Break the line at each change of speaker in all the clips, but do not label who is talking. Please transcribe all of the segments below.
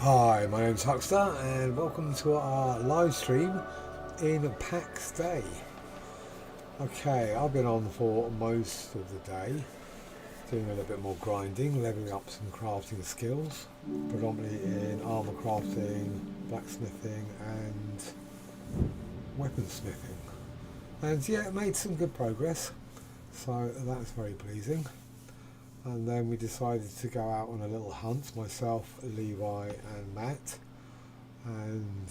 Hi, my name's Huckster and welcome to our live stream in Pax Day. Okay, I've been on for most of the day, doing a little bit more grinding, leveling up some crafting skills, predominantly in armor crafting, blacksmithing and weaponsmithing. And yeah, made some good progress, so that's very pleasing. And then we decided to go out on a little hunt, myself, Levi and Matt, and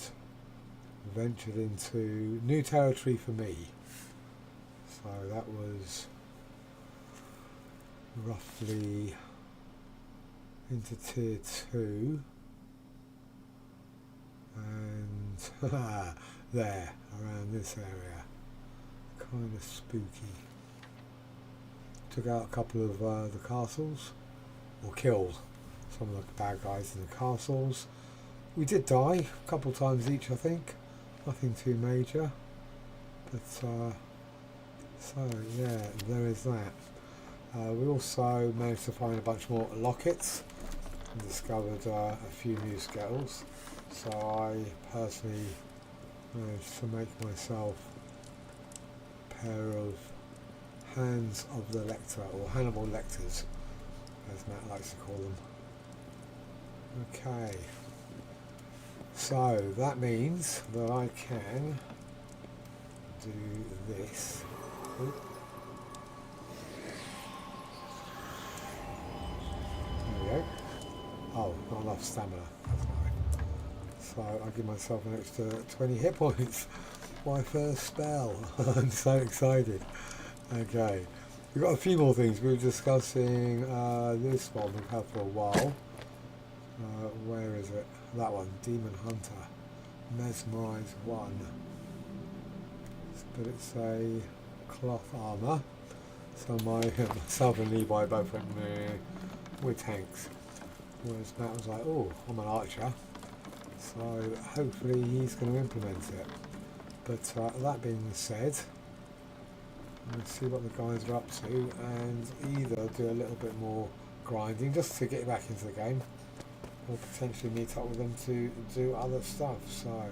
ventured into new territory for me. So that was roughly into tier 2 and there, around this area, kind of spooky. Took out a couple of the castles, or killed some of the bad guys in the castles. We did die a couple of times each, I think. Nothing too major, but so yeah, there is that. We also managed to find a bunch more lockets and discovered a few new skills. So I personally managed to make myself a pair of Hands of the Lector, or Hannibal Lectors, as Matt likes to call them. Okay, so that means that I can do this. Oop. There we go. Oh, not enough stamina. That's fine. So I give myself an extra 20 hit points. My first spell. I'm so excited. Okay, we've got a few more things. We were discussing this one we've had for a while. Where is it? That one, Demon Hunter. Mesmerize 1. But it's a cloth armour. So myself and Levi both went with tanks. Whereas Matt was like, oh, I'm an archer. So hopefully he's going to implement it. But that being said, let's see what the guys are up to and either do a little bit more grinding just to get back into the game, or potentially meet up with them to do other stuff. So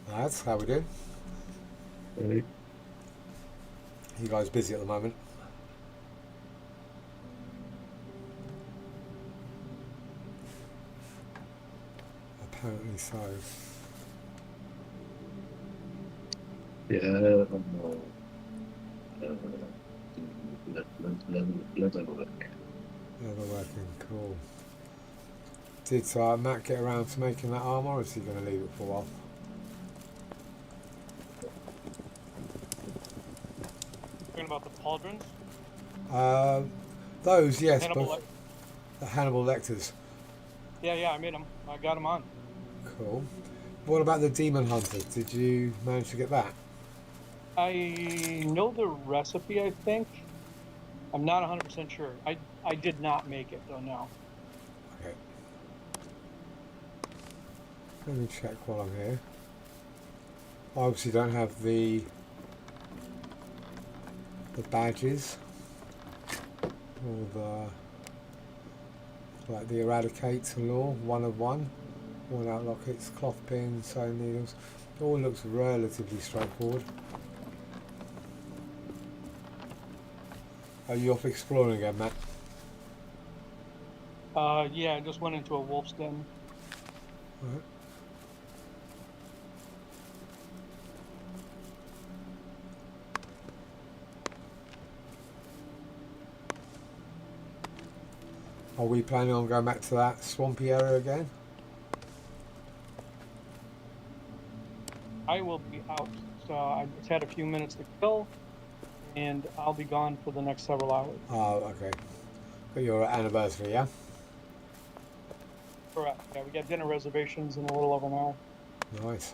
that's how we do. You guys busy at the moment? Apparently so.
Yeah,
They're working, cool. Did Matt get around to making that armour, or is he going to leave it for a while?
About the pauldrons?
Those, yes,
Hannibal
the Hannibal Lectors.
Yeah, I made them. I got them on.
Cool. What about the Demon Hunter? Did you manage to get that?
I know the recipe, I think. I'm not 100% sure. I did not make it, though, no.
Okay. Let me check while I'm here. I obviously don't have the badges. Or the Eradicator law, 1 of 1. Worn out lockets, cloth pins, sewing needles. It all looks relatively straightforward. Are you off exploring again, Matt?
Yeah, I just went into a wolf's den.
Right. Are we planning on going back to that swampy area again?
I will be out, so I just had a few minutes to kill, and I'll be gone for the next several hours.
Oh, okay. Got your anniversary, yeah?
Correct. Yeah, we got dinner reservations in a little over an hour.
Nice.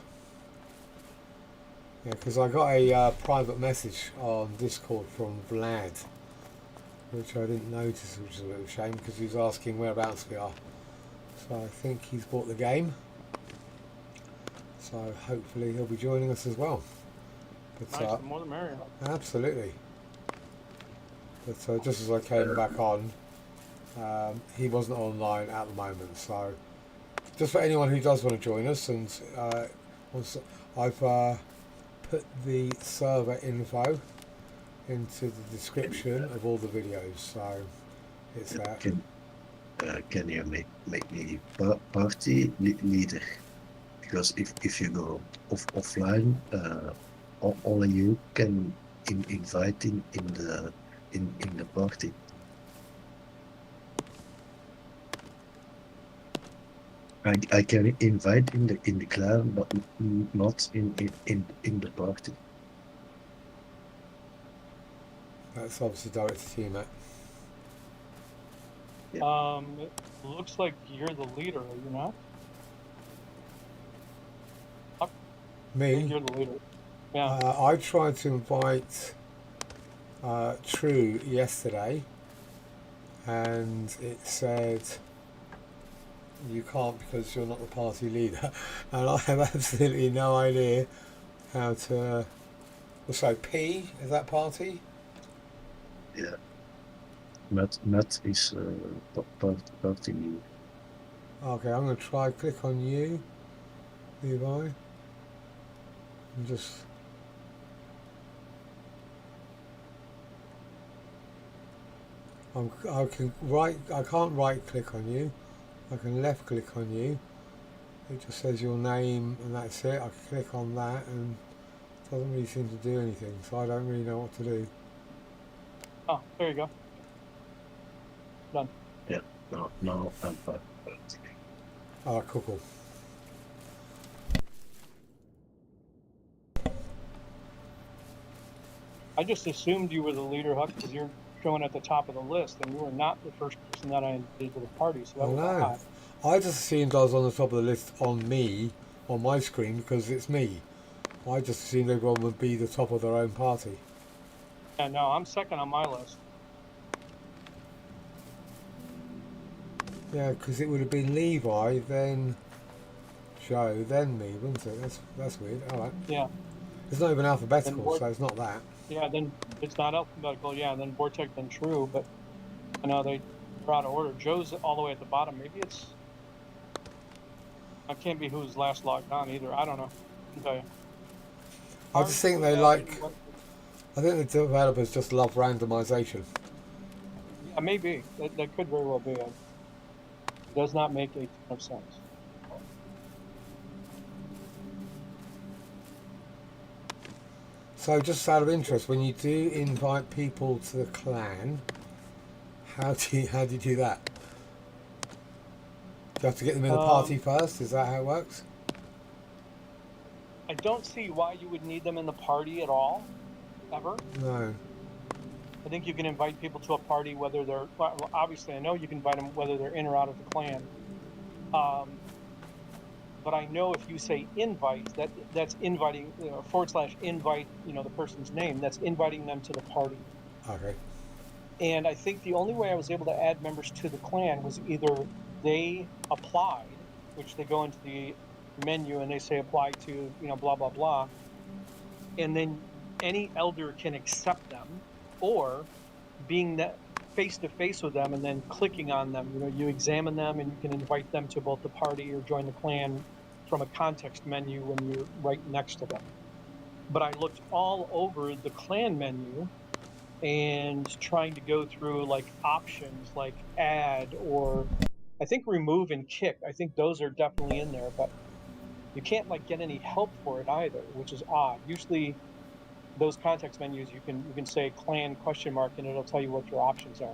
Yeah, because I got a private message on Discord from Vlad, which I didn't notice, which is a little shame, because he was asking whereabouts we are. So I think he's bought the game. So hopefully he'll be joining us as well. But,
Nice, the more the merrier.
absolutely. But just as I came back on, he wasn't online at the moment. So just for anyone who does want to join us, and I've put the server info into the description of all the videos. So it's that.
Can you make me party leader? Because if you go offline, only you can invite in the party. I can invite in the clan, but not in the party.
That's obviously directed to you, Matt.
It looks like you're the leader, are you not? I think
Me?
you're the leader. Yeah.
I tried to invite True yesterday, and it said you can't because you're not the party leader, and I have absolutely no idea how to. So P, is that party?
Yeah. Matt is party leader.
Okay, I'm going to try click on you, Levi, and just. I can't right click on you. I can left click on you. It just says your name and that's it. I click on that and it doesn't really seem to do anything, so I don't really know what to do.
Oh, there you go. Done.
Yeah. No, I'm party.
Oh, cool.
I just assumed you were the leader, Huck, because you're showing at the top of the list, and you were not the first person that I invited to the party, so that was odd.
I just assumed I was on the top of the list on my screen, because it's me. I just assumed everyone would be the top of their own party.
Yeah, no, I'm second on my list.
Yeah, because it would have been Levi, then Joe, then me, wouldn't it? That's weird. All right.
Yeah.
It's not even alphabetical, so it's not that.
Yeah, then it's not alphabetical. Yeah, then Vortex, then True, but I know they're out of order. Joe's all the way at the bottom. Maybe it's. I can't be who's last logged on either. I don't know. I can tell you.
I just think they like. I think the developers just love randomization.
Yeah, maybe. That could very well be. It does not make a ton of sense.
So just out of interest, when you do invite people to the clan, how do you do that? Do you have to get them in the party first? Is that how it works?
I don't see why you would need them in the party at all, ever.
No.
I think you can invite people to a party whether they're, well, obviously I know you can invite them whether they're in or out of the clan. But I know if you say invite, that's inviting, / invite, the person's name, that's inviting them to the party.
Okay.
And I think the only way I was able to add members to the clan was either they applied, which they go into the menu and they say apply to, blah, blah, blah. And then any elder can accept them, or being that face to face with them and then clicking on them. You know, you examine them and you can invite them to both the party or join the clan from a context menu when you're right next to them. But I looked all over the clan menu and trying to go through like options like add or I think remove and kick. I think those are definitely in there, but you can't like get any help for it either, which is odd. Usually those context menus you can say clan ? And it'll tell you what your options are.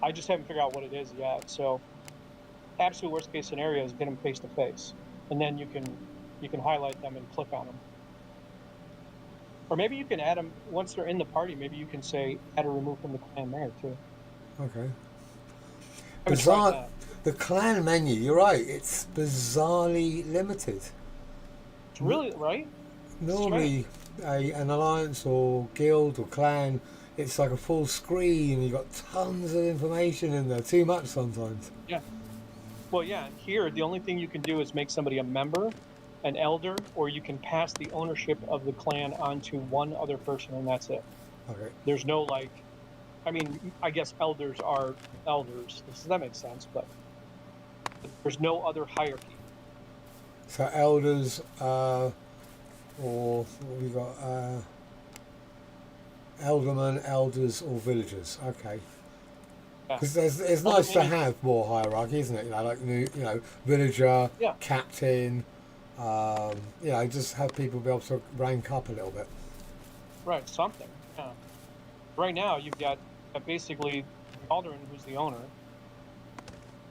I just haven't figured out what it is yet. So absolute worst case scenario is get them face to face, and then you can highlight them and click on them. Or maybe you can add them once they're in the party. Maybe you can say add or remove from the clan there too.
Okay.
I haven't tried
Bizarre.
that.
The clan menu. You're right. It's bizarrely limited.
It's really right.
Normally, an alliance or guild or clan, it's like a full screen and you've got tons of information in there. Too much sometimes.
Yeah. Well, yeah. Here, the only thing you can do is make somebody a member, an elder, or you can pass the ownership of the clan onto one other person, and that's it.
Okay.
There's no like, I mean, I guess elders are elders. That makes sense, but there's no other hierarchy.
So elders, or what have we got? Aldermen, elders, or villagers. Okay. Because it's nice to have more hierarchy, isn't it? You know, like villager,
Yeah.
captain. Just have people be able to rank up a little bit.
Right, something. Yeah. Right now, you've got basically the alderman who's the owner.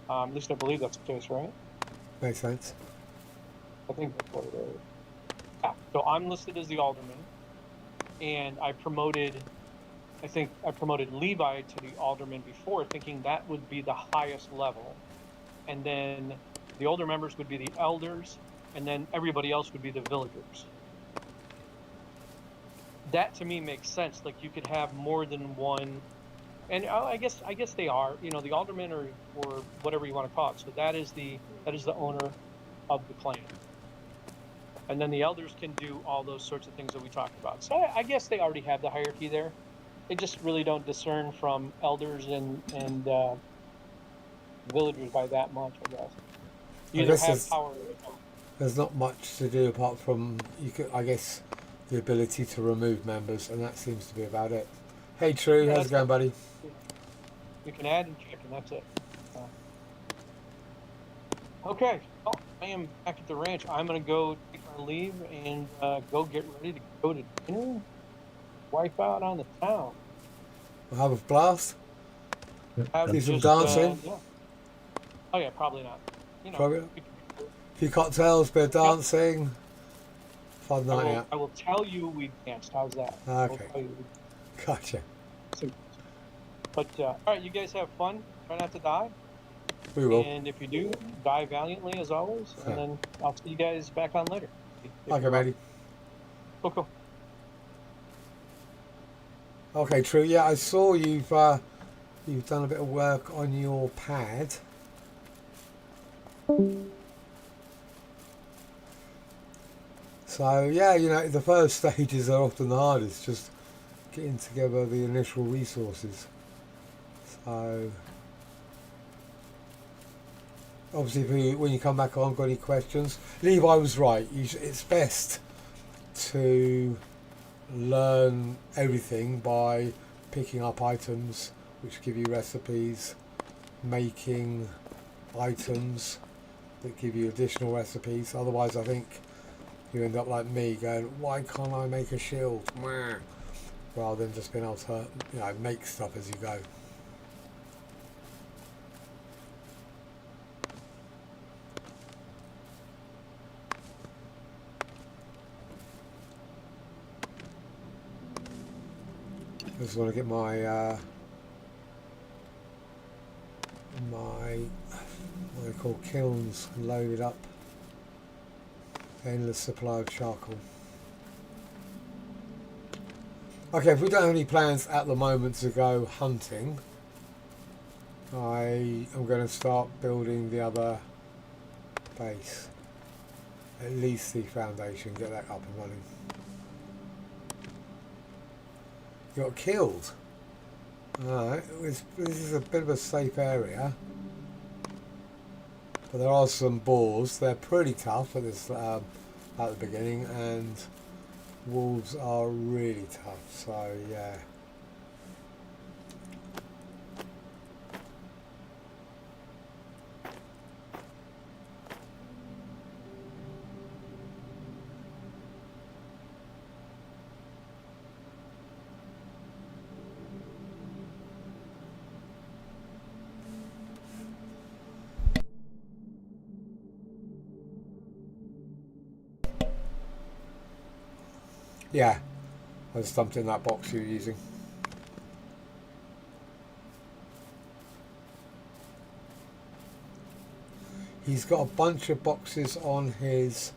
At least I believe that's the case, right?
Makes sense.
I think that's what it is. Yeah. So I'm listed as the alderman, and I think I promoted Levi to the alderman before, thinking that would be the highest level. And then the older members would be the elders, and then everybody else would be the villagers. That to me makes sense. Like you could have more than one, and I guess they are. You know, the aldermen or whatever you want to call it. So that is the owner of the clan, and then the elders can do all those sorts of things that we talked about. So I guess they already have the hierarchy there. They just really don't discern from elders and villagers by that much, I guess. You either have power or you don't.
There's not much to do apart from the ability to remove members, and that seems to be about it. Hey, True, how's it going, buddy?
You can add and check, and that's it. Okay, well, I am back at the ranch. I'm going to go take my leave and go get ready to go to dinner. Wipe out on the town.
We'll have a blast.
See
some dancing.
Yeah. Oh yeah, probably not. You know,
probably. A few cocktails, bit of dancing. Fun night out.
I will tell you we danced. How's that?
Okay. Gotcha.
But all right, you guys have fun. Try not to die.
We will.
And if you do, die valiantly as always. And then I'll see you guys back on later.
Okay, matey.
Cool.
Okay, True. Yeah, I saw you've done a bit of work on your pad. So yeah, the first stages are often the hardest, just getting together the initial resources. So obviously, when you come back on, got any questions? Levi was right. It's best to learn everything by picking up items which give you recipes, making items that give you additional recipes. Otherwise, I think you end up like me going, why can't I make a shield? Rather than just being able to make stuff as you go. I just want to get my what they call kilns loaded up. Endless supply of charcoal. Okay, if we don't have any plans at the moment to go hunting, I am going to start building the other base. At least the foundation, get that up and running. You got killed. Alright, this is a bit of a safe area. But there are some boars. They're pretty tough at this at the beginning, and wolves are really tough. So yeah. Yeah, I just dumped in that box you were using. He's got a bunch of boxes on his...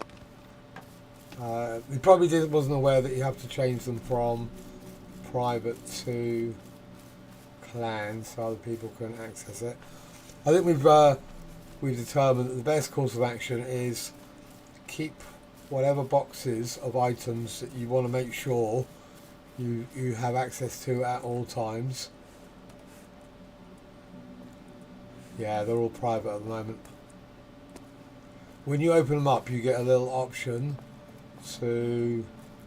he probably wasn't aware that you have to change them from private to clan so other people can access it. I think we've determined that the best course of action is keep whatever boxes of items that you want to make sure you have access to at all times. Yeah, they're all private at the moment. When you open them up, you get a little option to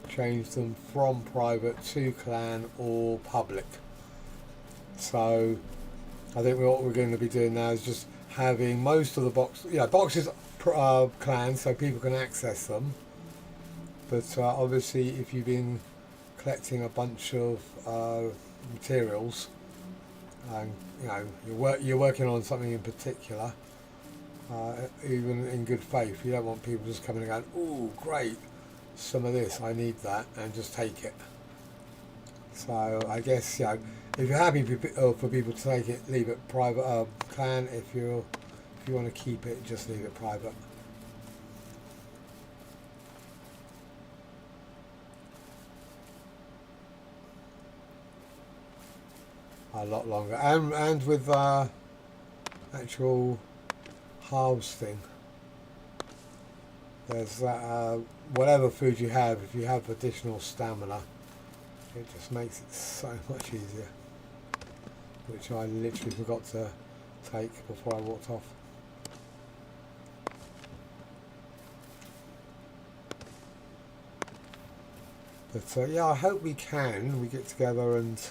change them from private to clan or public. So I think what we're going to be doing now is just having most of the boxes clan so people can access them. But obviously, if you've been collecting a bunch of materials, and you're working on something in particular, even in good faith, you don't want people just coming and going, "Oh, great, some of this, I need that," and just take it. So I guess if you're happy for people to take it, leave it private clan. If you want to keep it, just leave it private. A lot longer, and with actual harvesting, there's that whatever food you have, if you have additional stamina, it just makes it so much easier, which I literally forgot to take before I walked off. But yeah, I hope we get together and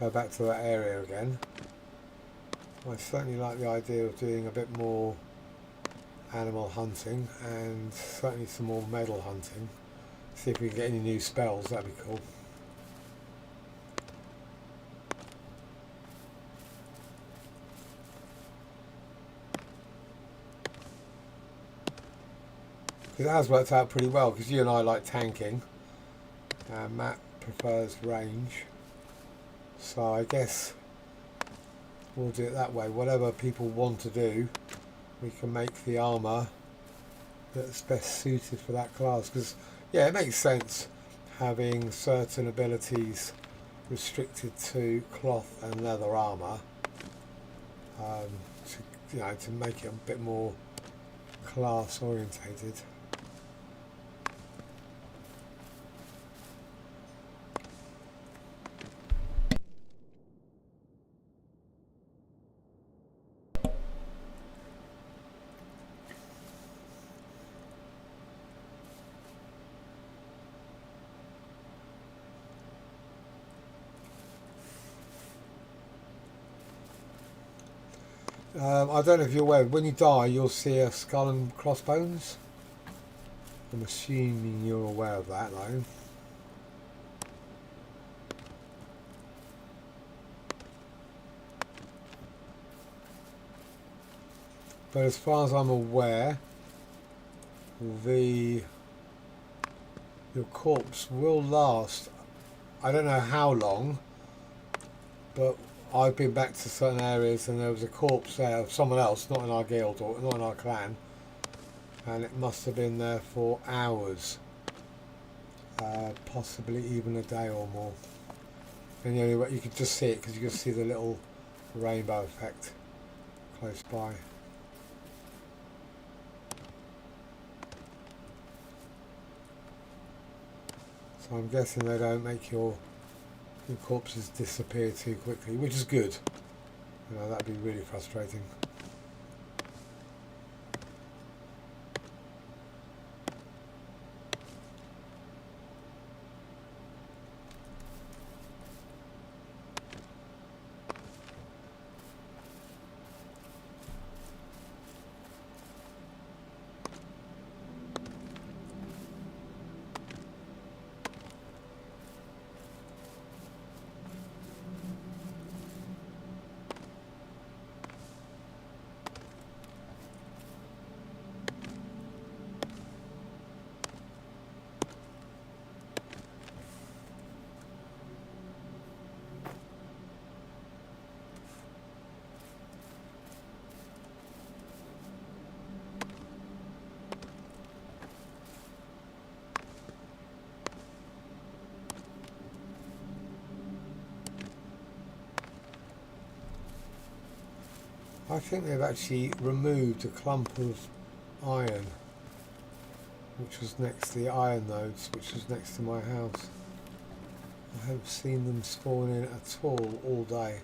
go back to that area again. I certainly like the idea of doing a bit more animal hunting and certainly some more medal hunting. See if we can get any new spells, that'd be cool. Because it has worked out pretty well, because you and I like tanking. Matt prefers range. So I guess we'll do it that way. Whatever people want to do, we can make the armour that's best suited for that class. Because yeah, it makes sense having certain abilities restricted to cloth and leather armour, to make it a bit more class orientated. I don't know if you're aware, when you die you'll see a skull and crossbones. I'm assuming you're aware of that though. But as far as I'm aware, your corpse will last, I don't know how long, but I've been back to certain areas and there was a corpse there of someone else, not in our guild or not in our clan, and it must have been there for hours, possibly even a day or more. And the only way you could just see it because you could see the little rainbow effect close by. So I'm guessing they don't make your Your corpses disappear too quickly, which is good. You know, that'd be really frustrating. I think they've actually removed a clump of iron, which was next to the iron nodes, which was next to my house. I haven't seen them spawn in at all day.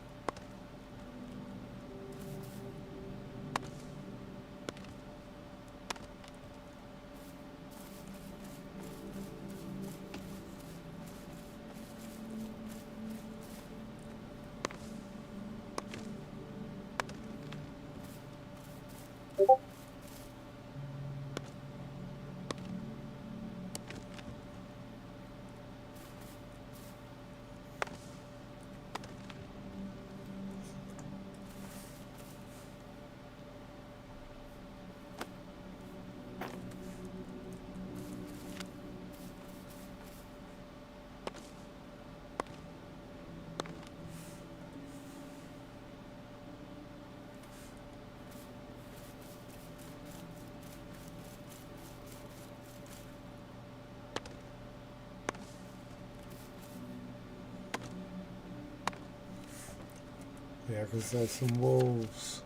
Yeah, because there's some wolves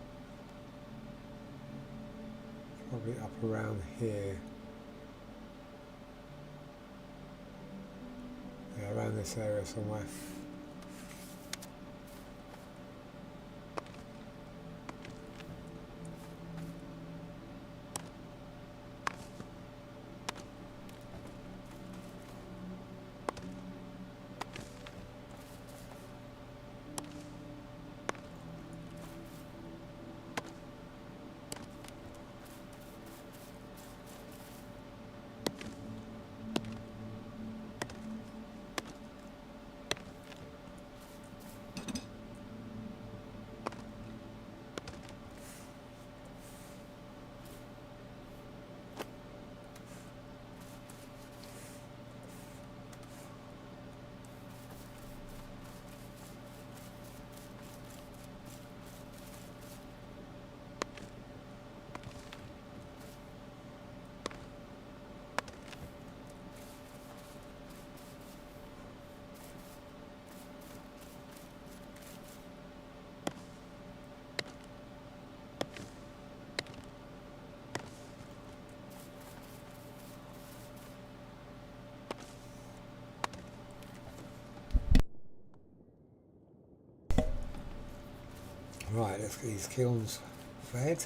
probably up around here. Yeah, around this area somewhere. Right, let's get these kilns fed.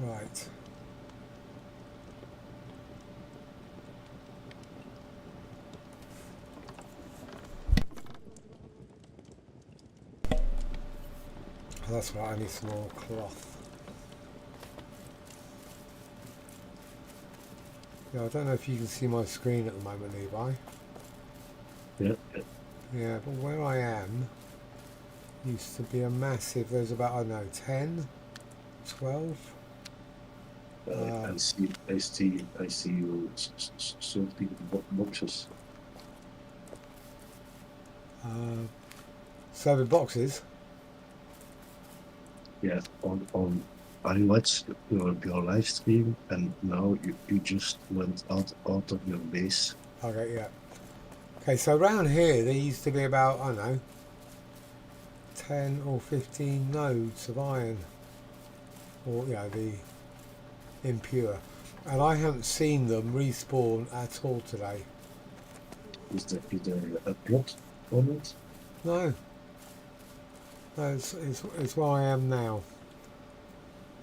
Right. Oh, that's right, I need some more cloth. Yeah, I don't know if you can see my screen at the moment, Levi.
Yeah, yeah.
Yeah, but where I am used to be a massive, there's about, I don't know, 10, 12.
I see you sorting boxes.
Serving boxes.
Yeah, on I watched your live stream, and now you just went out of your base.
Okay, yeah. Okay, so around here there used to be about, I don't know, 10 or 15 nodes of iron, or you know, the impure, and I haven't seen them respawn at all today.
Is there a plot on it?
No, no, it's where I am now,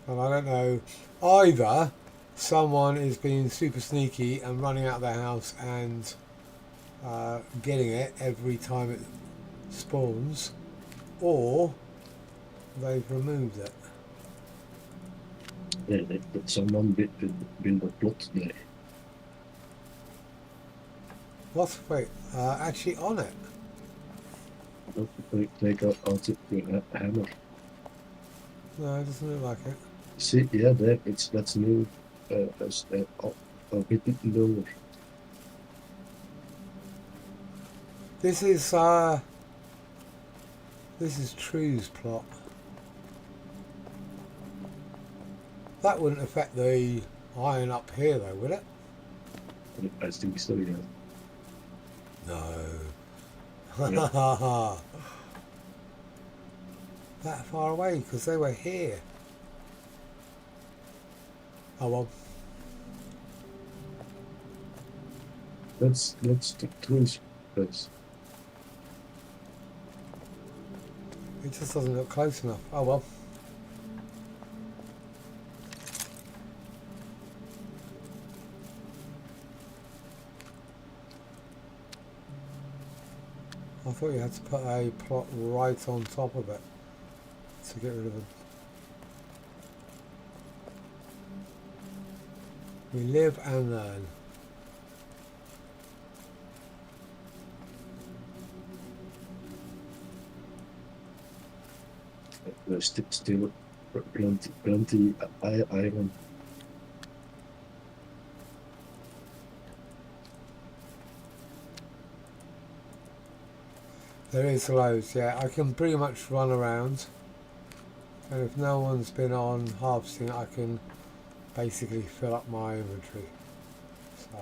and I don't know, either someone is being super sneaky and running out of their house and getting it every time it spawns, or they've removed it.
Yeah, that someone build a plot there.
What? Wait, actually on it?
Take out your hammer.
No, it doesn't look like it.
See, yeah, there that's new. A bit lower.
This is True's plot. That wouldn't affect the iron up here though, would it?
I think so. Yeah.
No. That far away because they were here. Oh well.
Let's take True's place.
It just doesn't look close enough. Oh well. I thought you had to put a plot right on top of it to get rid of them. We live and learn.
There's still plenty iron.
There is loads, yeah. I can pretty much run around, and if no one's been on harvesting, I can basically fill up my inventory. So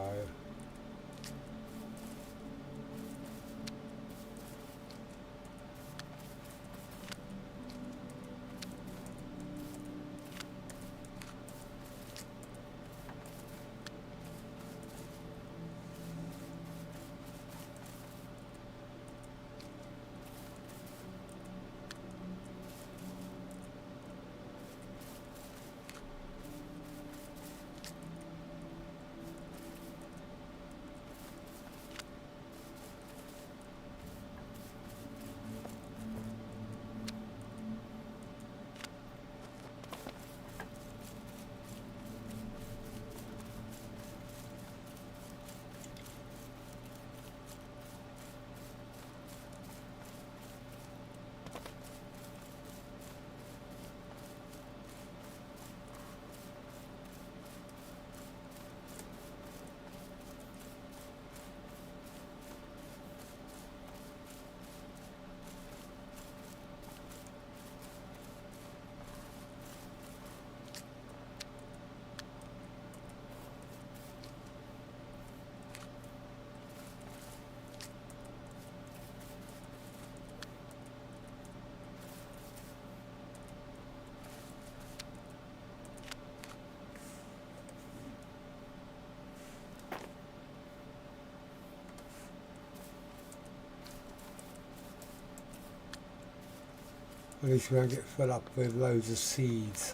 at least we don't get filled up with loads of seeds.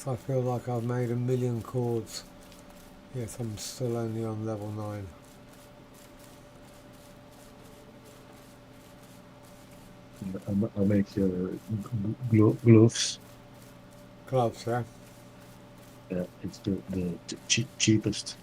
So I feel like I've made 1,000,000 chords. Yes, I'm still only on level 9.
I'll make gloves.
Gloves, yeah?
Yeah, it's the cheapest.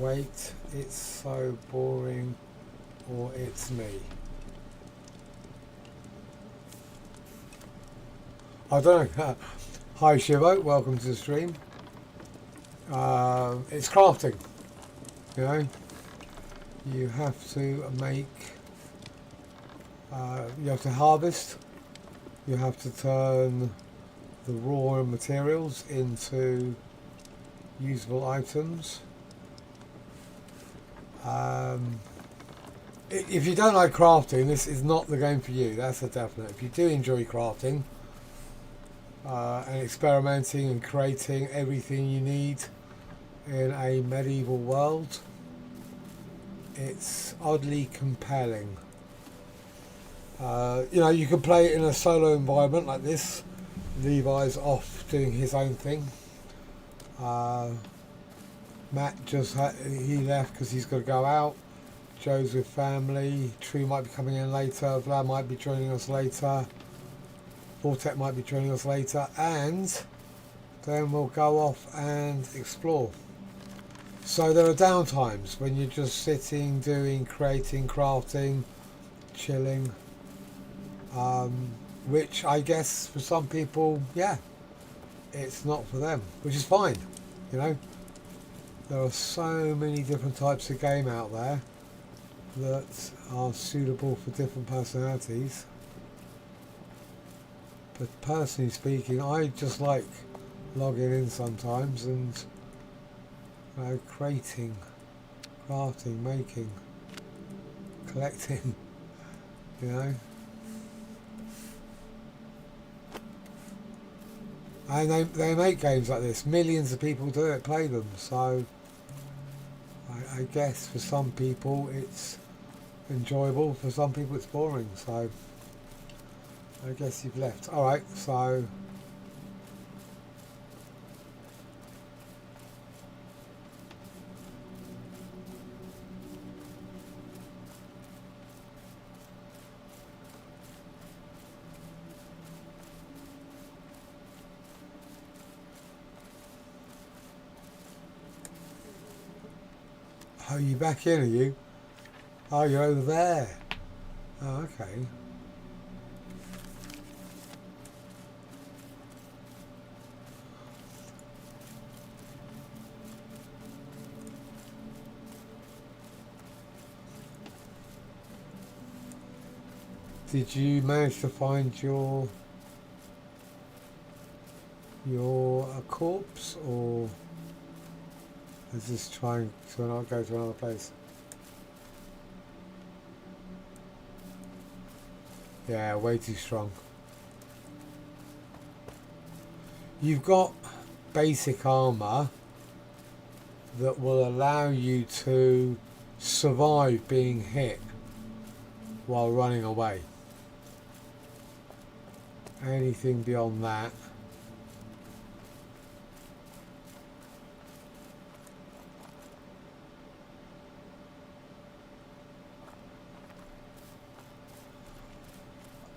Wait, it's so boring, or it's me. I don't know. Hi Shivo, welcome to the stream. It's crafting, you know. You have to make, you have to harvest, you have to turn the raw materials into usable items. If you don't like crafting, this is not the game for you, that's a definite. If you do enjoy crafting and experimenting and creating everything you need in a medieval world, it's oddly compelling. You know, you can play it in a solo environment like this. Levi's off doing his own thing. Matt he left because he's got to go out. Joe's with family. Tree might be coming in later. Vlad might be joining us later. Vortec might be joining us later. And then we'll go off and explore. So there are downtimes when you're just sitting, doing, creating, crafting, chilling. Which I guess for some people, yeah, it's not for them, which is fine, you know. There are so many different types of game out there that are suitable for different personalities. But personally speaking, I just like logging in sometimes and creating, crafting, making, collecting, you know. And they make games like this. Millions of people do it, play them. So I guess for some people it's enjoyable. For some people it's boring. So I guess you've left. All right. So oh, you back in, are you? Oh, you're over there. Oh, okay. Did you manage to find your corpse, or is this trying to not go to another place? Yeah, way too strong. You've got basic armor that will allow you to survive being hit while running away. Anything beyond that,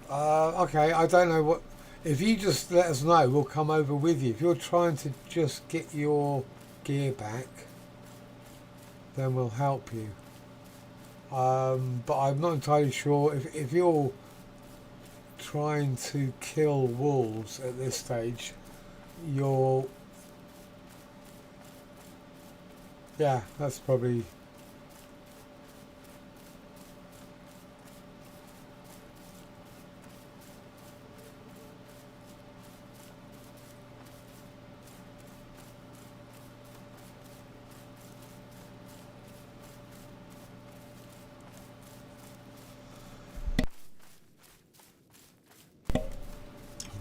okay, I don't know what. If you just let us know, we'll come over with you. If you're trying to just get your gear back, then we'll help you. But I'm not entirely sure if you're trying to kill wolves at this stage, yeah, that's probably.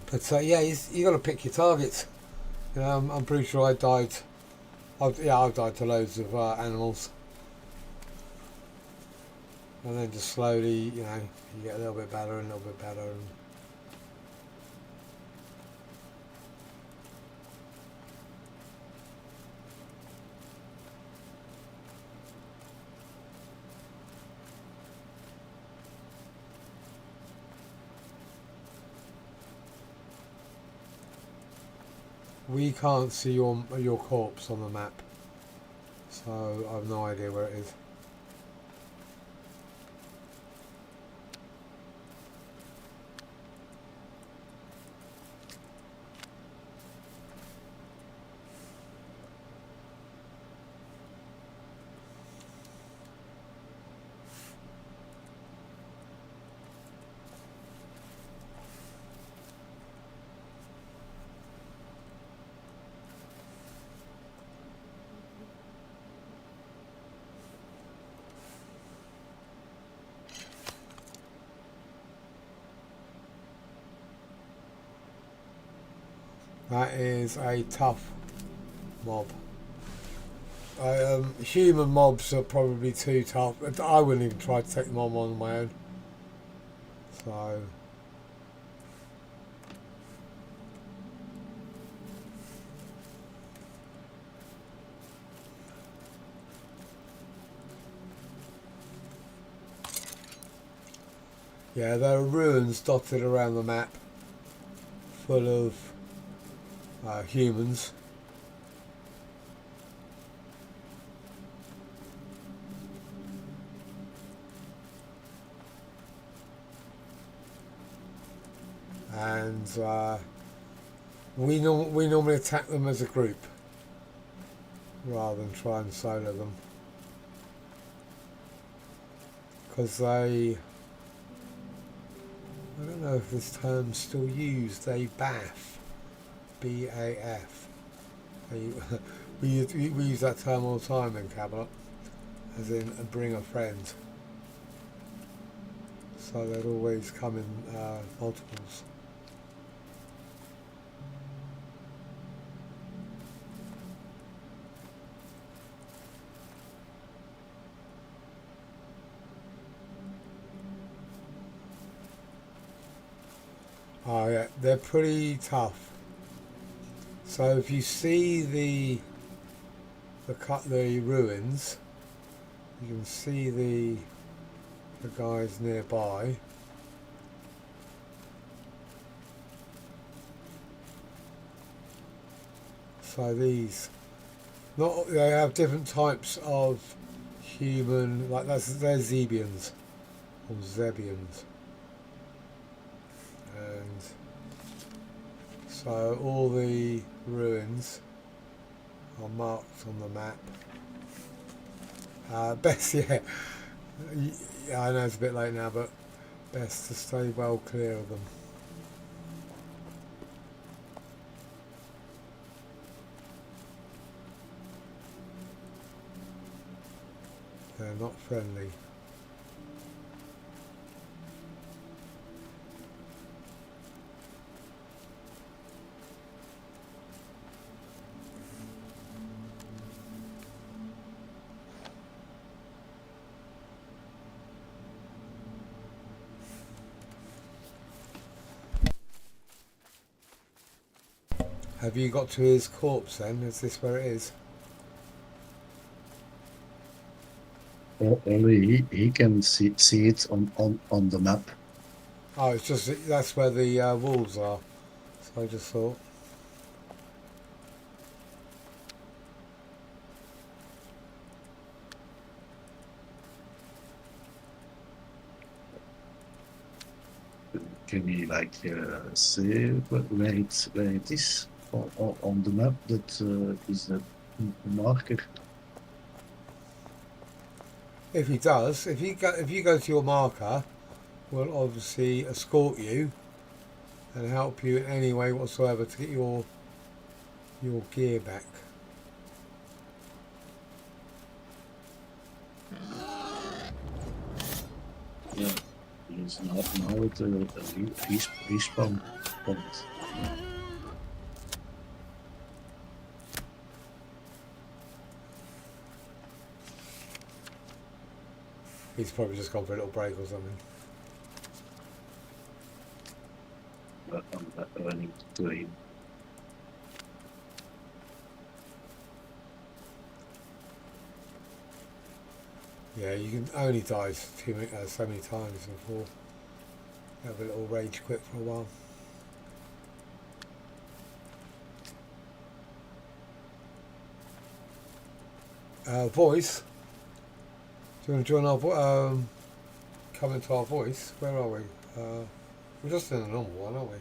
But yeah, you got to pick your targets. You know, I'm pretty sure I died. I've died to loads of animals, and then just slowly, you know, you get a little bit better and a little bit better. And we can't see your corpse on the map, So I've no idea where it is. That is a tough mob. Human mobs are probably too tough. I wouldn't even try to take them on my own. So yeah, there are ruins dotted around the map, full of humans. And we normally attack them as a group rather than try and solo them, because they, I don't know if this term's still used, they BAF, B-A-F. We use that term all the time in Camelot, as in bring a friend. So they'd always come in multiples. Oh yeah, they're pretty tough. So if you see the ruins, you can see the guys nearby. So these, they have different types of human, like they're Zebians or Zebians. And so all the ruins are marked on the map. Best, yeah, I know it's a bit late now, but best to stay well clear of them. They're not friendly. Have you got to his corpse then? Is this where it is?
Only he can see it on the map.
Oh, it's just, that's where the wolves are. So I just thought.
Can we like say where it is on the map? That is the marker.
If he does, if you go to your marker, we'll obviously escort you and help you in any way whatsoever to get your gear back.
Yeah, he's now at the respawn point.
He's probably just gone for a little break or something.
But I'm running to him.
Yeah, you can only die so many times before you have a little rage quit for a while. voice. Do you want to join our come into our voice? Where are we? We're just in a normal one, aren't we?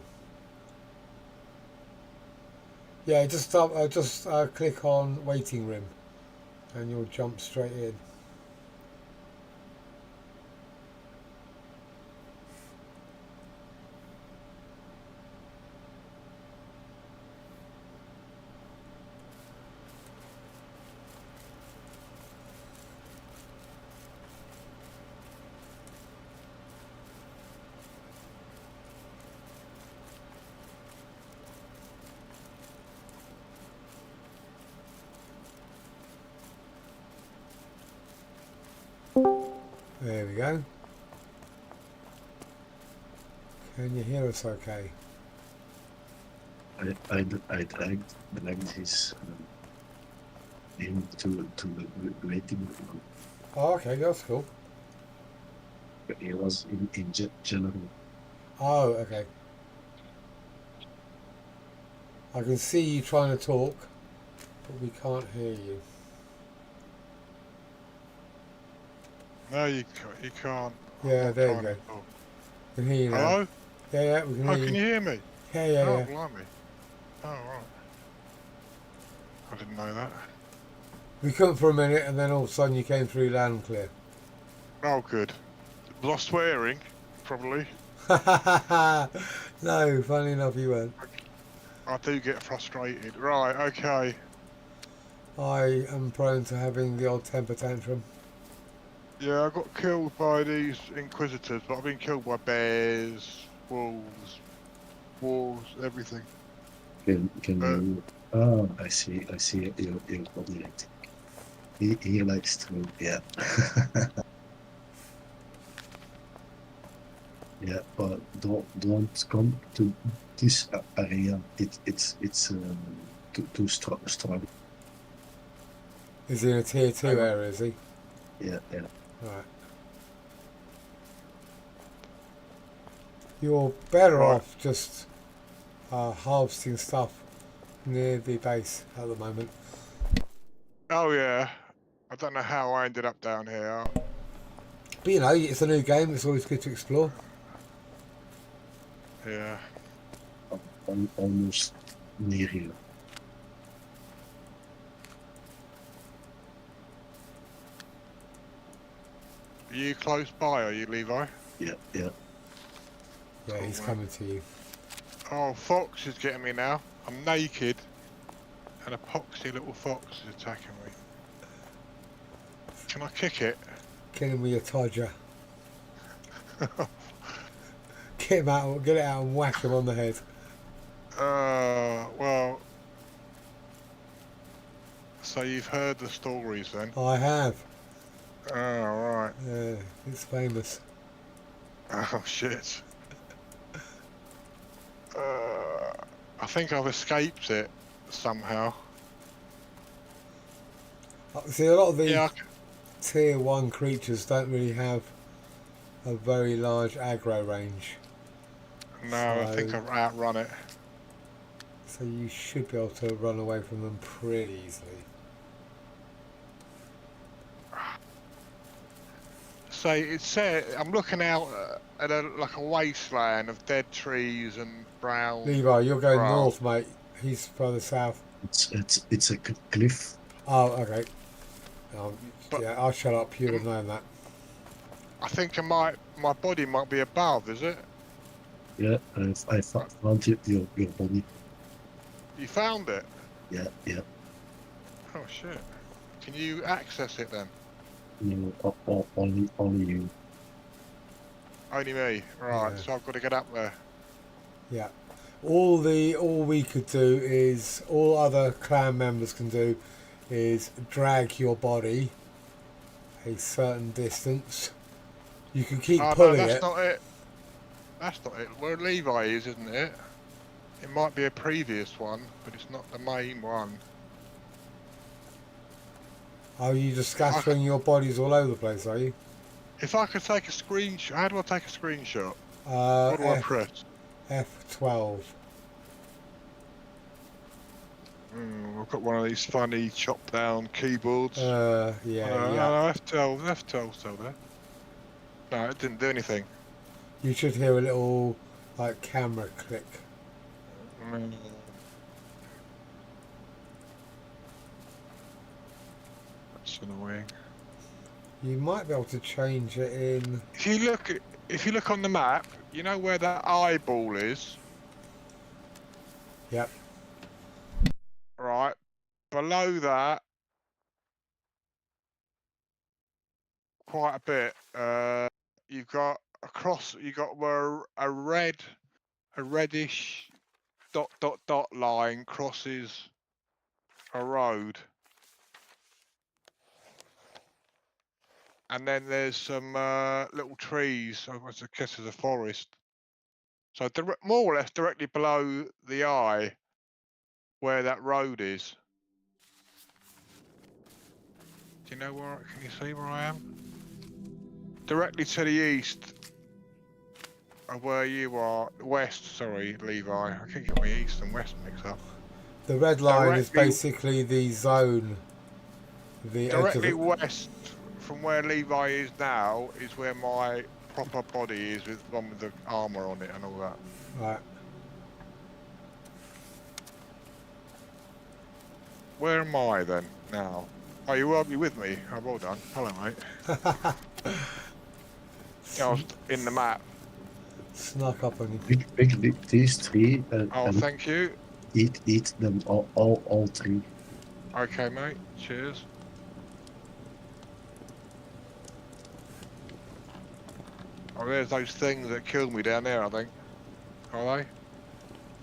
Yeah, just click on waiting room, and you'll jump straight in. There we go. Can you hear us okay?
I dragged his into the waiting room.
Oh, okay, that's cool.
But he was in general.
Oh, okay. I can see you trying to talk, but we can't hear you.
No, you can't.
Yeah, there you go. We can hear you now.
Hello?
Yeah, we can
Oh,
hear
can
you.
you hear me?
Yeah,
Oh,
yeah.
blimey. Oh, right. I didn't know that.
We couldn't for a minute, and then all of a sudden you came through loud and clear.
Oh, good. Lost swearing, probably.
No, funny enough, you weren't.
I do get frustrated. Right, okay.
I am prone to having the odd temper tantrum.
Yeah, I got killed by these inquisitors, but I've been killed by bears, wolves, everything.
Can you? Oh, I see your body acting. He likes to, yeah. Yeah, but don't come to this area. It's too strong.
Is he in a tier 2 area, is he?
Yeah.
Right. You're better off just harvesting stuff near the base at the moment.
Oh, yeah. I don't know how I ended up down here.
But you know, it's a new game, it's always good to explore.
Yeah.
Almost near you.
Are you close by, are you, Levi?
Yeah.
Yeah,
Cool,
he's
man.
coming to you.
Oh, fox is getting me now. I'm naked, and a poxy little fox is attacking me. Can I kick it?
Get him with your todger. Get him out, get it out and whack him on the head.
Well, so you've heard the stories then?
I have.
Oh, right.
Yeah, it's famous.
Oh, shit. I think I've escaped it somehow.
See, a lot of the
Yeah,
tier 1 creatures don't really have a very large aggro range.
no, I think
So-
I've outrun it.
So you should be able to run away from them pretty easily.
So it said, I'm looking out at like a wasteland of dead trees and brown.
Levi, you're going
grass.
north, mate. He's further south.
It's a cliff.
Oh, okay.
But-
Yeah, I'll shut up. You'd have known that.
I think my body might be above, is it?
Yeah, I found your body.
You found it?
Yeah.
Oh shit. Can you access it then?
No, only you.
Only me. Right,
Yeah.
so I've got to get up there.
Yeah. All we could do is, all other clan members can do is drag your body a certain distance. You can keep
Oh no,
pulling
that's
it.
not it. That's not it. Where Levi is, isn't it? It might be a previous one, but it's not the main one.
Are you just scattering your bodies all over the place, are you?
If I could take a screenshot, how do I take a screenshot? What do I press?
F12.
I've got one of these funny chop down keyboards.
Yeah.
F12 still there. No, it didn't do anything.
You should hear a little like camera click.
Mm. That's annoying.
You might be able to change it in.
If you look on the map, you know where that eyeball is,
Yep.
right? Below that, quite a bit. You've got where a reddish dot line crosses a road, and then there's some little trees. I guess there's a forest. So more or less directly below the eye, where that road is. Do you know where? Can you see where I am? Directly to the east of where you are. West, sorry, Levi. I keep getting my east and west mixed up.
The red line is
Directly-
basically the zone. The edge of
Directly
the,
west from where Levi is now is where my proper body is, with one with the armour on it and all that.
right.
Where am I then now? Oh, you will be with me. Oh, well done. Hello, mate. Yeah, I was in the map.
Snuck up on you.
Pick these three
Oh,
and
thank you.
eat them all three.
Okay, mate. Cheers. Oh, there's those things that killed me down there, I think. Are they?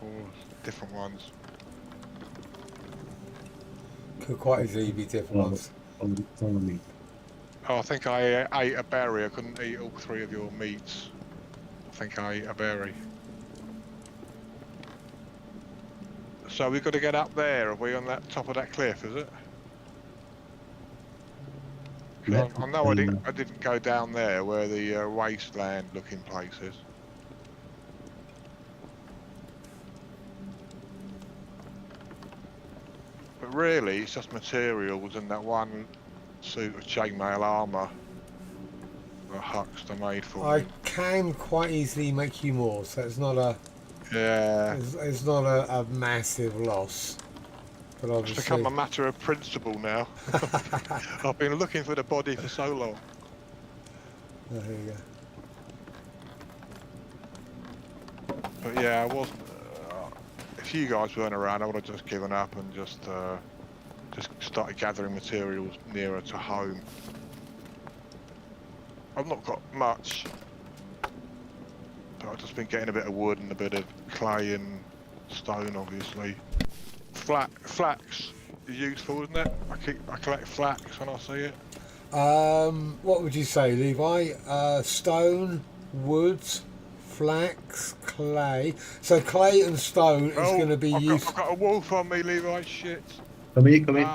Or different ones?
Could quite easily be different
Well,
ones.
Follow me.
Oh, I think I ate a berry. I couldn't eat all three of your meats. I think I ate a berry. So we've got to get up there. Are we on that top of that cliff? Is it? 'Cause I know I didn't go down there where the wasteland-looking place is. But really, it's just materials and that one suit of chainmail armour that Huckster made for
I
me.
can quite easily make you more, so it's not a
Yeah,
it's not a massive loss. But
it's
obviously,
become a matter of principle now. I've been looking for the body for so long.
oh, here you go.
But yeah, I wasn't. If you guys weren't around, I would have just given up and just started gathering materials nearer to home. I've not got much, but I've just been getting a bit of wood and a bit of clay and stone, obviously. Flax is useful, isn't it? I collect flax when I see it.
What would you say, Levi? Stone, wood, flax, clay. So clay and stone is going to be
I've
useful.
got a wolf on me, Levi. Shit.
Come here.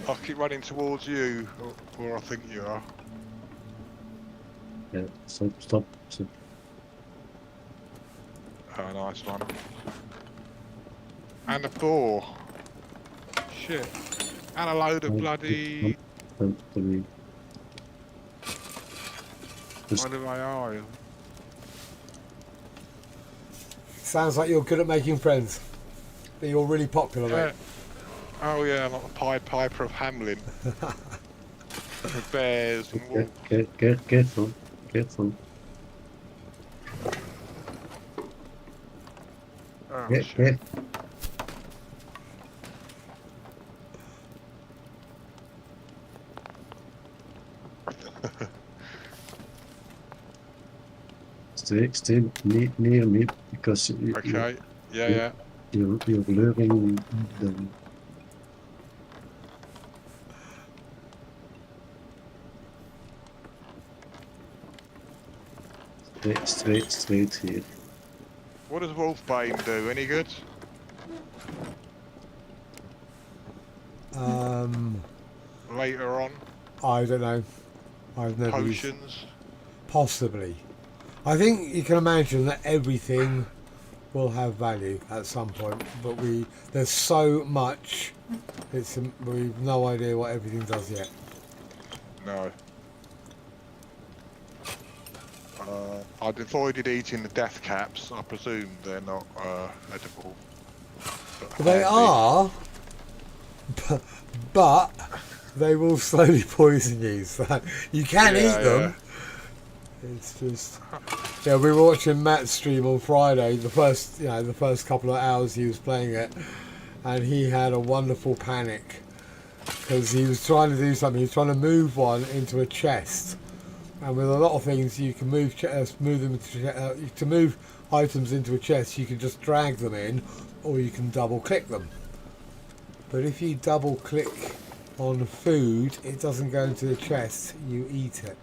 I'll keep running towards you, or I think you are.
Yeah, stop.
Oh, nice one. And a boar. Shit. And a load of bloody...
Follow
What do I owe?
Sounds like you're good at making friends. But you're really popular,
Yeah.
mate.
Oh yeah, I'm like the Pied Piper of Hamelin. With bears and wolves.
Careful.
Oh,
Yeah,
shit.
Stay near me because
Okay. Yeah.
you're luring them. Straight here.
What does Wolfbane do? Any good? Later on?
I don't know. I've never used.
Potions?
Possibly. I think you can imagine that everything will have value at some point, but there's so much. We've no idea what everything does yet.
No. I'd avoided eating the death caps. I presume they're not edible. But
They
handy.
are, but they will slowly poison you. So you can eat them. It's just, yeah. We were watching Matt's stream on Friday. The first couple of hours he was playing it, and he had a wonderful panic because he was trying to do something. He was trying to move one into a chest, and with a lot of things, you can move to move items into a chest. You can just drag them in, or you can double click them. But if you double click on food, it doesn't go into the chest. You eat it.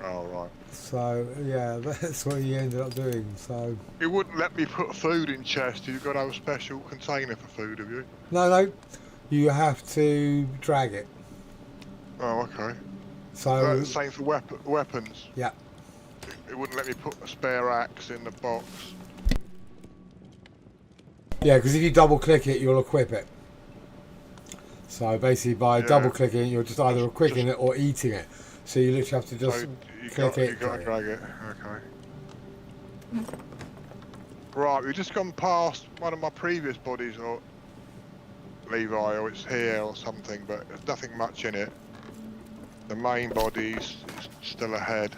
Oh, right.
So, yeah, that's what he ended up doing. So
It wouldn't let me put food in chest. You've got to have a special container for food, have you?
no, you have to drag it.
Oh, okay.
So
That's the same for weapons.
yeah,
It wouldn't let me put a spare axe in the box.
yeah, because if you double click it, you'll equip it. So basically, by double clicking, you're just either equipping it or eating it. So you literally have to just click it.
You got to drag it. Okay. Right, we've just gone past one of my previous bodies, or Levi, or it's here or something, but there's nothing much in it. The main body's still ahead.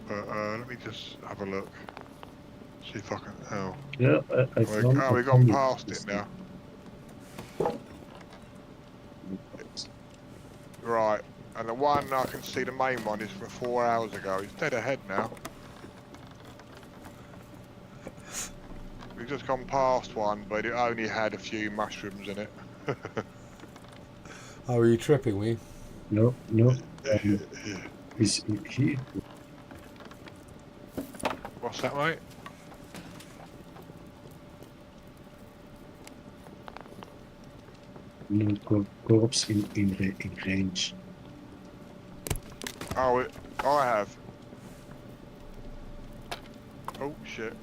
But let me just have a look. See if I can. Oh,
Yeah,
we've gone past it now. Right, and the one I can see, the main one, is from 4 hours ago. It's dead ahead now. We've just gone past one, but it only had a few mushrooms in it.
Oh, are you tripping me?
No. Is he?
What's that, mate?
No corpse in range.
Oh, I have. Oh, shit.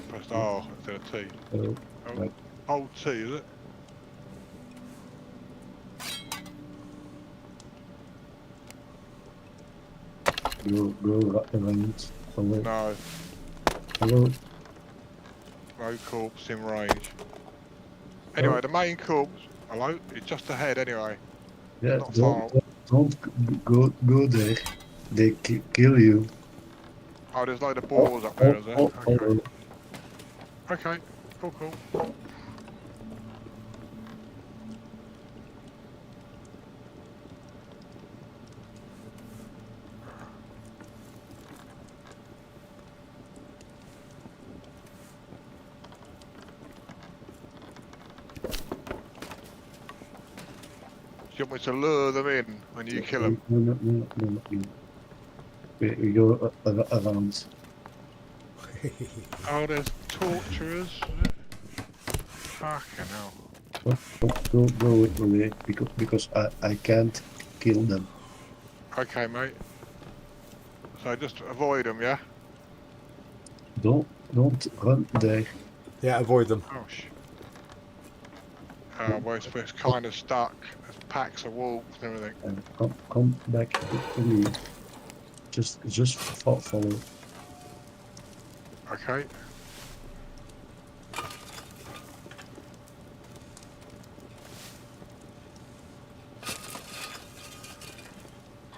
Pressed R instead of T.
Oh,
Oh,
right.
hold T, is it?
Go around somewhere.
No,
Hello.
no corpse in range. Anyway, the main corpse, hello, it's just ahead anyway.
Yeah,
Not far.
don't go there. They kill you.
Oh, there's a load of balls up there, is there? Okay.
Oh.
Okay, cool. Do you want me to lure them in when you kill them?
No. We go around.
Oh, there's torturers. Fucking hell.
Go away because I can't kill them.
Okay, mate. So just avoid them, yeah?
Don't run there.
Yeah, avoid them.
Oh, shit. Well, it's kind of stuck. There's packs of wolves and everything.
And come back to me. Just follow.
Okay.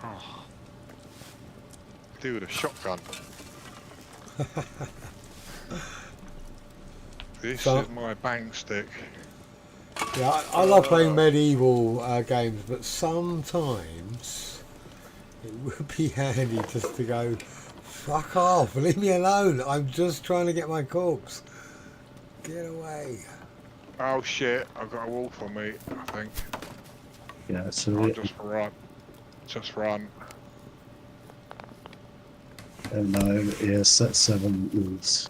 Oh. Dude, a shotgun. This is my bang stick.
Yeah, I love playing medieval games, but sometimes it would be handy just to go, fuck off, leave me alone. I'm just trying to get my corpse. Get away.
Oh shit, I've got a wolf on me, I think.
Yeah, so
I'll just run. Just run.
and now is 7 wolves.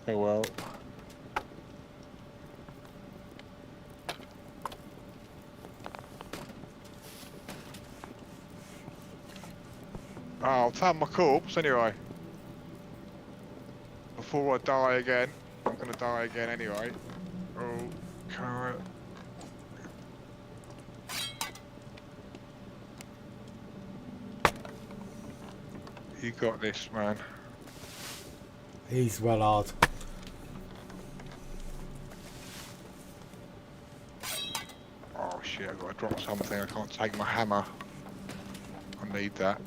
Oh well. Oh, I'll tap my corpse anyway. before I die again. I'm gonna die again anyway. Oh, carrot. You got this, man.
He's well hard.
Oh shit, I've got to drop something. I can't take my hammer. I need that.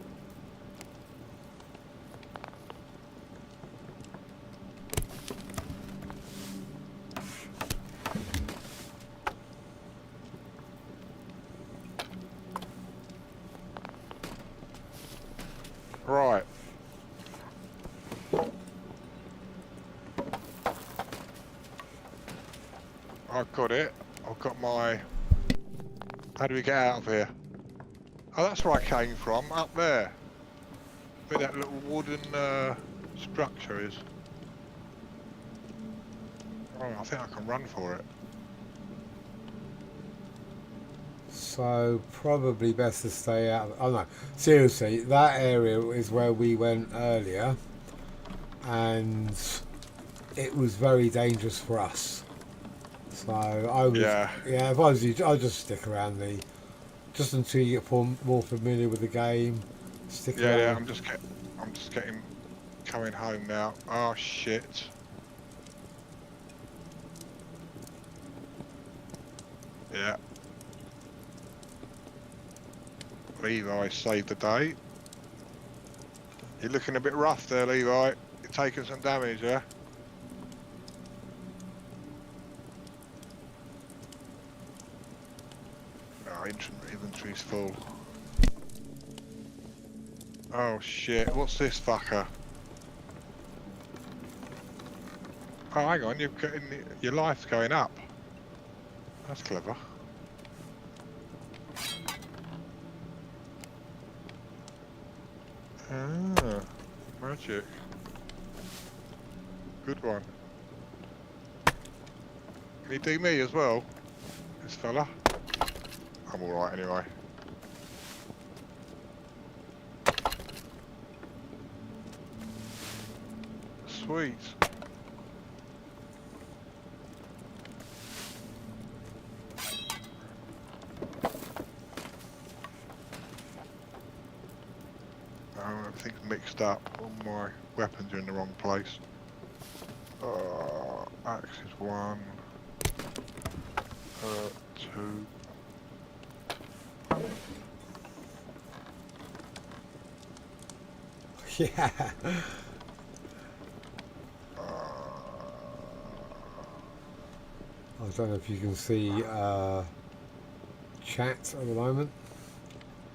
Right. I've got it. I've got my... How do we get out of here? Oh, that's where I came from, up there. Where that little wooden structure is. Oh, I think I can run for it.
So probably best to stay out of, oh no, seriously, that area is where we went earlier and it was very dangerous for us. So I was, yeah, if I was you, I'd just stick around just until you get more familiar with the game. Stick around.
Yeah, I'm just getting, coming home now. Oh shit. Yeah. Levi saved the day. You're looking a bit rough there, Levi. You're taking some damage, yeah? Oh, inventory's full. Oh shit, what's this fucker? Oh, hang on, you're getting, your life's going up. That's clever. Ah, magic. Good one. Can he do me as well, this fella? I'm alright anyway. Sweet. Everything's mixed up. All my weapons are in the wrong place. Axe is 1, 2.
Yeah. I don't know if you can see chat at the moment.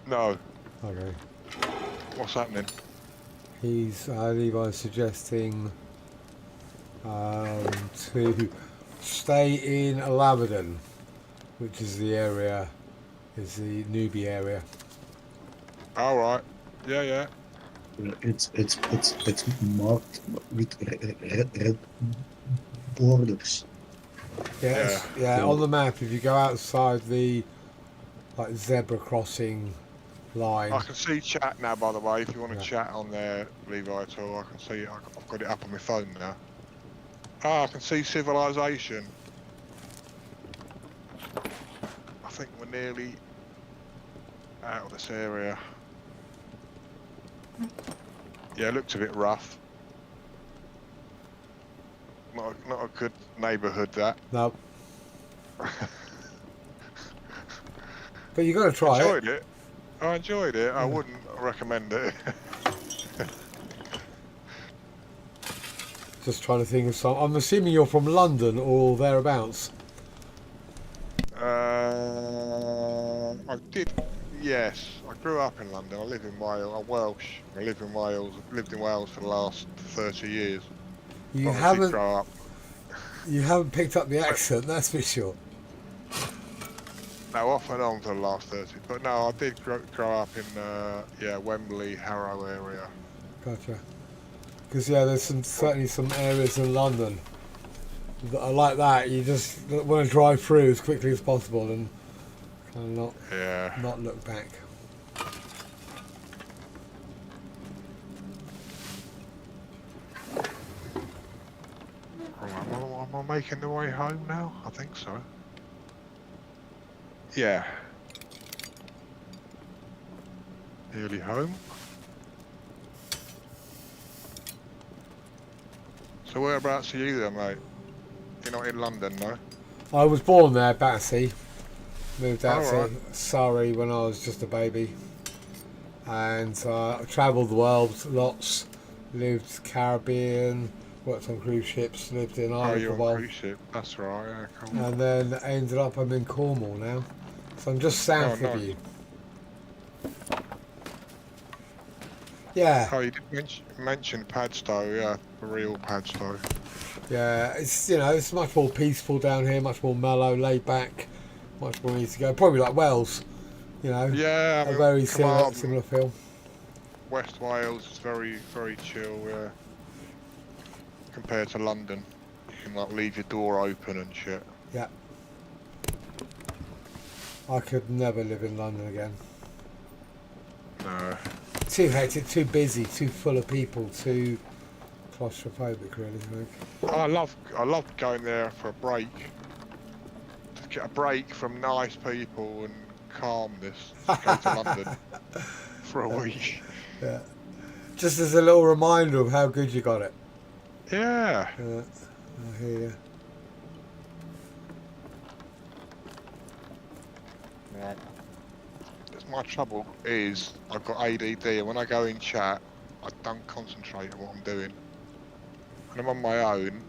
No.
Okay.
What's happening?
He's Levi's suggesting to stay in Lavedan, which is the area, is the newbie area.
All right. Yeah, yeah.
It's marked with red borders.
Yeah, on the map, if you go outside the like zebra crossing line.
I can see chat now, by the way. If you want to chat on there, Levi, at all, I can see it. I've got it up on my phone now. Ah, I can see civilization. I think we're nearly out of this area. Yeah, it looks a bit rough. Not a good neighbourhood, that.
No. But you got to try
it. I enjoyed it. I wouldn't recommend it.
Just trying to think of some. I'm assuming you're from London or thereabouts.
I did. Yes, I grew up in London. I live in Wales. I'm Welsh. I live in Wales. I've lived in Wales for the last 30 years.
You haven't. You haven't picked up the accent, that's for sure.
No, off and on for the last 30. But no, I did grow up in Wembley, Harrow area.
Gotcha. Because there's certainly some areas in London that are like that. You just want to drive through as quickly as possible and kind of not look back.
I making the way home now? I think so. Yeah. Nearly home. So whereabouts are you then, mate? You're not in London, no?
I was born there, Battersea. Moved out to
Alright.
Surrey when I was just a baby. And I travelled the world lots. Lived Caribbean, worked on cruise ships, lived in
Oh,
Ireland for
you're
a
on
while.
cruise ship. That's right, yeah, cool.
And then ended up, I'm in Cornwall now. So I'm just
Oh,
south of
nice.
you. Yeah,
Oh, you did mention Padstow, yeah, the real Padstow.
yeah. It's, you know, it's much more peaceful down here, much more mellow, laid back, much more easy to go. Probably like Wales, you know,
Yeah, I
a
mean,
very similar
Carmarthen,
feel.
West Wales is very, very chill, yeah. Compared to London. You can like leave your door open and shit.
Yeah. I could never live in London again.
No.
Too hectic, too busy, too full of people, too claustrophobic, really, I think.
I love going there for a break. To get a break from nice people and calmness. Just go to London for a week.
Yeah. Just as a little reminder of how good you got it.
Yeah.
I hear you.
Right.
That's my trouble is I've got ADD and when I go in chat, I don't concentrate on what I'm doing. When I'm on my own.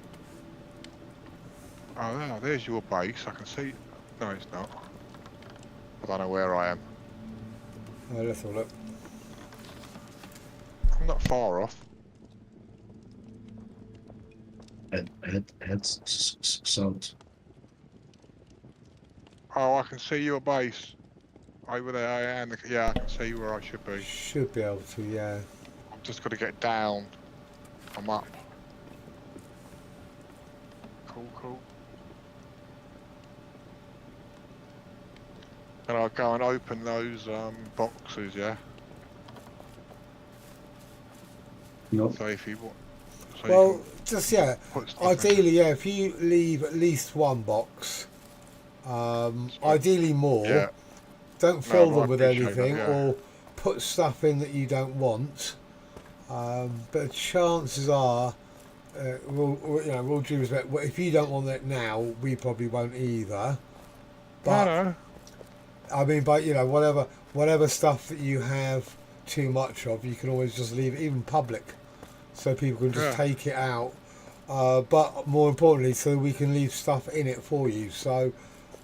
Oh, yeah, there's your base. I can see. No, it's not. I don't know where I am.
Let's have a look.
I'm not far off.
Head south.
Oh, I can see your base. Over there, and yeah, I can see where I should be.
Should be able to, yeah.
I've just got to get down. I'm up. Cool. And I'll go and open those boxes, yeah?
No.
So if you want... So
Well,
you
just, yeah.
can put stuff in.
Ideally, yeah, if you leave at least one box, ideally more,
Yeah.
don't fill
No, I
them with
appreciate that,
anything
yeah.
or put stuff in that you don't want. But chances are, with all due respect, if you don't want it now, we probably won't either. But
No.
I mean, but whatever stuff that you have too much of, you can always just leave it, even public, so people can just
Yeah.
take it out. But more importantly, so we can leave stuff in it for you. So,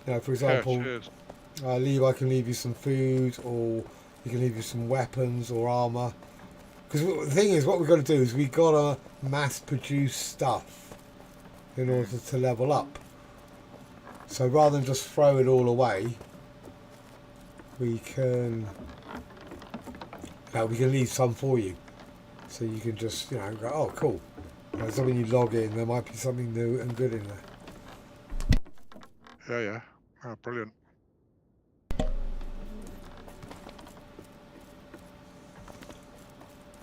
for example,
Yeah, cheers.
I can leave you some food, or you can leave you some weapons or armor. Because the thing is, what we've got to do is we've got to mass produce stuff in order to level up. So rather than just throw it all away, we can leave some for you. So you can just go, oh cool. So when you log in, there might be something new and good in there.
Yeah. Oh, brilliant.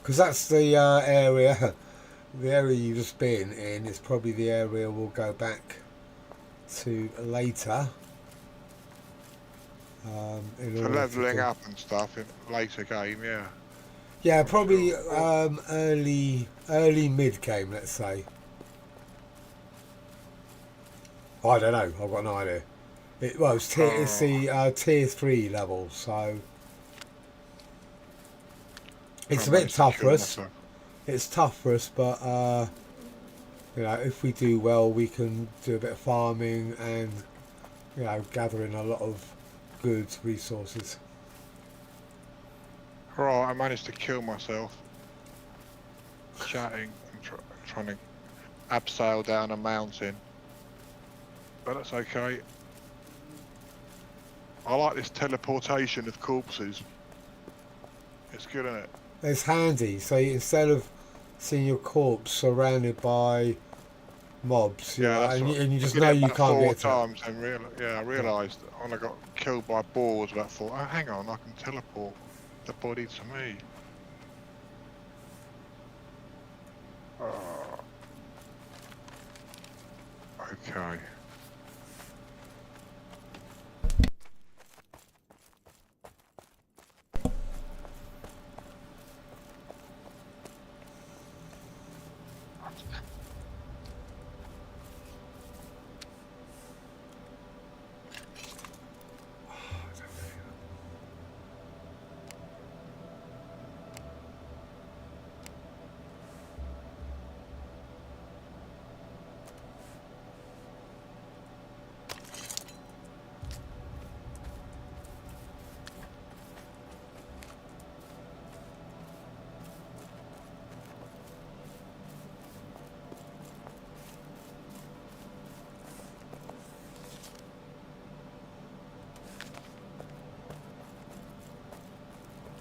Because that's the area, the area you've just been in is probably the area we'll go back to later.
For levelling up and stuff in later game, yeah.
Yeah, probably early mid game, let's say. I don't know. I've got no idea. It's the tier 3 level, so it's a bit tough for us. It's tough for us, but if we do well, we can do a bit of farming and gather in a lot of good resources.
Right, I managed to kill myself. Chatting and trying to abseil down a mountain. But that's okay. I like this teleportation of corpses. It's good, isn't it?
It's handy. So instead of seeing your corpse surrounded by mobs, and you just know you can't get to it.
4 times and I realised when I got killed by boars about 4. Oh, hang on, I can teleport the body to me. Okay.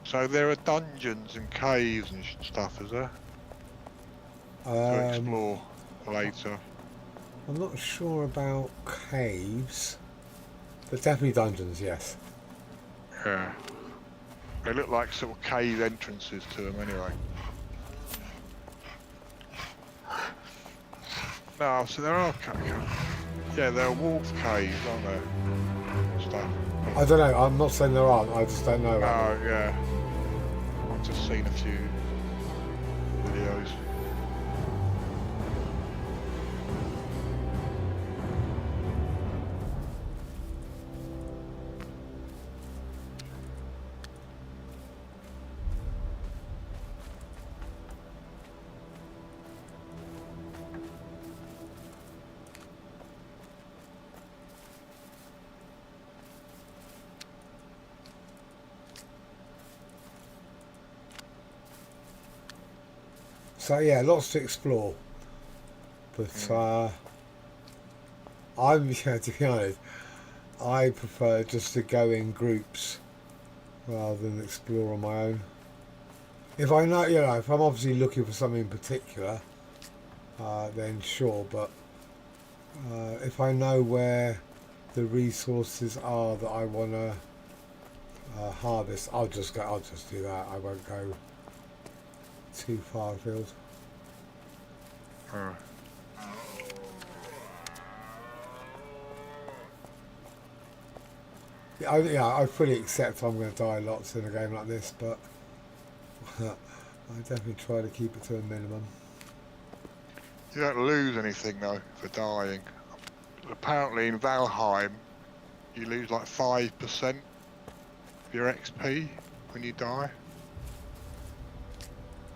So there are dungeons and caves and stuff, is there? To explore later.
I'm not sure about caves, but definitely dungeons, yes.
Yeah. They look like sort of cave entrances to them anyway. No, so there are yeah, there are wolf caves, aren't there? Stuff.
I don't know, I'm not saying there aren't, I just don't know about them.
Oh, yeah. I've just seen a few videos.
So yeah, lots to explore. But I'm, yeah, to be honest, I prefer just to go in groups rather than explore on my own. If I know, you know, if I'm obviously looking for something in particular, then sure. But if I know where the resources are that I want to harvest, I'll just do that. I won't go too far afield. Yeah, I fully accept I'm going to die lots in a game like this, but I definitely try to keep it to a minimum.
You don't lose anything though for dying. Apparently in Valheim, you lose like 5% of your XP when you die.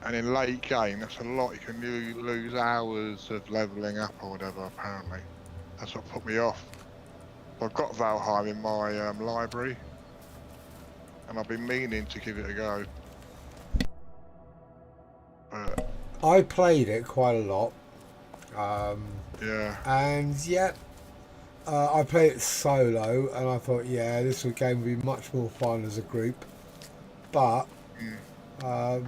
And in late game, that's a lot. You can lose hours of levelling up or whatever, apparently. That's what put me off. I've got Valheim in my library, and I've been meaning to give it a go. But
I played it quite a lot.
yeah.
And yeah, I played it solo, and I thought, yeah, this game would be much more fun as a group. But the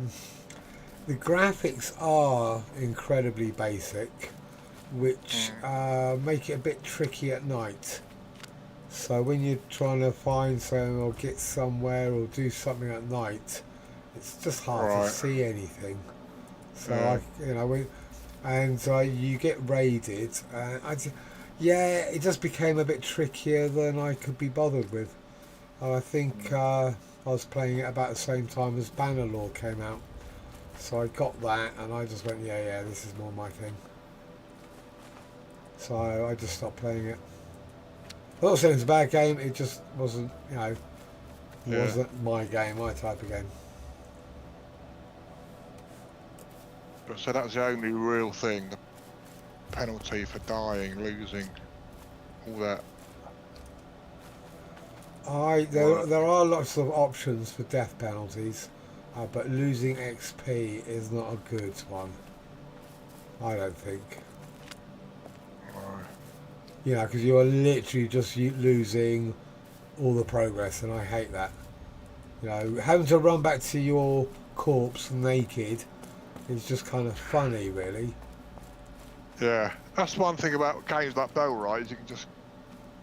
graphics are incredibly basic, which make it a bit tricky at night. So when you're trying to find something or get somewhere or do something at night, it's just hard to see anything. So you get raided, and it just became a bit trickier than I could be bothered with. And I think I was playing it about the same time as Bannerlord came out, so I got that, and I just went, yeah, this is more my thing. So I just stopped playing it. I'm not saying it's a bad game, it just wasn't, wasn't my game, my type of game.
But so that was the only real thing, the penalty for dying, losing, all that.
There are lots of options for death penalties, but losing XP is not a good one, I don't think. Because you are literally just losing all the progress, and I hate that. Having to run back to your corpse naked is just kind of funny, really.
Yeah, that's one thing about games like Bell, right? Is you can just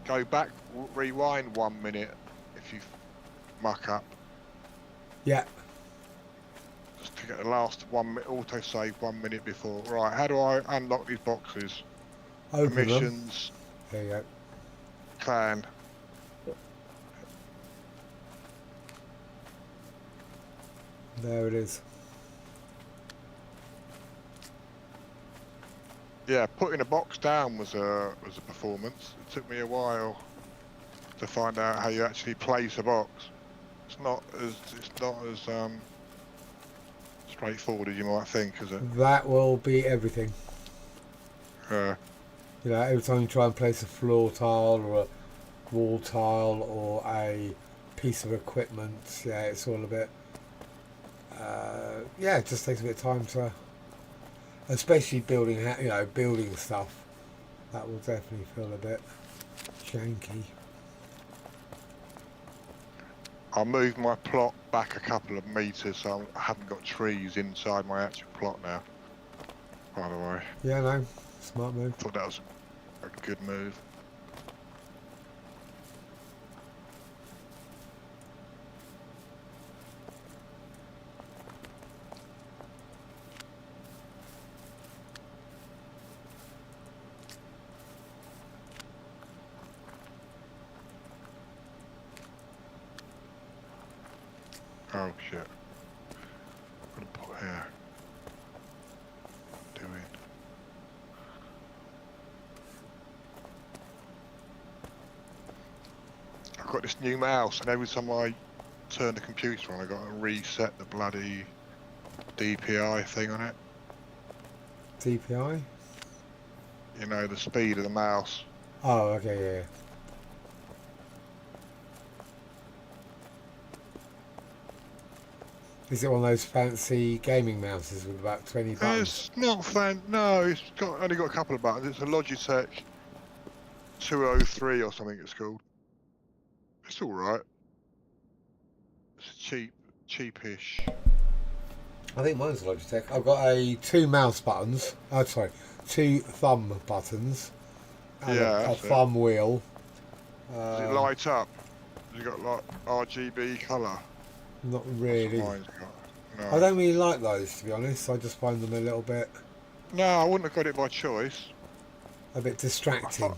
go back, rewind 1 minute if you muck up.
Yeah.
Just to get the last 1 minute, auto-save 1 minute before. Right, how do I unlock these boxes?
Open them.
Permissions,
There you go.
clan.
There it is.
Yeah, putting a box down was a performance. It took me a while to find out how you actually place a box. It's not as straightforward as you might think, is it?
That will be everything.
Uh,
You know, every time you try and place a floor tile or a wall tile or a piece of equipment, yeah, it's all a bit. Yeah, it just takes a bit of time to, especially building, you know, building stuff. That will definitely feel a bit janky.
I moved my plot back a couple of meters, so I haven't got trees inside my actual plot now. By the way,
Yeah, no, smart move.
thought that was a good move. Oh shit. What to put here? Doing. I've got this new mouse, and every time I turn the computer on, I got to reset the bloody DPI thing on it.
DPI?
You know, the speed of the mouse.
Oh, okay, yeah, yeah. Is it one of those fancy gaming mouses with about 20 buttons?
It's not fan. No, it's only got a couple of buttons. It's a Logitech 203 or something. It's called. It's all right. It's cheapish.
I think mine's Logitech. I've got two mouse buttons. Oh, sorry, two thumb buttons. And
Yeah,
a
that's it.
thumb wheel.
Does it light up? Has it got like RGB colour?
Not
That's
really.
what mine's got. No.
I don't really like those, to be honest. I just find them a little bit,
No, I wouldn't have got it by choice.
a bit distracting.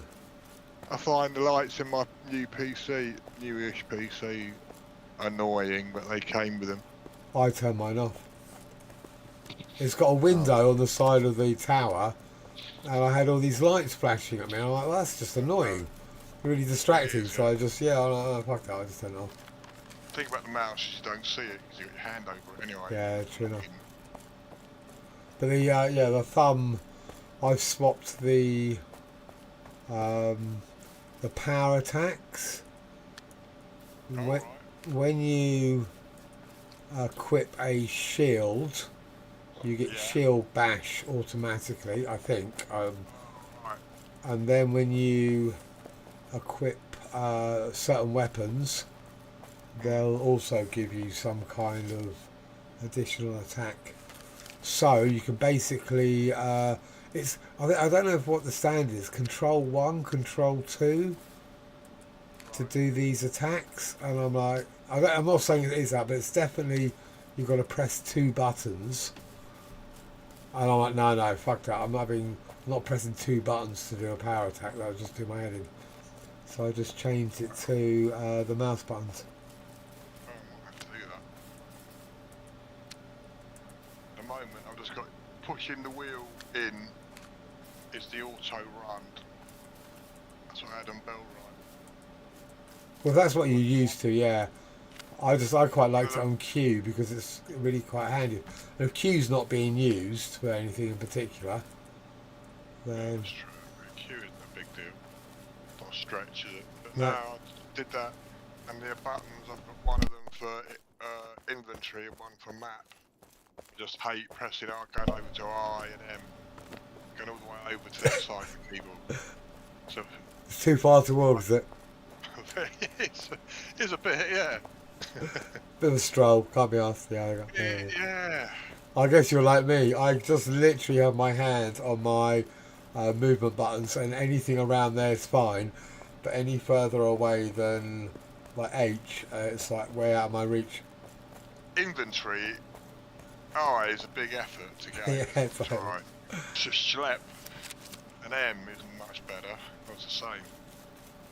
I find the lights in my new PC, newish PC, annoying, but they came with them.
I turn mine off. It's got a window on the side of the tower, and I had all these lights flashing at me. I'm like, well, that's just annoying, really distracting. So I just, fuck that. I just turn it off.
The thing about the mouse is you don't see it because you got your hand over it anyway.
Yeah, true enough. But the thumb, I've swapped the power attacks.
Alright.
When you equip a shield, you get
Yeah.
shield bash automatically, I think.
Right.
And then when you equip certain weapons, they'll also give you some kind of additional attack. So you can basically, I don't know what the standard is. Control 1, Control 2 to do these attacks, and I'm like, I'm not saying it is that, but it's definitely you've got to press 2 buttons. And I'm like, no, fuck that. I'm not pressing 2 buttons to do a power attack. That'll just do my head in. So I just changed it to the mouse buttons.
I might have to do that. At the moment, I've just got pushing the wheel in is the auto run. That's what I had on Bell Ride.
Well, that's what you're used to, yeah. I quite liked it on Q because it's really quite handy. And if Q's not being used for anything in particular, then
That's true. Q isn't a big deal. Not a stretch, is it? But
No.
now I did that, and the buttons, I've got one of them for inventory and one for map. I just hate pressing R, going over to I and M, going all the way over to the side of the keyboard. So
it's too far to walk, is it?
it's a bit, yeah.
Bit of a stroll, can't be asked.
Yeah.
I guess you're like me. I just literally have my hand on my movement buttons, and anything around there is fine. But any further away than like H, it's like way out of my reach.
Inventory, is a big effort to get.
Yeah,
It's alright. Schlep. an M isn't much better. It's the same.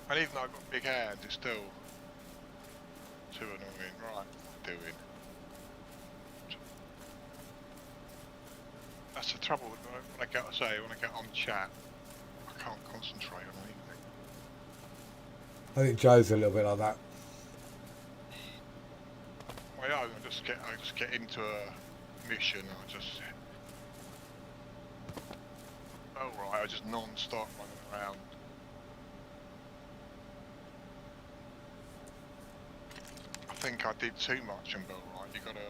And even though I've got big hands, it's still too annoying. Right, doing. That's the trouble when I get on chat, I can't concentrate on anything.
I think Joe's a little bit like that.
Well, yeah, I just get into a mission. I just non-stop running around. I think I did too much in Bill Wright. You got to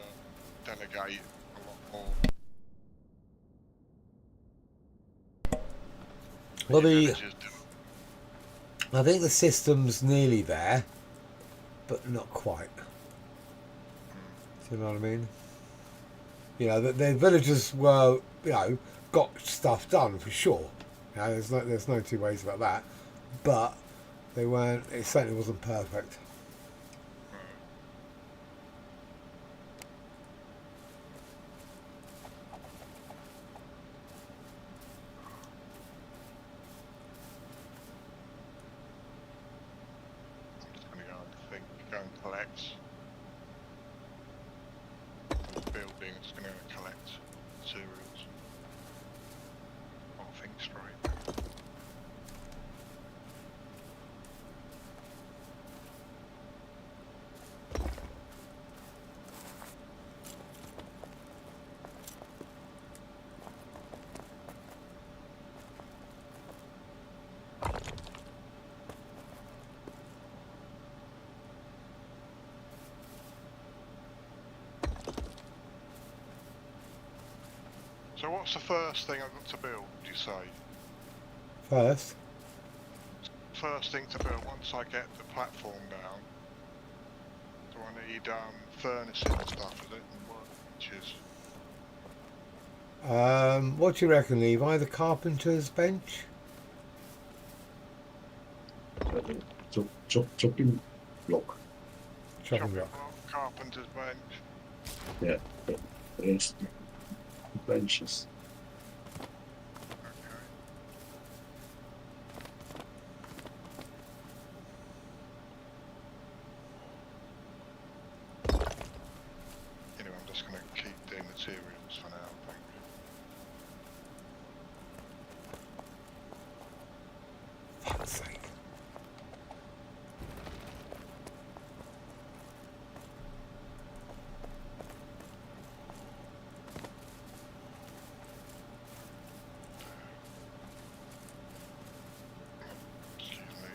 delegate a lot more.
Well,
Your villagers do.
I think the system's nearly there, but not quite. Do you know what I mean? You know, the villagers were, you know, got stuff done for sure. You know, there's no two ways about that. But they weren't. It certainly wasn't perfect.
I'm just going to go and collect. Building, just going to collect materials. I'll think straight. So what's the first thing I've got to build, would you say?
First,
First thing to build, once I get the platform down, do I need furnaces and stuff, is it? And workbenches?
what do you reckon, Levi? The carpenter's bench?
Chopping block.
Chopping block.
Carpenter's bench.
Yeah. Rest benches.
Okay. Anyway, I'm just going to keep doing materials for now, I think.
Fuck's sake.
Excuse me.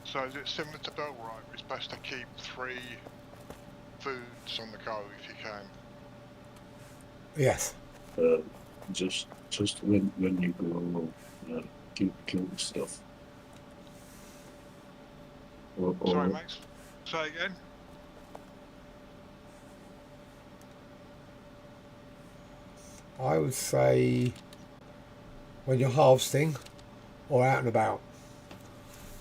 So is it similar to Bell Right? It's best to keep 3 foods on the go if you can.
Yes.
Just when you go kill stuff. Or
Sorry, Max. Say again.
I would say when you're harvesting or out and about.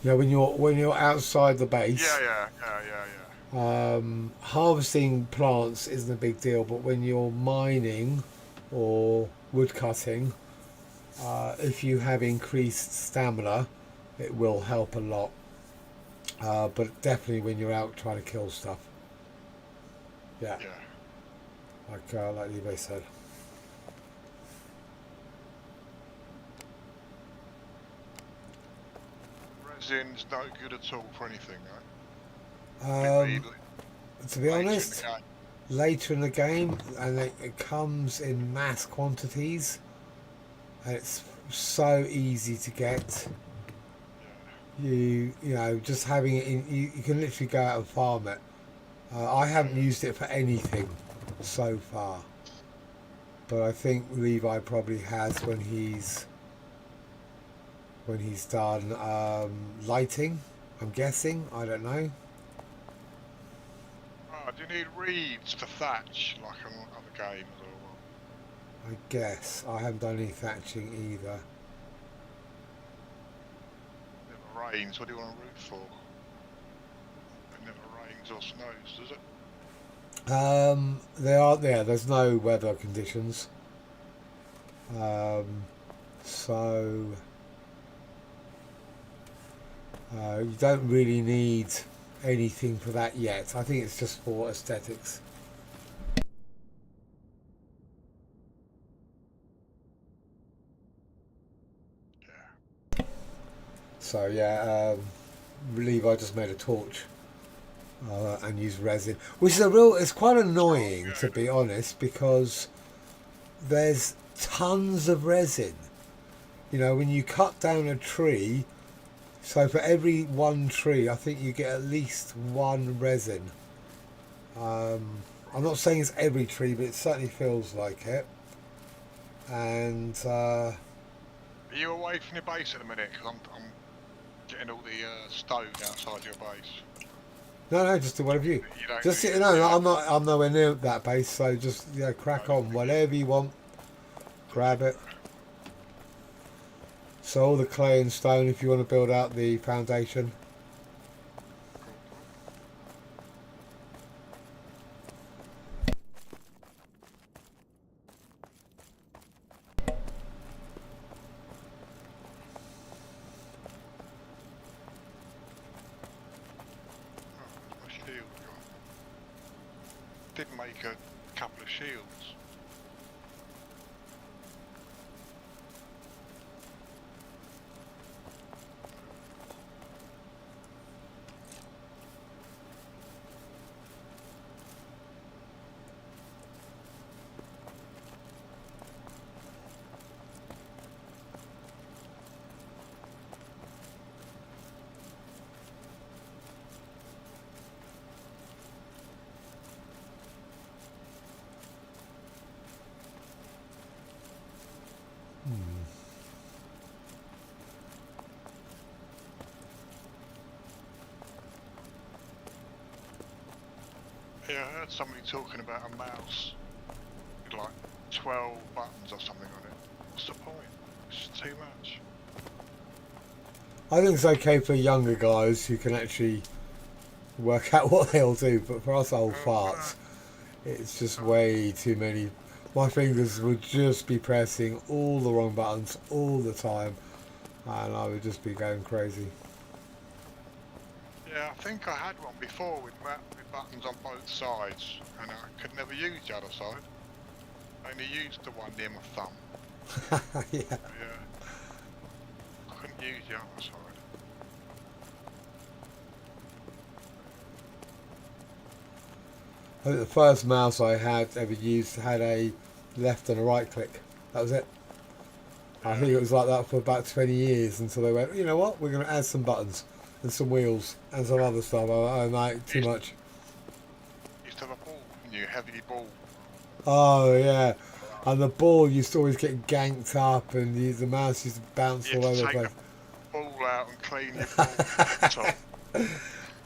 You know, when you're outside the base.
Yeah.
Harvesting plants isn't a big deal, but when you're mining or wood cutting, if you have increased stamina, it will help a lot. But definitely when you're out trying to kill stuff. Yeah,
Yeah.
like Levi said.
Resin's no good at all for anything, right?
To be honest, later in the game, and it comes in mass quantities, and it's so easy to get. You know, just having it in, you can literally go out and farm it. I haven't used it for anything so far, but I think Levi probably has when he's done lighting. I'm guessing. I don't know.
Do you need reeds to thatch like on other games or what?
I guess. I haven't done any thatching either.
Never rains. What do you want a roof for? It never rains or snows, does it?
There's no weather conditions. So you don't really need anything for that yet. I think it's just for aesthetics.
Yeah.
So yeah, believe I just made a torch and used resin, which is it's quite annoying to be honest, because there's tons of resin. You know, when you cut down a tree, so for every one tree, I think you get at least one resin. I'm not saying it's every tree, but it certainly feels like it. And
Are you away from your base at the minute? Because I'm getting all the stone outside your base.
no, just do whatever you.
You don't
Just
do-
I'm nowhere near that base, so just crack on, whatever you want, grab it. So all the clay and stone, if you want to build out the foundation.
Oh, where's my shield gone? Did make a couple of shields. Yeah, I heard somebody talking about a mouse with like 12 buttons or something on it. What's the point? It's too much.
I think it's okay for younger guys who can actually work out what they'll do, but for us old farts, it's just way too many. My fingers would just be pressing all the wrong buttons all the time, and I would just be going crazy.
Yeah, I think I had one before with buttons on both sides, and I could never use the other side. I only used the one near my thumb.
Yeah.
Yeah. I couldn't use the other side.
I think the first mouse I had ever used had a left and a right click. That was it. I think it was like that for about 20 years until they went, you know what, we're going to add some buttons and some wheels and some other stuff. I'm like, too much.
Used to have a ball, didn't you? Heavy ball.
Oh, yeah. And the ball used to always get ganked up, and the mouse used to bounce
You
all
had to
over the
take
place.
the ball out and clean your ball top.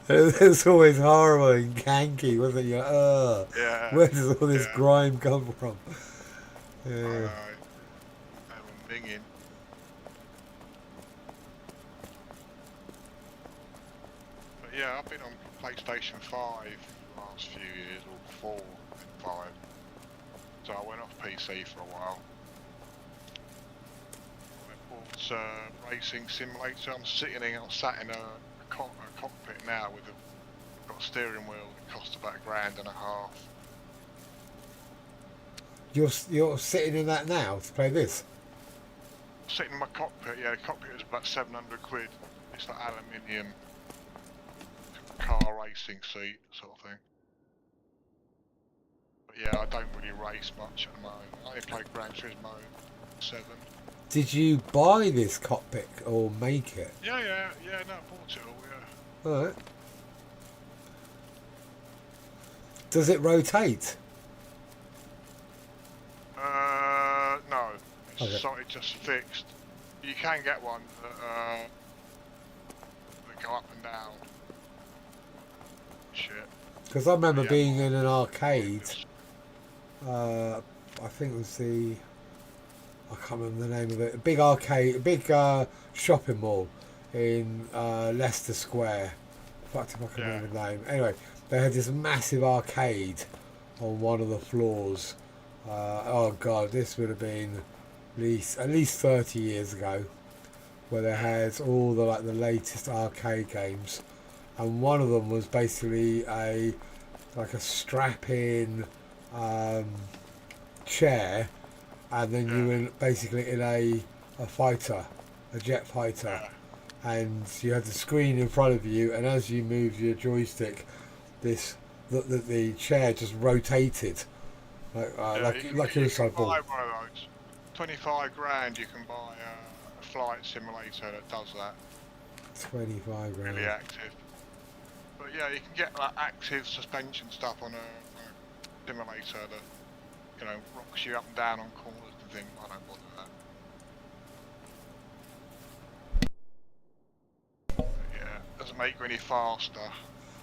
It was always horrible and ganky, wasn't it? You're like,
Yeah.
where does all this
Yeah.
grime come from?
I
Yeah.
know. They were minging. But yeah, I've been on PlayStation 5 the last few years, or 4 and 5. So I went off PC for a while. I bought Racing Simulator. I'm sat in a cockpit now with got a steering wheel that cost about £1,500.
You're sitting in that now to play this?
Sitting in my cockpit, yeah, the cockpit was about 700 quid. It's like aluminium car racing seat sort of thing. But yeah, I don't really race much at the moment. I only play Gran Turismo 7.
Did you buy this cockpit or make it?
Yeah, no, I bought it all, yeah.
Alright. Does it rotate?
No,
Okay.
it's just fixed. You can get one that go up and down. Shit.
Because I remember
Yeah.
being in an arcade. I think it was the, I can't remember the name of it. A big arcade, a big shopping mall in Leicester Square. Fucked if I can remember the name. Anyway, they had this massive arcade on one of the floors. Oh god, this would have been at least 30 years ago, where they had all the latest arcade games, and one of them was basically a strap-in chair, and then you were basically in a fighter, a jet fighter, and you had the screen in front of you, and as you moved your joystick, the chair just rotated like
you
a side
can
ball.
buy one of those. 25 grand you can buy a flight simulator that does that.
25 grand.
Really active. But yeah, you can get like active suspension stuff on a simulator that, you know, rocks you up and down on corners and things. I don't bother that. But yeah, doesn't make you any faster.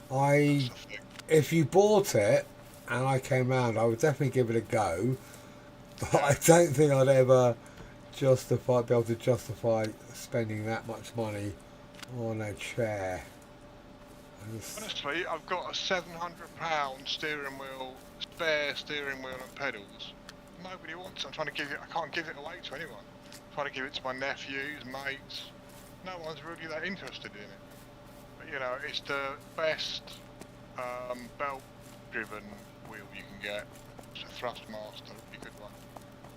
That's the thing.
If you bought it and I came round, I would definitely give it a go. But I don't think I'd ever be able to justify spending that much money on a chair.
Honestly, I've got a £700 steering wheel, spare steering wheel and pedals. Nobody wants it. I can't give it away to anyone. I'm trying to give it to my nephews, mates. No one's really that interested in it. But you know, it's the best belt-driven wheel you can get. It's a Thrustmaster, a good one.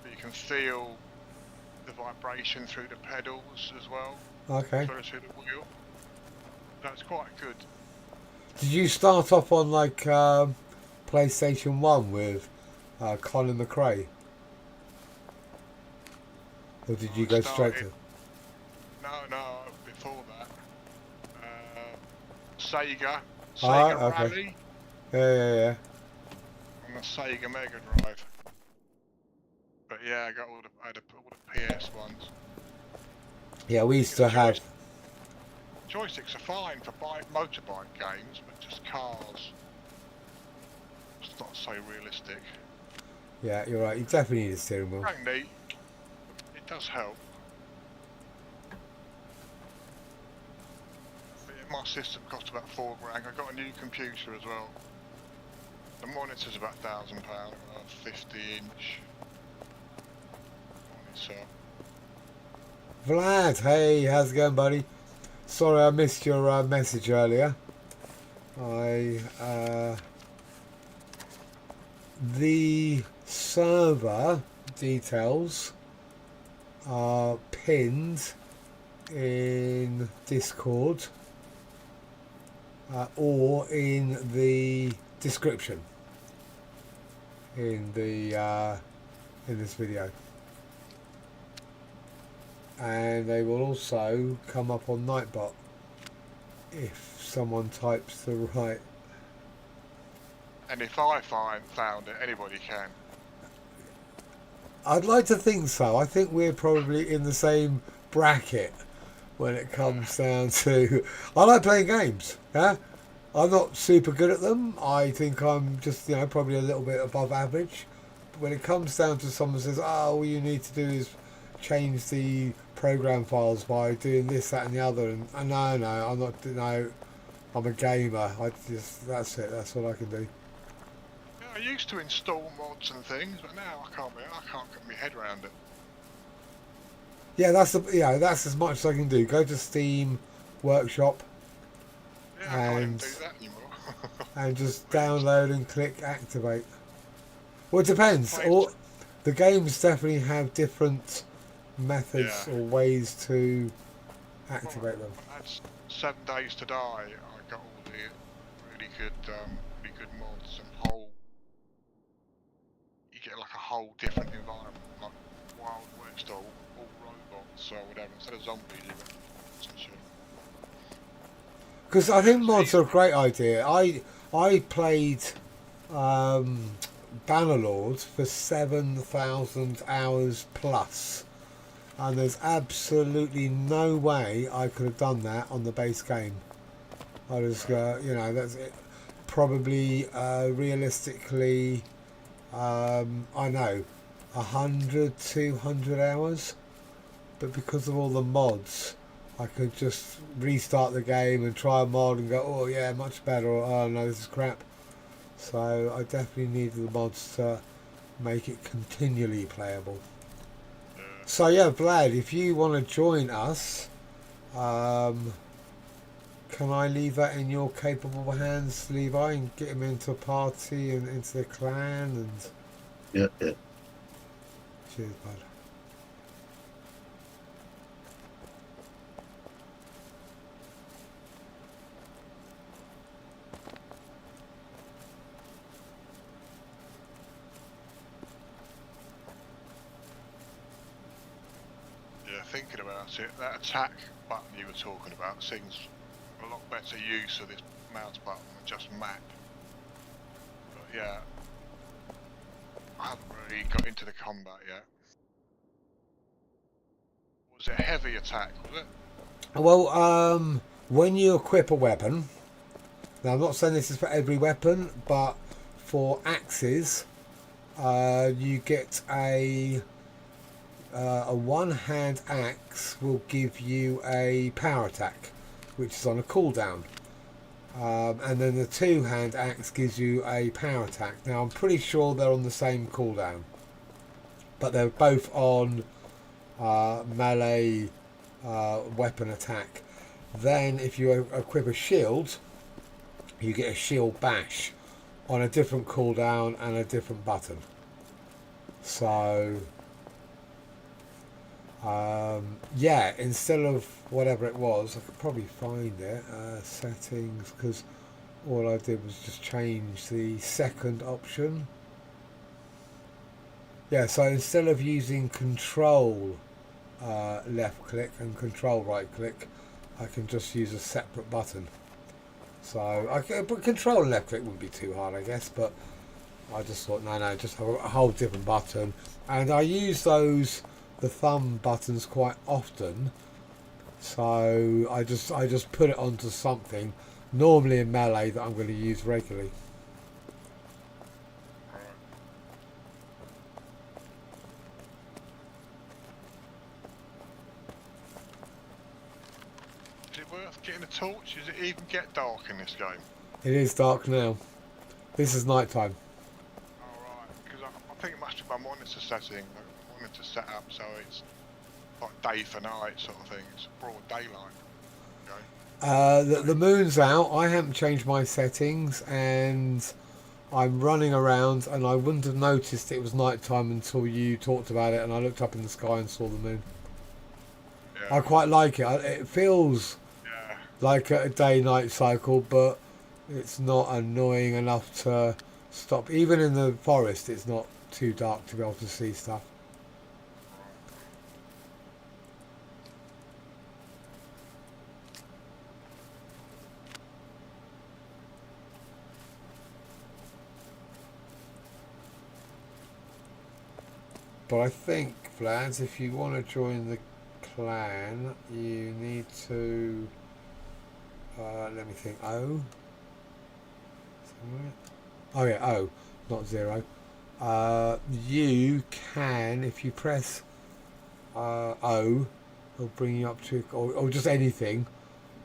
But you can feel the vibration through the pedals as well.
Okay.
As well as through the wheel. That's quite good.
Did you start off on PlayStation 1 with Colin McRae? Or did you go straight to...
No, before that. Sega
okay.
Rally
Yeah.
on the Sega Mega Drive. But yeah, I had all the PS ones.
Yeah, we used to have...
Joysticks are fine for motorbike games, but just cars. It's not so realistic.
Yeah, you're right. You definitely need a steering wheel.
Very neat. It does help. But yeah, my system cost about £4 grand. I got a new computer as well. The monitor's about £1,000, a 50-inch monitor.
Vlad, hey, how's it going, buddy? Sorry I missed your message earlier. The server details are pinned in Discord or in the description in this video. And they will also come up on Nightbot if someone types the right.
And if I found it, anybody can.
I'd like to think so. I think we're probably in the same bracket when it comes down to... I like playing games, yeah? I'm not super good at them. I think I'm just, probably a little bit above average. But when it comes down to someone says, oh, all you need to do is change the program files by doing this, that and the other, and no, I'm not, no, I'm a gamer, that's it, that's what I can do.
Yeah, I used to install mods and things, but now I can't get my head around it.
Yeah, that's as much as I can do. Go to Steam Workshop,
Yeah, I can't even do that anymore.
and just download and click activate. Well, it depends. The games definitely have different methods or ways to activate them.
I had 7 Days to Die. I got all the really good mods and you get like a whole different environment, like Wild West or all robots or whatever. Instead of zombies, you got some shit.
Because I think mods are a great idea. I played Bannerlord for 7,000 hours plus. And there's absolutely no way I could have done that on the base game. I just, that's it. probably realistically, I know, 100, 200 hours. But because of all the mods, I could just restart the game and try a mod and go, oh yeah, much better, or oh no, this is crap. So I definitely need the mods to make it continually playable. So yeah, Vlad, if you want to join us, can I leave that in your capable hands, Levi, and get him into a party and into the clan? And
Yeah.
cheers, bud.
Yeah, thinking about it, that attack button you were talking about seems a lot better use of this mouse button than just map. But yeah, I haven't really got into the combat yet. Was it a heavy attack, was it?
Well, when you equip a weapon, now I'm not saying this is for every weapon, but for axes, you get a one-hand axe will give you a power attack, which is on a cooldown, and then the two-hand axe gives you a power attack. Now I'm pretty sure they're on the same cooldown, but they're both on melee weapon attack. Then if you equip a shield, you get a shield bash on a different cooldown and a different button. So yeah, instead of whatever it was, I could probably find it, settings, because all I did was just change the second option. Yeah, so instead of using control left click and control right click, I can just use a separate button. So but control and left click wouldn't be too hard, I guess, but I just thought no, just have a whole different button. And I use the thumb buttons quite often, so I just put it onto something normally in melee that I'm going to use regularly.
Is it worth getting a torch? Does it even get dark in this game?
It is dark now. This is night time.
Alright, because I think it must be my monitor setting. I wanted to set up so it's like day for night sort of thing. It's broad daylight. Okay.
The moon's out. I haven't changed my settings, and I'm running around, and I wouldn't have noticed it was night time until you talked about it, and I looked up in the sky and saw the moon.
Yeah.
I quite like it. It feels like a day-night cycle, but it's not annoying enough to stop. Even in the forest, it's not too dark to be able to see stuff. But I think, Vlad, if you want to join the clan, you need to, let me think, O? Oh yeah, O, not 0. You can, if you press O, it'll bring you up to, or just anything,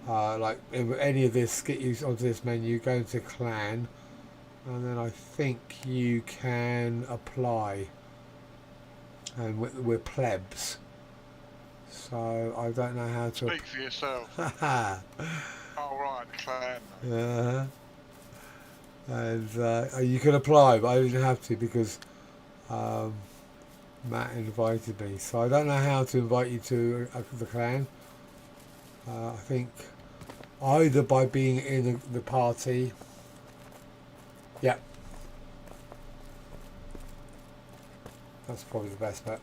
like any of this, get you onto this menu, go into clan, and then I think you can apply. And we're plebs, so I don't know how to.
Speak for yourself.
Haha.
Oh right, the clan.
Yeah. And you can apply, but I didn't have to because Matt invited me. So I don't know how to invite you to the clan. I think either by being in the party. Yeah. That's probably the best bet.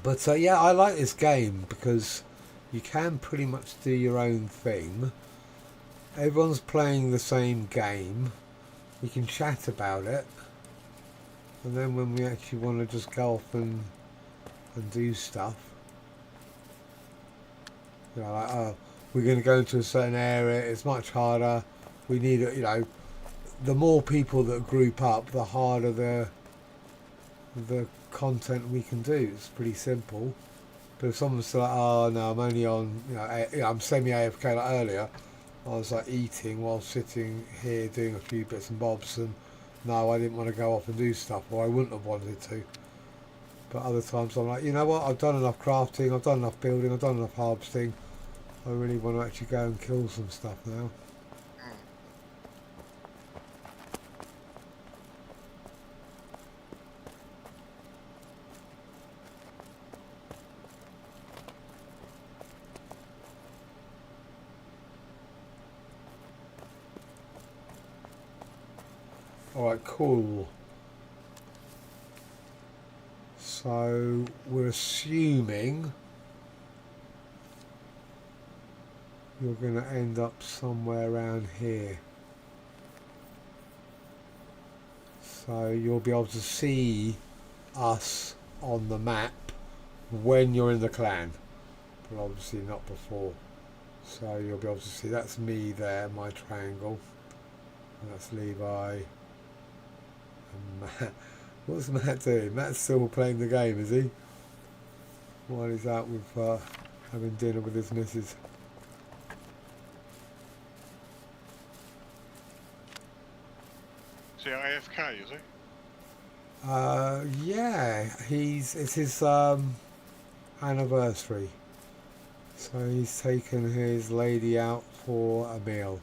But yeah, I like this game because you can pretty much do your own thing. Everyone's playing the same game. We can chat about it, and then when we actually want to just go off and do stuff, you know, like, oh, we're going to go into a certain area, it's much harder, we need it, you know, the more people that group up, the harder the content we can do. It's pretty simple. But if someone's like, oh no, I'm only on, you know, I'm semi AFK like earlier, I was like eating while sitting here doing a few bits and bobs, and no, I didn't want to go off and do stuff, or I wouldn't have wanted to. But other times I'm like, you know what, I've done enough crafting, I've done enough building, I've done enough harvesting, I really want to actually go and kill some stuff now. Alright, cool. So we're assuming you're going to end up somewhere around here. So you'll be able to see us on the map when you're in the clan, but obviously not before. So you'll be able to see, that's me there, my triangle, and that's Levi. Matt. What's Matt doing? Matt's still playing the game, is he? While he's out with having dinner with his missus.
Is he AFK, is he?
Yeah, it's his anniversary. So he's taken his lady out for a meal.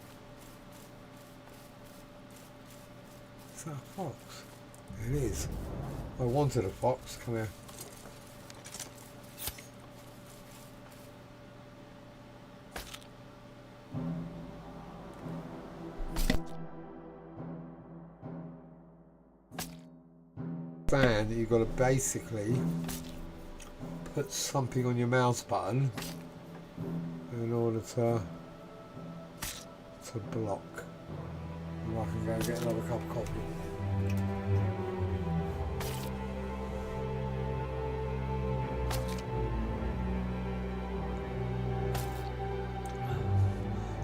Is that a fox? It is. I wanted a fox. Come here. That you've got to basically put something on your mouse button in order to block. And I can go and get another cup of coffee.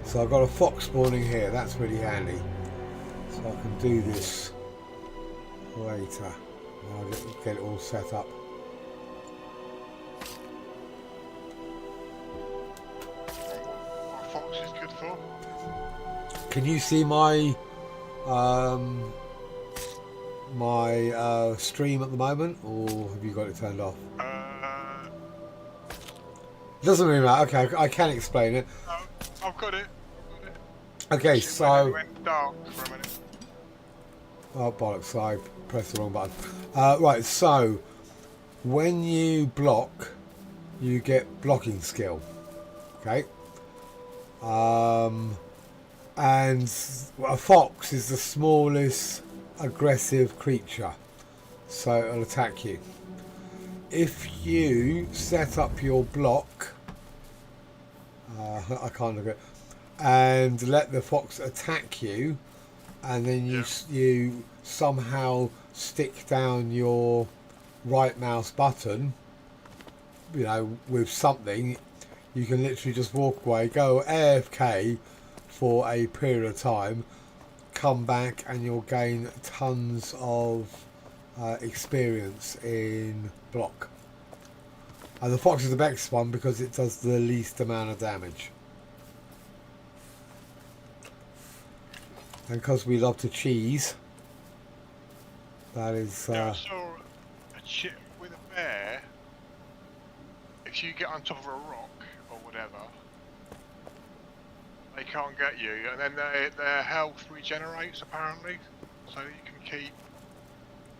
So I've got a fox spawning here, that's really handy. So I can do this later. I'll get it all set up.
What fox is good for?
Can you see my stream at the moment, or have you got it turned off? Doesn't really matter. Okay, I can explain it.
No, I've got it.
Okay, so
It went dark for a minute.
oh bollocks! I pressed the wrong button. Right, so when you block, you get blocking skill. Okay. And a fox is the smallest aggressive creature, so it'll attack you. If you set up your block, I can't look at it, and let the fox attack you, and then you somehow stick down your right mouse button, you know, with something, you can literally just walk away, go AFK for a period of time, come back, and you'll gain tons of experience in block. And the fox is the best one because it does the least amount of damage. And because we love to cheese, that is...
Yeah, I saw a chip with a bear. If you get on top of a rock or whatever, they can't get you, and then their health regenerates apparently, so you can keep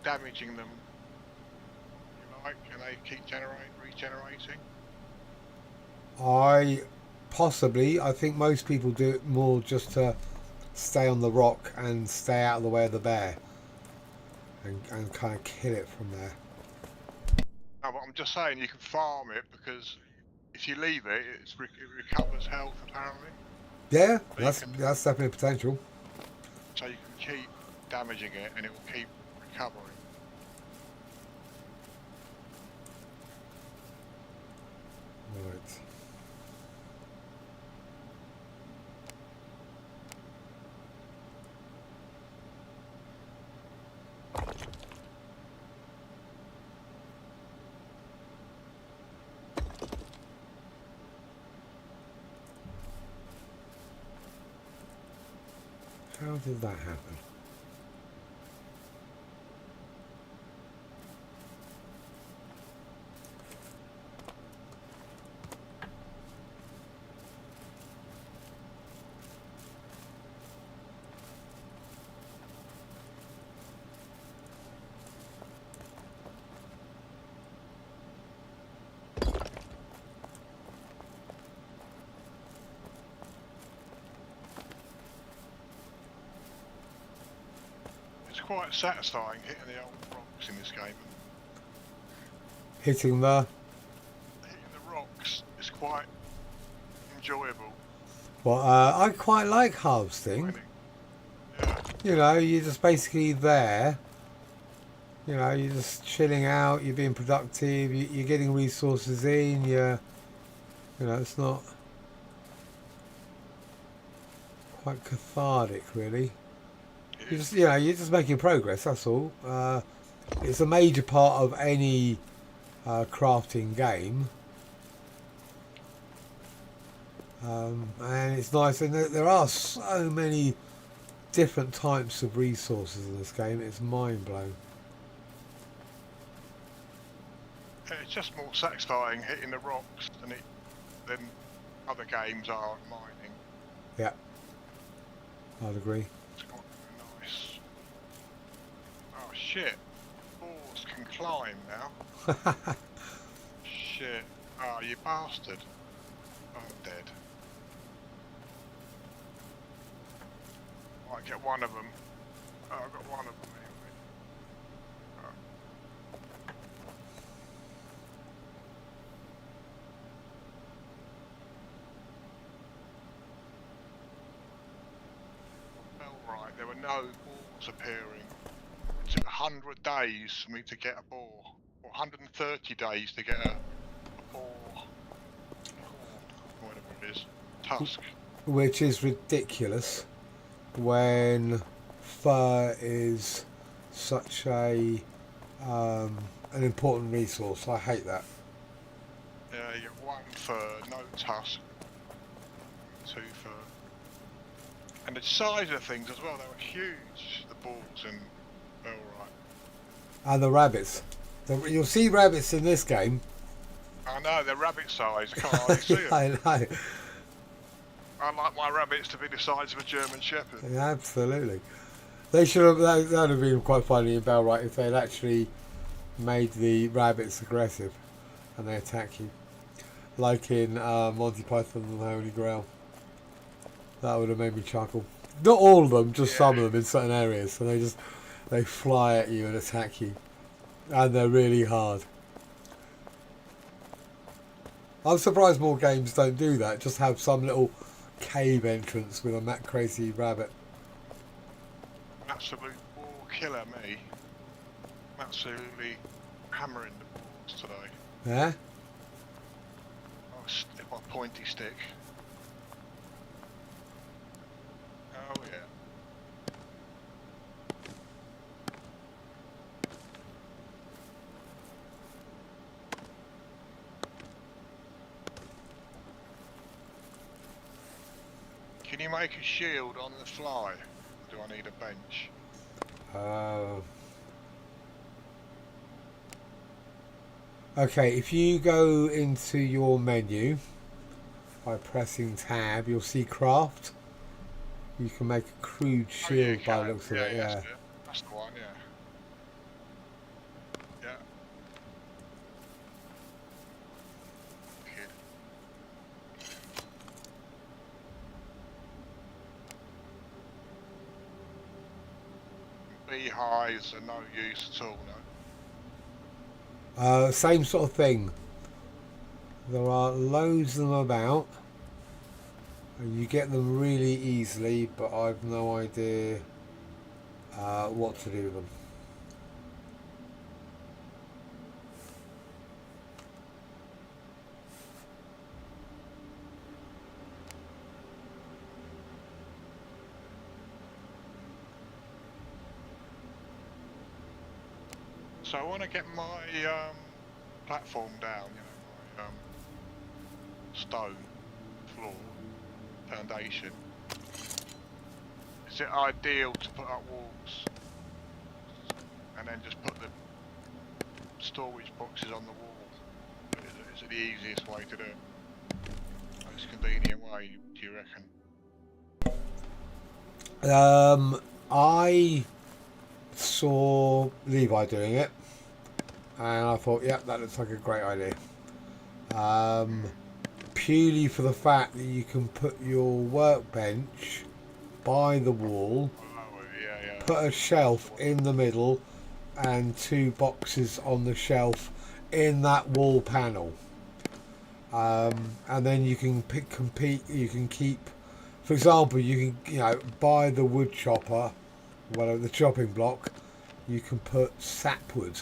damaging them. You like, and they keep regenerating.
I think most people do it more just to stay on the rock and stay out of the way of the bear, and kind of kill it from there.
No, but I'm just saying you can farm it, because if you leave it, it recovers health apparently.
Yeah,
So
that's definitely potential.
So you can keep damaging it, and it will keep recovering.
Right. How did that happen?
It's quite satisfying hitting the old rocks in this game.
Hitting
Hitting the rocks is quite enjoyable.
well, I quite like harvesting.
Mining. Yeah.
You know, you're just basically there. You know, you're just chilling out. You're being productive. You're getting resources in. You know, it's not quite cathartic, really. You're just making progress. That's all. It's a major part of any crafting game, and it's nice. And there are so many different types of resources in this game. It's mind blowing.
It's just more satisfying hitting the rocks than other games are at mining.
Yeah, I'd agree.
It's quite nice. Oh shit! Boars can climb now. Shit! Oh, you bastard! I'm dead. Might get one of them. Oh, I've got one of them anyway. Oh. Right, there were no boars appearing. It took 100 days for me to get a boar, or 130 days to get a boar, whatever it is, tusk.
Which is ridiculous when fur is such a an important resource. I hate that.
Yeah, you get one fur, no tusk, two fur. And the size of things as well, they were huge, the boars in Belright.
And the rabbits. You'll see rabbits in this game.
I know, they're rabbit size, can't hardly see them.
I know.
I like my rabbits to be the size of a German Shepherd.
Yeah, absolutely. They should have. That would have been quite funny in Belright if they'd actually made the rabbits aggressive and they attack you, like in Monty Python and the Holy Grail. That would have made me chuckle. Not all of them, just some of them in certain areas. So they fly at you and attack you, and they're really hard. I'm surprised more games don't do that. Just have some little cave entrance with a crazy rabbit.
Absolute boar killer, me. I'm absolutely hammering the boars today.
Yeah?
I'll stick my pointy stick. Oh yeah. Can you make a shield on the fly? Do I need a bench?
Okay, if you go into your menu by pressing tab, you'll see craft. You can make a crude shield by the looks of it, yeah.
That's the one, yeah. Yeah. Kid. Beehives are no use at all, no?
Same sort of thing. There are loads of them about. And you get them really easily, but I've no idea what to do with them.
So I want to get my platform down, you know, my stone floor foundation. Is it ideal to put up walls and then just put the storage boxes on the wall? Is it the easiest way to do it? Most convenient way, do you reckon?
I saw Levi doing it, and I thought, yeah, that looks like a great idea. Purely for the fact that you can put your workbench by the wall, put a shelf in the middle, and 2 boxes on the shelf in that wall panel. And then you can you can keep, for example, you can, buy the wood chopper, whatever, the chopping block, you can put sapwood,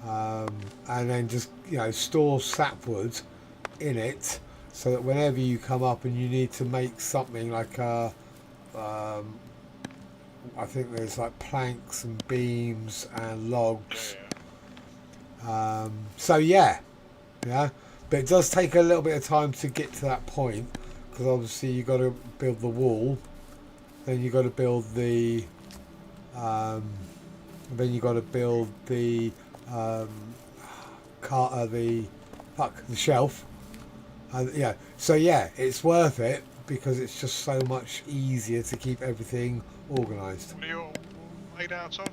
and then just, store sapwood in it, so that whenever you come up and you need to make something like I think there's like planks and beams and logs. So yeah, but it does take a little bit of time to get to that point, because obviously you've got to build the wall, then you've got to build the the shelf, and so it's worth it, because it's just so much easier to keep everything organised.
What are you made out of?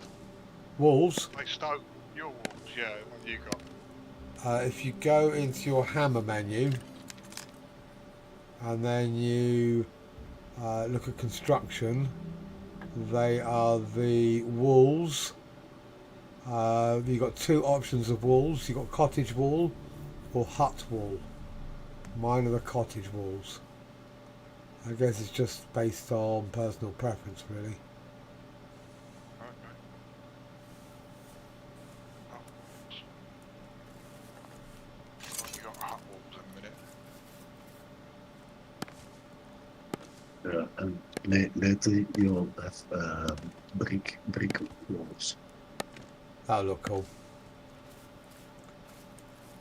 Walls.
Like stone, your walls, yeah, what you got?
If you go into your hammer menu, and then you look at construction, they are the walls. You've got 2 options of walls. You've got cottage wall or hut wall. Mine are the cottage walls. I guess it's just based on personal preference, really.
Okay. You got hot walls in a minute.
And later you'll have brick walls.
That'll look cool.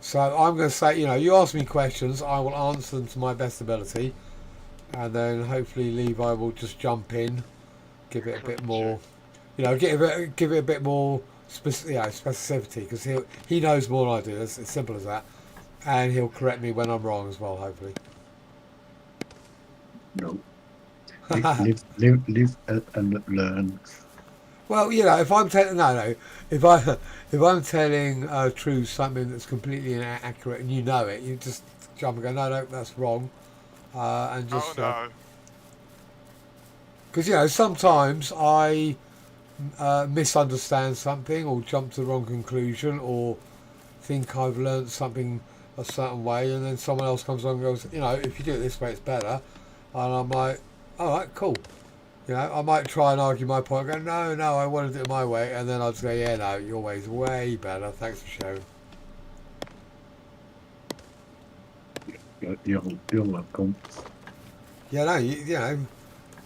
So I'm going to say, you ask me questions, I will answer them to my best ability, and then hopefully Levi will just jump in, give it a bit more, give it a bit more specificity, because he knows more than I do. It's as simple as that, and he'll correct me when I'm wrong as well, hopefully.
No. Live and learn.
Well, if I'm telling if I'm telling True something that's completely inaccurate and you know it, you just jump and go, no, that's wrong, and just because sometimes I misunderstand something or jump to the wrong conclusion or think I've learned something a certain way, and then someone else comes along and goes, if you do it this way, it's better, and I'm like, all right, cool. I might try and argue my point, and go, no, I want to do it my way, and then I'll just go, yeah, no, your way's way better, thanks for sharing.
You're welcome.
I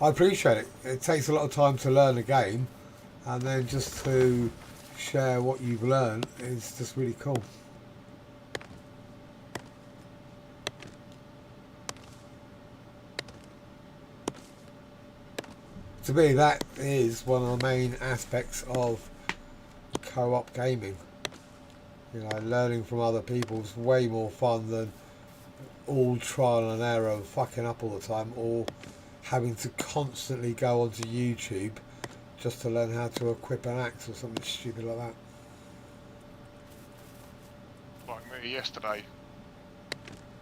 appreciate it. It takes a lot of time to learn a game, and then just to share what you've learned is just really cool. To me, that is one of the main aspects of co-op gaming. Learning from other people is way more fun than all trial and error and fucking up all the time, or having to constantly go onto YouTube just to learn how to equip an axe or something stupid like that.
Like me yesterday.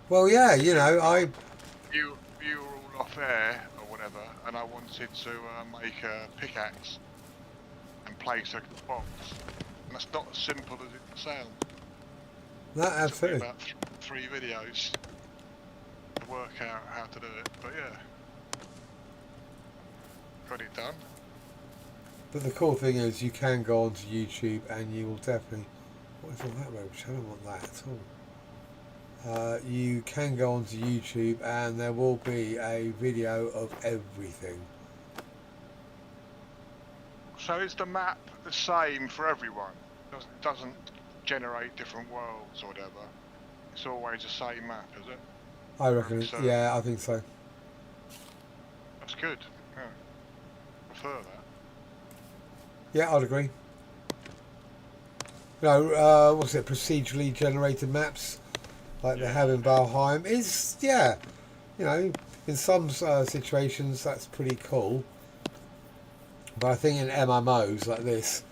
Well, yeah,
You were all off air or whatever, and I wanted to make a pickaxe and place a box, and that's not as simple as it sounds.
No, absolutely.
It took me about 3 videos to work out how to do it. But yeah, got it done.
But the cool thing is you can go onto YouTube and you will definitely... What is all that rubbish? I don't want that at all. You can go onto YouTube and there will be a video of everything.
So is the map the same for everyone? Doesn't generate different worlds or whatever? It's always the same map, is it?
I reckon,
So-
yeah, I think so.
That's good. Yeah. Prefer that.
Yeah, I'd agree. You know, what's it, procedurally generated maps like they have in Valheim is, yeah, you know, in some situations that's pretty cool. But I think in MMOs like this,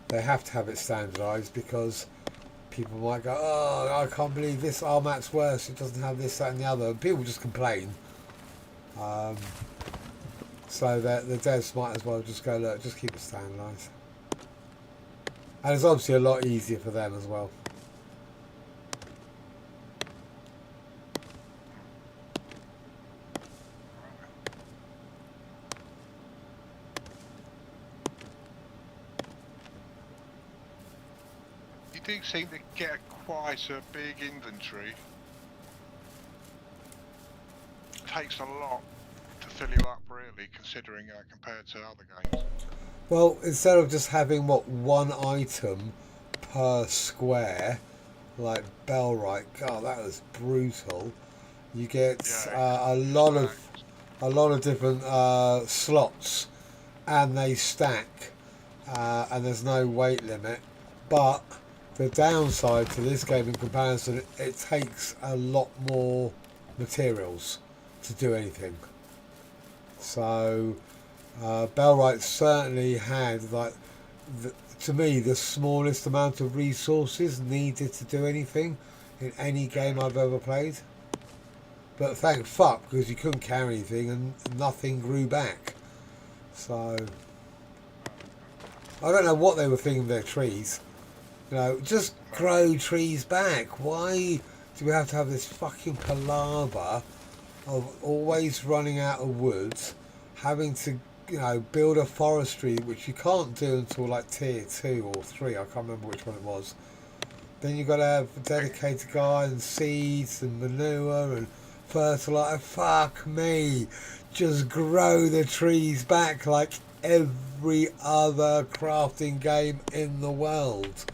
they have to have it standardised because people might go, oh, I can't believe this, our map's worse, it doesn't have this, that and the other. And people just complain. So that the devs might as well just go, look, just keep it standardised. And it's obviously a lot easier for them as well.
You do seem to get quite a big inventory. Takes a lot to fill you up, really, considering compared to other games.
Well, instead of just having, what, one item per square, like Bellwright, God, that was brutal. You get a lot of different slots, and they stack, and there's no weight limit. But the downside to this game in comparison, it takes a lot more materials to do anything. So Bellwright certainly had, like, to me, the smallest amount of resources needed to do anything in any game I've ever played. But thank fuck, because you couldn't carry anything and nothing grew back. So I don't know what they were thinking of their trees. You know, just grow trees back. Why do we have to have this fucking palaver of always running out of woods, having to, you know, build a forestry, which you can't do until like tier 2 or 3, I can't remember which one it was. Then you've got to have a dedicated guy and seeds and manure and fertilizer. Fuck me, just grow the trees back like every other crafting game in the world.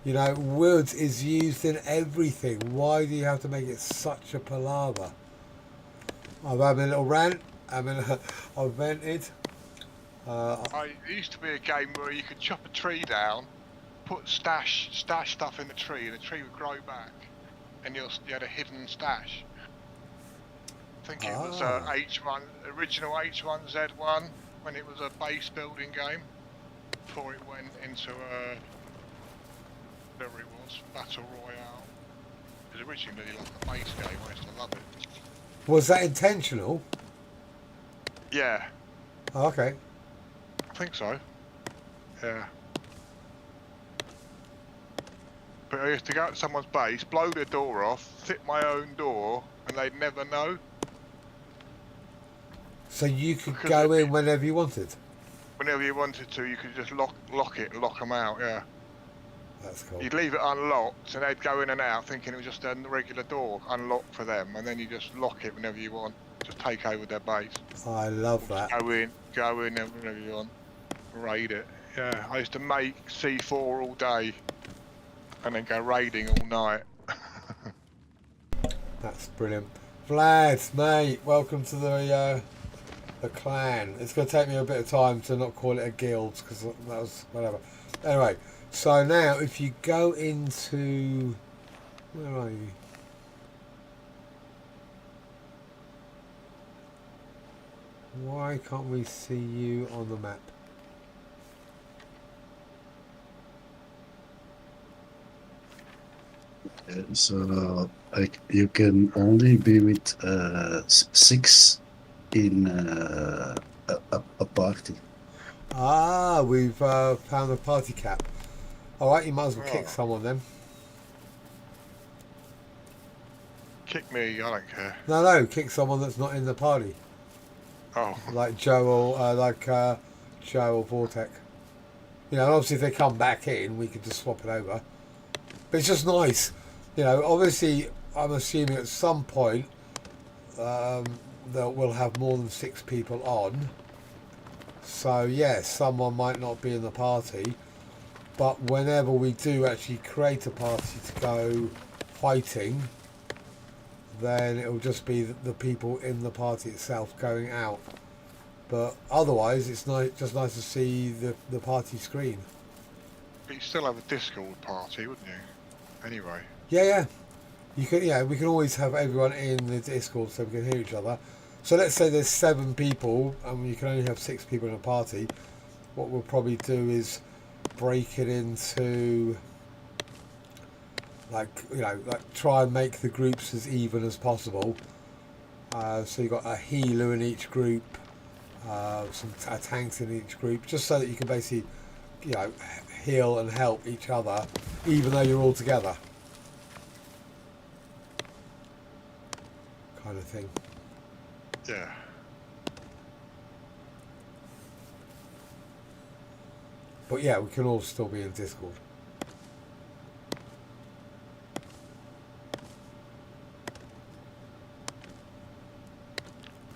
You know, wood is used in everything. Why do you have to make it such a palaver? I've had a little rant. I've vented.
It used to be a game where you could chop a tree down, stash stuff in the tree, and the tree would grow back, and you had a hidden stash. I think it was H1, original H1Z1, when it was a base building game, before it went into whatever it was, Battle Royale. It was originally like a base game, I used to love it.
Was that intentional?
Yeah.
Oh, okay.
I think so. Yeah. But I used to go to someone's base, blow their door off, fit my own door, and they'd never know.
So you could go in whenever you wanted?
Whenever you wanted to, you could just lock it and lock them out, yeah.
That's cool.
You'd leave it unlocked, and they'd go in and out thinking it was just a regular door unlocked for them, and then you just lock it whenever you want. Just take over their base.
I love that.
Go in whenever you want. Raid it. Yeah, I used to make C4 all day, and then go raiding all night.
That's brilliant. Vlad, mate, welcome to the clan. It's going to take me a bit of time to not call it a guild, because that was whatever. Anyway, so now if you go into... Where are you? Why can't we see you on the map?
So you can only be with 6 in a party.
Ah, we've found a party cap. Alright, you might as well kick someone then.
Kick me, I don't care.
No, kick someone that's not in the party,
Oh,
like Joe or Joe or Vortec. You know, and obviously if they come back in, we could just swap it over. But it's just nice. You know, obviously I'm assuming at some point that we'll have more than 6 people on. So yes, someone might not be in the party, but whenever we do actually create a party to go fighting, then it'll just be the people in the party itself going out. But otherwise, it's just nice to see the party screen.
but you still have a Discord party, wouldn't you? Anyway.
Yeah. You can, we can always have everyone in the Discord so we can hear each other. So let's say there's 7 people and you can only have 6 people in a party. What we'll probably do is break it into like try and make the groups as even as possible. So you've got a healer in each group, some tanks in each group, just so that you can basically heal and help each other, even though you're all together. Kind of thing.
Yeah.
But yeah, we can all still be in Discord.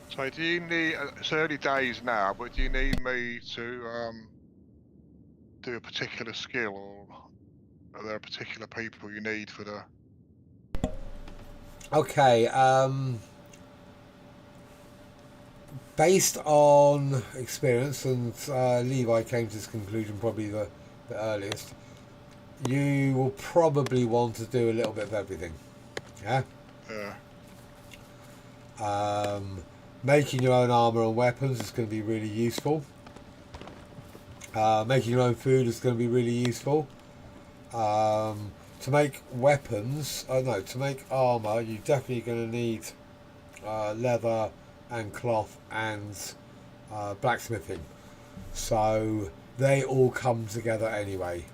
So do you need, it's early days now, but do you need me to do a particular skill, or are there particular people you need for the...
Okay, based on experience, and Levi came to this conclusion probably the earliest, you will probably want to do a little bit of everything. Yeah?
Yeah.
Making your own armour and weapons is going to be really useful. Making your own food is going to be really useful. To make weapons, to make armour, you're definitely going to need leather and cloth and blacksmithing. So they all come together anyway.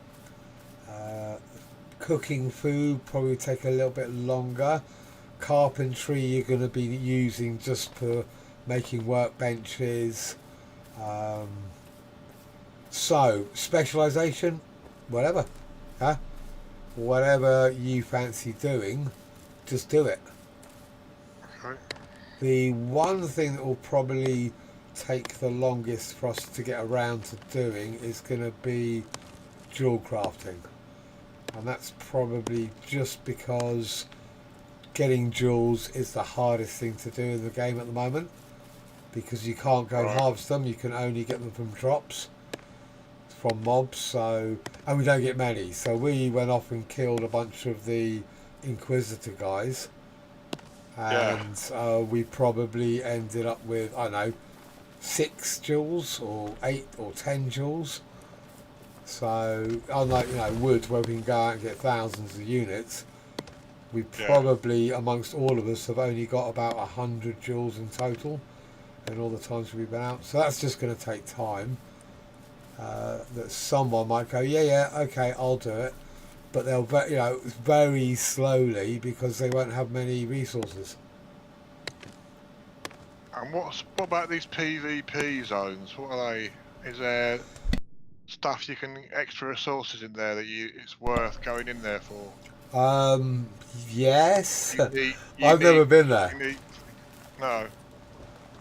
Cooking food probably take a little bit longer. Carpentry you're going to be using just for making workbenches. So specialisation, whatever. Whatever you fancy doing, just do it.
Okay.
The one thing that will probably take the longest for us to get around to doing is going to be jewel crafting. And that's probably just because getting jewels is the hardest thing to do in the game at the moment. Because you can't go and harvest them, you can only get them from drops. From mobs, and we don't get many, so we went off and killed a bunch of the Inquisitor guys, and we probably ended up with, I don't know, 6 jewels or 8 or 10 jewels. So unlike wood where we can go out and get thousands of units, we probably amongst all of us have only got about 100 jewels in total in all the times we've been out. So that's just going to take time. That someone might go, okay, I'll do it, but they'll very slowly because they won't have many resources.
And what about these PvP zones? What are they? Is there stuff you can, extra resources in there that it's worth going in there for?
Yes. I've never been there.
No.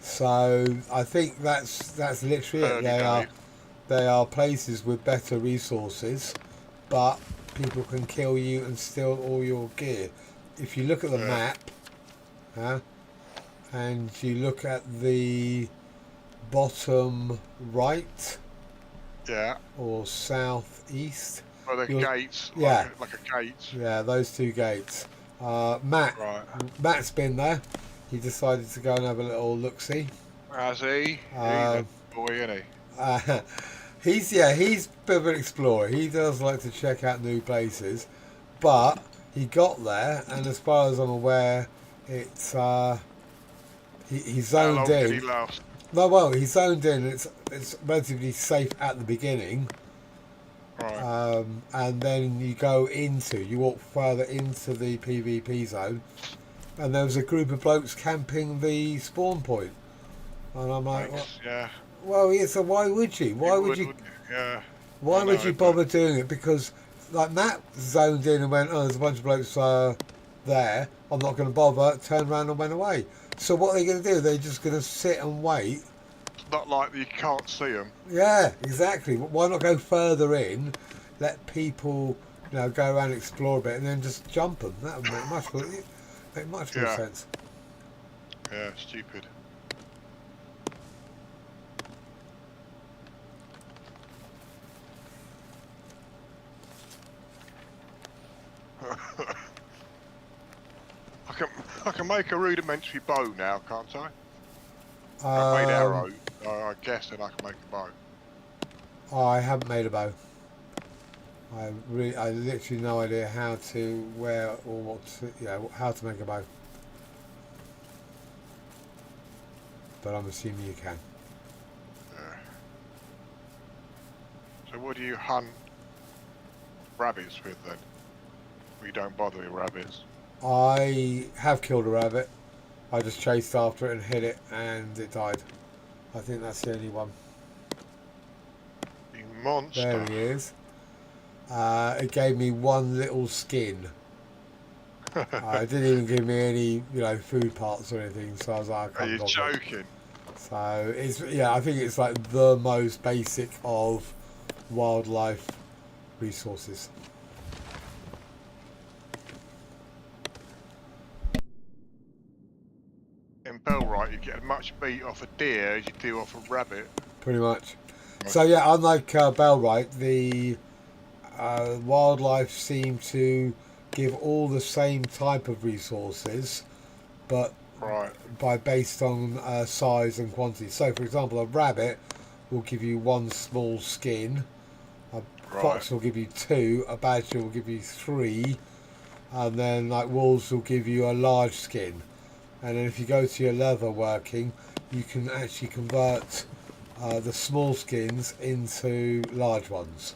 So I think that's literally it. They are places with better resources, but people can kill you and steal all your gear. If you look at the map, and you look at the bottom right, or southeast,
the gates, like a gate.
Yeah, those 2 gates. Matt's been there. He decided to go and have a little look-see.
Has he? He's a boy, isn't he?
He's a bit of an explorer. He does like to check out new places, but he got there, and as far as I'm aware, it's he zoned in.
How long did he last?
No, well, he zoned in. It's relatively safe at the beginning,
right?
And then you walk further into the PvP zone, and there was a group of blokes camping the spawn point, and I'm like,
Thanks, yeah.
well, yeah, so why would you? Why would you?
wouldn't you? Yeah.
Why
I
would
know,
you
but-
bother doing it? Because like Matt zoned in and went, oh, there's a bunch of blokes there. I'm not going to bother. Turned around and went away. So what are they going to do? They're just going to sit and wait.
It's not like you can't see them.
Yeah, exactly. Why not go further in? Let people, go around and explore a bit, and then just jump them. That would make much more
Yeah.
sense.
Yeah, stupid. I can make a rudimentary bow now, can't I? I made arrow. I guess that I can make a bow.
I haven't made a bow. I literally no idea how to how to make a bow. But I'm assuming you can.
Yeah. So what do you hunt rabbits with then? We don't bother with rabbits.
I have killed a rabbit. I just chased after it and hit it, and it died. I think that's the only one.
You monster.
There he is. It gave me one little skin. It didn't even give me any, food parts or anything. So I was like, I
Are
can't
you
bother.
joking?
So it's I think it's like the most basic of wildlife resources.
In Bellwright, you get as much meat off a deer as you do off a rabbit.
Pretty much. So yeah, unlike Bellwright, the wildlife seem to give all the same type of resources, but
Right.
based on size and quantity. So, for example, a rabbit will give you one small skin, a fox will give you 2, a badger will give you 3, and then like wolves will give you a large skin. And then if you go to your leather working, you can actually convert the small skins into large ones.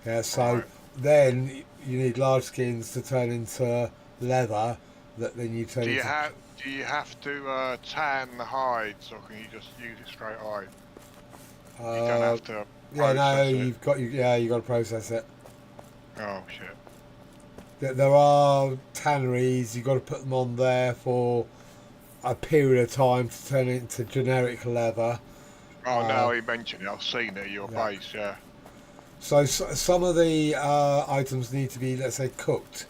Yeah, so
Right.
then you need large skins to turn into leather that then you turn
Do you
into...
have to tan the hides, or can you just use it straight hide? You don't
Uh,
have to
yeah, no,
process it.
you've got to process it.
Oh shit.
There are tanneries, you've got to put them on there for a period of time to turn it into generic leather.
Oh, now he mentioned it. I've seen it at your
yeah.
base, yeah.
So some of the items need to be, let's say, cooked.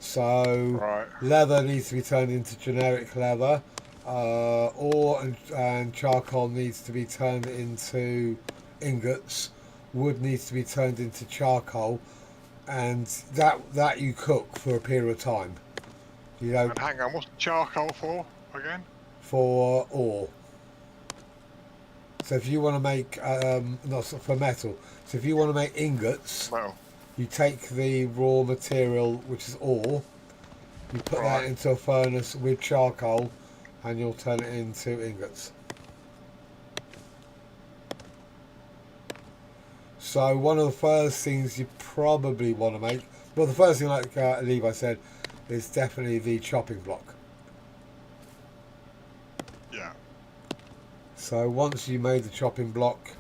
So
Right.
leather needs to be turned into generic leather. Ore and charcoal needs to be turned into ingots. Wood needs to be turned into charcoal, and that you cook for a period of time. You know,
And hang on, what's the charcoal for again?
for ore. So if you want to make not for metal. So if you want to make ingots,
Well,
you take the raw material, which is ore. You put that
Right.
into a furnace with charcoal, and you'll turn it into ingots. So one of the first things you probably want to make, well, the first thing, like Levi said, is definitely the chopping block.
yeah.
So once you made the chopping block,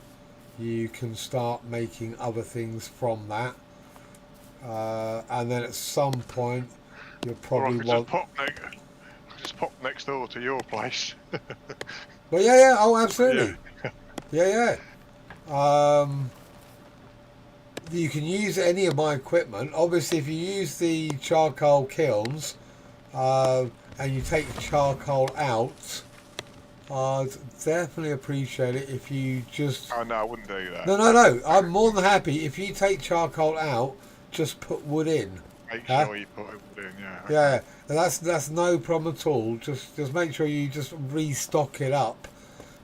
you can start making other things from that. And then at some point, you'll
Or I
probably
could
want...
just pop next door to your place.
Well, yeah, oh, absolutely. Yeah. You can use any of my equipment. Obviously, if you use the charcoal kilns and you take the charcoal out, I'd definitely appreciate it if you just...
Oh no, I wouldn't do that.
No. I'm more than happy if you take charcoal out, just put wood in.
Make
Huh?
sure you put it in, yeah. Okay.
Yeah, and that's no problem at all. Just make sure you just restock it up,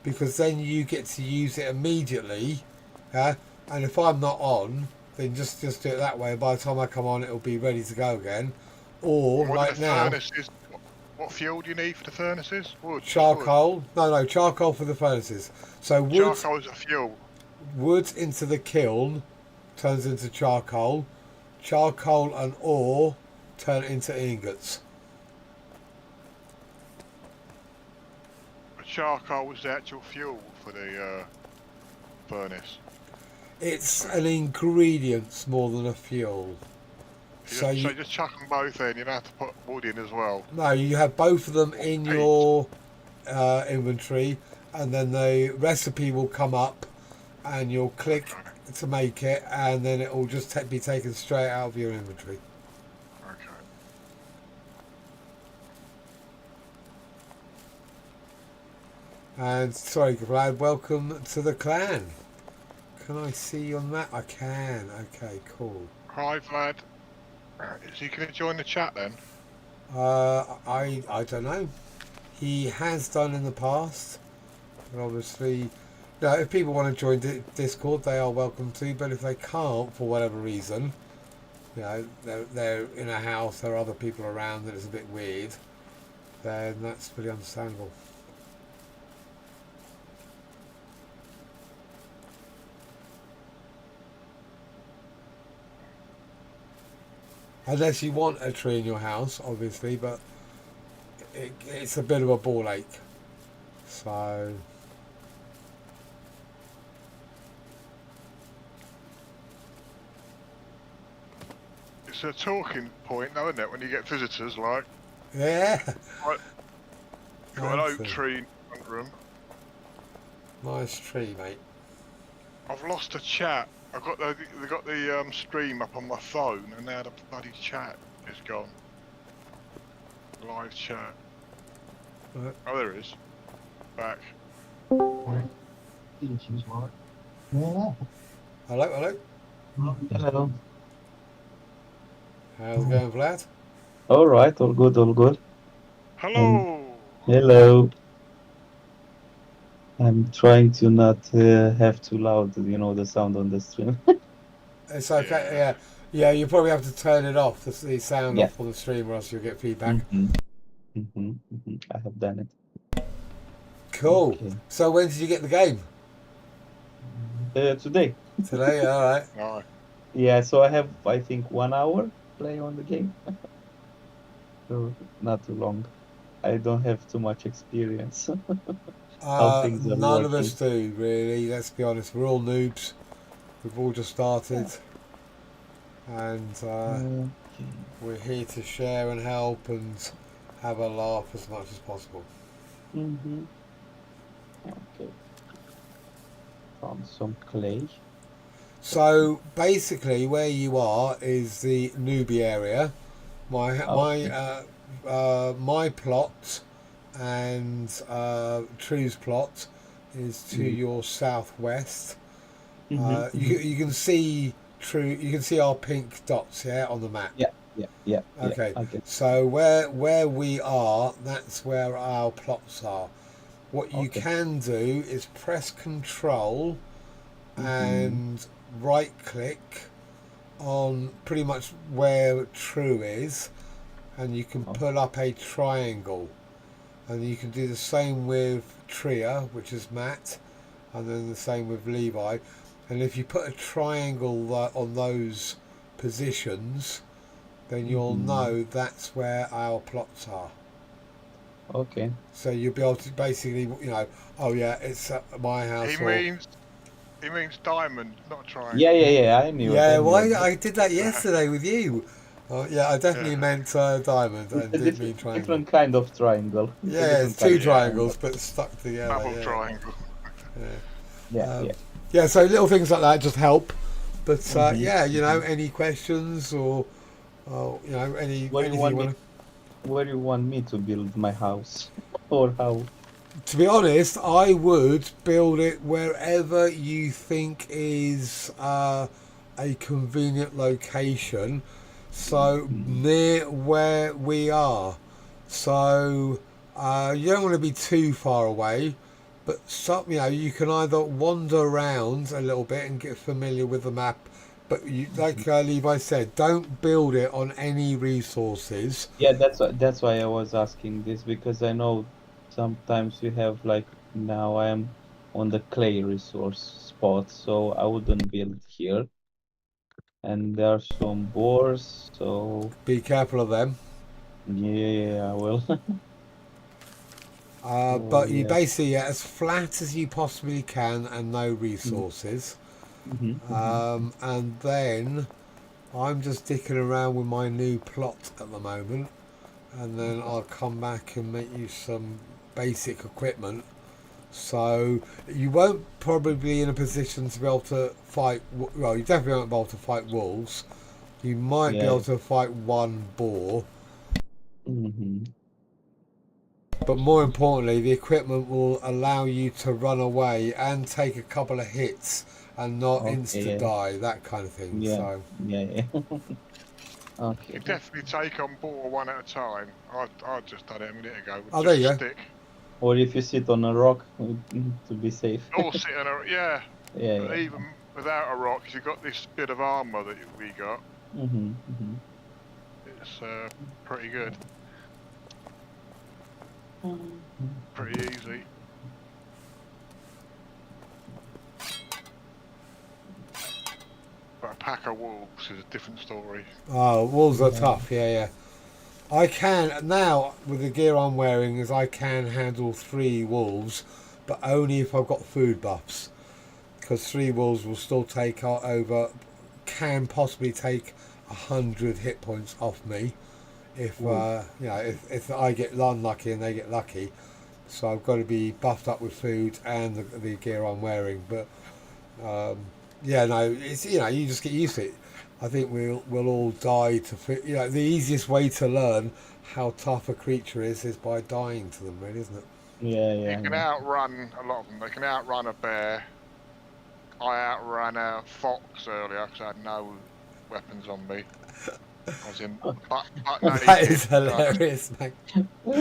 because then you get to use it immediately. Yeah, and if I'm not on, then just do it that way. By the time I come on, it'll be ready to go again. Or
What
right
the
now,
furnaces? What fuel do you need for the furnaces? Wood.
charcoal. No, charcoal for the furnaces. So
Wood.
wood,
Charcoal is a fuel.
wood into the kiln turns into charcoal. Charcoal and ore turn into ingots.
charcoal was the actual fuel for the furnace?
It's an ingredient more than a fuel.
So just chuck them both in. You don't have to put wood in as well.
No, you have both of them in
Peat.
your inventory, and then the recipe will come up, and you'll click to make it, and then it will just be taken straight out of your inventory.
Okay.
And sorry, Vlad, welcome to the clan. Can I see you on that? I can. Okay, cool.
Hi, Vlad. Is he going to join the chat then?
I don't know. He has done in the past, but obviously, no. If people want to join Discord, they are welcome to. But if they can't for whatever reason, you know, they're in a house, there are other people around, that it's a bit weird, then that's pretty understandable. Unless you want a tree in your house, obviously, but it's a bit of a ball ache. So
It's a talking point, though, isn't it? When you get visitors, like,
yeah,
right, got an oak
Excellent.
tree in front room.
Nice tree, mate.
I've lost the chat. I've got the stream up on my phone, and now the bloody chat is gone. Live chat.
Right.
Oh, there it is. Back.
Hello, hello.
Hello.
How's it going, Vlad?
All right, all good, all good.
Hello.
Hello. I'm trying to not have too loud, the sound on the stream.
It's okay. Yeah, yeah. You probably have to turn it off, the sound
Yeah.
off on the stream, or else you'll get feedback.
I have done it.
Cool.
Okay.
So when did you get the game?
Today.
Today. All right.
Alright.
Yeah, so I have, I think, 1 hour play on the game. So not too long. I don't have too much experience. How things are
None of us
working.
do, really. Let's be honest. We're all noobs. We've all just started, and
Okay.
we're here to share and help and have a laugh as much as possible.
Okay. Found some clay.
So basically, where you are is the newbie area. My plot and True's plot is to your southwest. You can see True. You can see our pink dots, yeah, on the map.
Yeah.
Okay.
Okay.
So where we are, that's where our plots are. What you
Okay.
can do is press Control and right click on pretty much where True is, and you can pull up a triangle, and you can do the same with Tria, which is Matt, and then the same with Levi. And if you put a triangle on those positions, then you'll know that's where our plots are.
Okay.
So you'll be able to basically, oh yeah, it's my house.
He means diamond, not triangle.
Yeah, I knew.
Yeah,
I knew
why
it.
I did that yesterday with you. Yeah, I definitely meant diamond and
It's a
didn't mean triangle.
different kind of triangle.
Yeah, it's two triangles but stuck together.
Double
Yeah.
triangle.
Yeah.
Yeah.
Yeah, so little things like that just help. But yeah, any questions or anything
Where do
you
you want
want
me? Where do you want me to build my house, or how?
To be honest, I would build it wherever you think is a convenient location. So near where we are. So you don't want to be too far away, but you can either wander around a little bit and get familiar with the map. But like Levi said, don't build it on any resources.
Yeah, that's why I was asking this, because I know sometimes you have, like, now I am on the clay resource spot, so I wouldn't build here. And there are some boars, so
Be careful of them.
yeah, I will.
But you
yeah.
basically get as flat as you possibly can and no resources. And then I'm just dicking around with my new plot at the moment, and then I'll come back and make you some basic equipment. So you won't probably be in a position to be able to fight. Well, you definitely won't be able to fight wolves. You might be
Yeah.
able to fight one boar,
Mm-hmm.
but more importantly, the equipment will allow you to run away and take a couple of hits and not
Okay,
insta
yeah.
die, that kind of thing.
Yeah.
So
Yeah.
You
Okay.
can definitely take on board one at a time. I just done it a minute ago with
Oh, there
just
you
a
go.
stick.
Or if you sit on a rock to be safe.
Or sit on a yeah.
Yeah.
But
Yeah.
even without a rock, you've got this bit of armour that we got.
Mm-hmm. Mm-hmm.
It's pretty good, pretty easy. But a pack of wolves is a different story.
oh, wolves are
Yeah.
tough. Yeah. I can now with the gear I'm wearing is I can handle 3 wolves, but only if I've got food buffs. Because 3 wolves will still take over, can possibly take 100 hit points off me if if I get unlucky and they get lucky. So I've got to be buffed up with food and the gear I'm wearing. But it's you just get used to it. I think we'll all die to the easiest way to learn how tough a creature is by dying to them, really, isn't it?
Yeah.
You
Yeah.
can
Yeah.
outrun a lot of them. They can outrun a bear. I outran a fox earlier because I had no weapons on me. I was in butt
That
naked.
is hilarious, mate.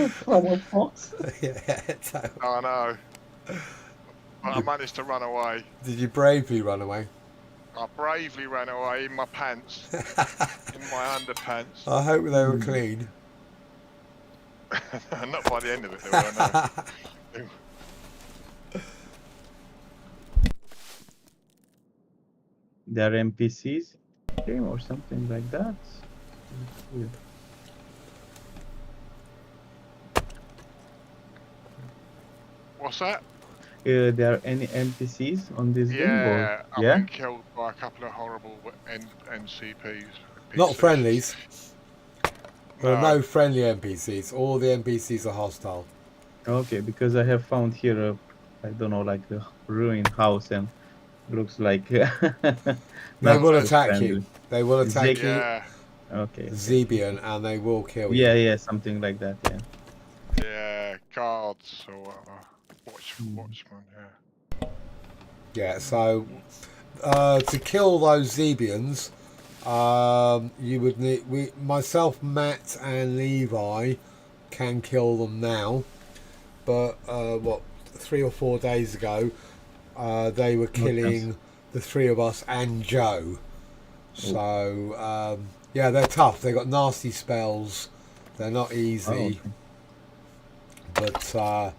From a fox.
Yeah. So,
I know. But I managed to run away.
did you bravely run away?
I bravely ran away in my pants, in my underpants.
I hope they were clean.
Not by the end of it, they were, no.
There are NPCs game or something like that. Weird.
What's that?
There are any NPCs on this game? Or...
Yeah, I've
Yeah.
been killed by a couple of horrible NCPs.
Not
PCs.
friendlies. There are
No.
no friendly NPCs. All the NPCs are hostile.
Okay, because I have found here a, I don't know, like a ruined house and looks like
They
Well,
will
that's
attack you. They will attack you.
Yeah,
Okay.
Zebian, and they will kill you.
Yeah, something like that. Yeah.
yeah, guards or whatever. Watchman, yeah.
Yeah. So to kill those Zebians, you would need myself, Matt, and Levi can kill them now. But 3 or 4 days ago, they were killing the 3 of us and Joe. So yeah, they're tough. They got nasty spells. They're not easy. But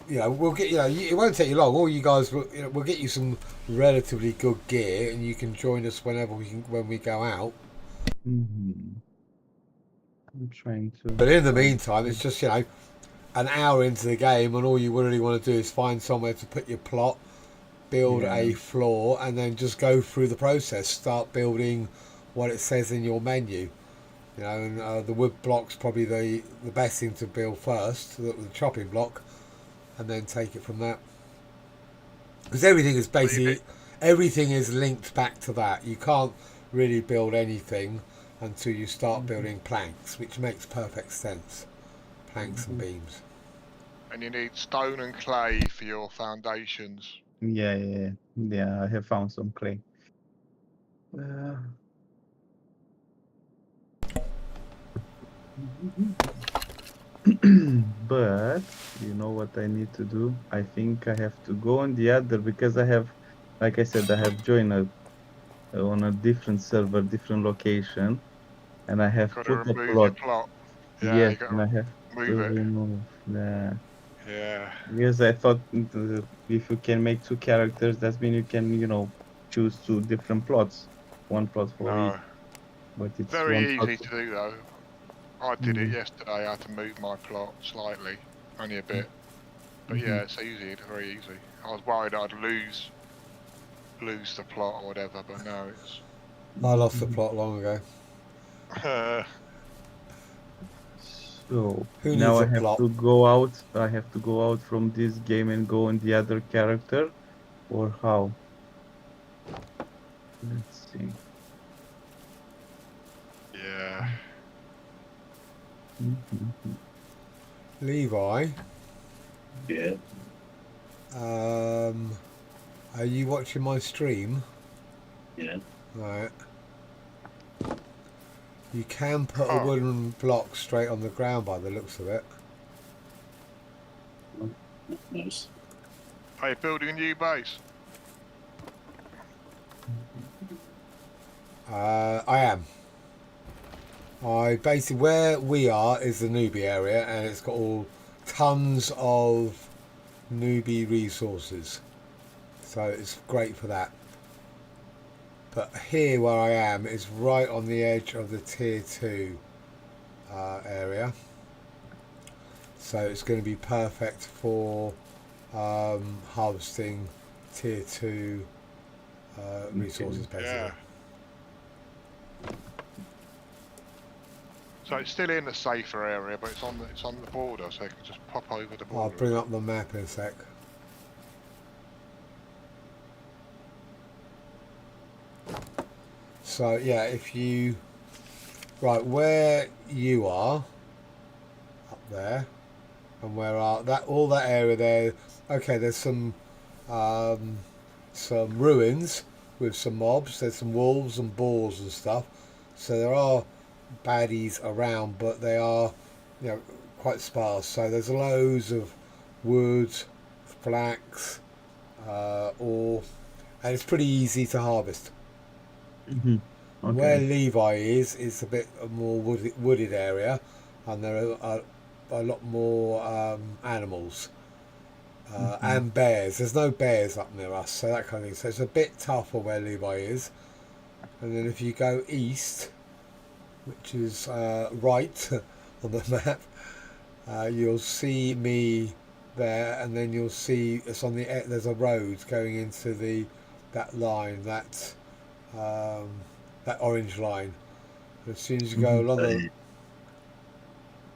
we'll get it won't take you long. All you guys we'll get you some relatively good gear, and you can join us when we go out.
I'm trying to.
But in the meantime, it's just an hour into the game, and all you really want to do is find somewhere to put your plot, build a floor, and then just go through the process. Start building what it says in your menu. And the wood block's probably the best thing to build first, the chopping block, and then take it from that. Because everything is linked back to that. You can't really build anything until you start building planks, which makes perfect sense. Planks and beams.
And you need stone and clay for your foundations.
Yeah. I have found some clay. But you know what I need to do? I think I have to go on the other because I have, like I said, I have joined on a different server, different location, and I have
Got to
put a
remove your
plot.
plot. Yeah,
Yes,
you got
and I
to
have
move
to
it.
remove that.
Yeah.
Because I thought if you can make 2 characters, that means you can, choose 2 different plots. 1 plot for
No.
each. But it's
Very
one
easy
plot.
to do though. I did it yesterday. I had to move my plot slightly. only a bit. But
Mhm.
yeah, it's easy, it's very easy. I was worried I'd lose the plot or whatever, but no, it's
I lost the
Mhm.
plot long ago.
So
Who
now
needs
I
a
have
plot?
to go out. I have to go out from this game and go on the other character, or how? Let's see.
yeah.
Mhm.
Levi,
Yeah.
are you watching my stream?
Yeah.
Right. You can put a
Oh,
wooden block straight on the ground by the looks of it.
Nice.
are you building a new base?
I am. I basically, where we are is the newbie area, and it's got all tons of newbie resources, so it's great for that. But here where I am is right on the edge of the tier 2 area, so it's going to be perfect for harvesting tier 2 resources basically.
Yeah. So it's still in the safer area, but it's on the border, so you can just pop over the
I'll
border.
bring up the map in a sec. So yeah, if you right where you are up there, and where are that all that area there? Okay, there's some ruins with some mobs. There's some wolves and boars and stuff. So there are baddies around, but they are, you know, quite sparse. So there's loads of wood, flax, ore, and it's pretty easy to harvest.
Mhm.
Where
Okay.
Levi is a bit more wooded area, and there are a lot more animals
Mhm.
and bears. There's no bears up near us, so that kind of thing. So it's a bit tougher where Levi is. And then if you go east, which is right on the map, you'll see me there, and then you'll see it's on the there's a road going into that line um, that orange line. As soon as you go
Mhm.
along the,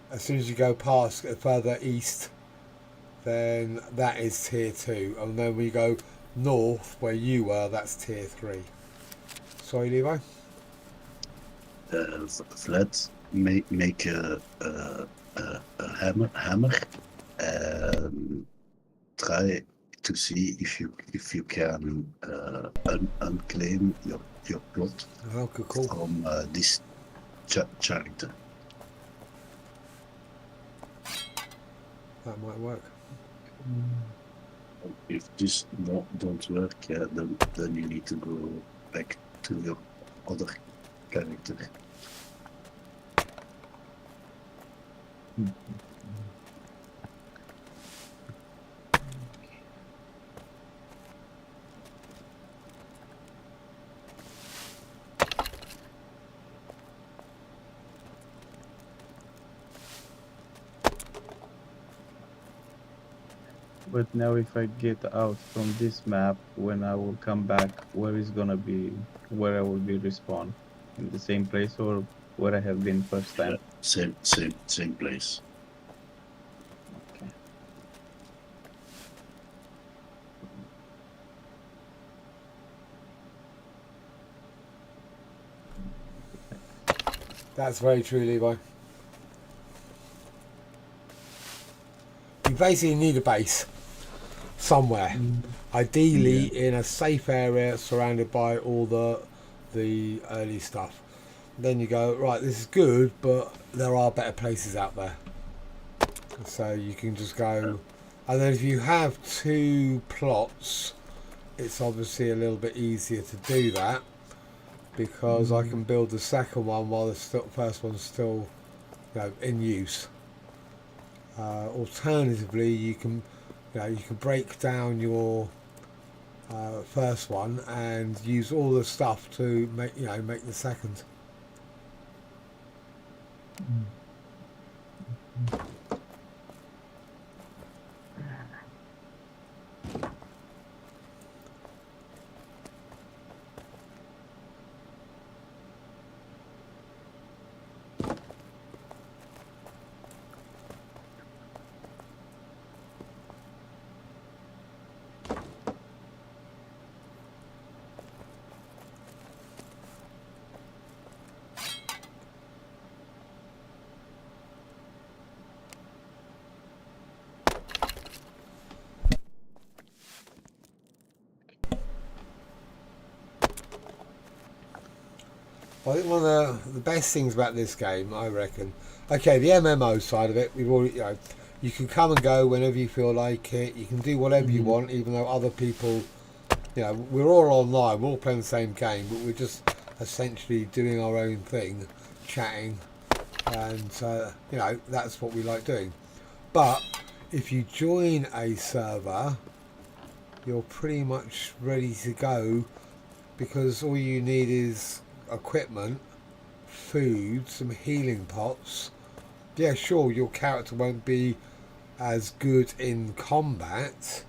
I,
as soon as you go past further east, then that is tier 2, and then we go north where you were. That's tier 3. Sorry, Levi.
Flat. Make a hammer. And try to see if you can unclaim your plot
Oh, cool.
from this character.
That might work.
If this don't work, yeah, then you need to go back to your other character.
Mhm. But now if I get out from this map, when I will come back, where I will be respawn? In the same place or where I have been first
Yeah,
time?
same place.
Okay.
That's very true, Levi. You basically need a base somewhere, ideally
Yeah.
in a safe area surrounded by all the early stuff. Then you go, right, this is good, but there are better places out there. So you can just go, and then if you have 2 plots, it's obviously a little bit easier to do that, because I can build the second one while the first one's still, in use. Alternatively, you can break down your first one and use all the stuff to make the second. I think one of the best things about this game, I reckon. Okay, the MMO side of it, we've already, you can come and go whenever you feel like it. You can do whatever you want, even though other people, we're all online, we're all playing the same game, but we're just essentially doing our own thing, chatting, and that's what we like doing. But if you join a server, you're pretty much ready to go, because all you need is equipment, food, some healing pots. Yeah, sure, your character won't be as good in combat,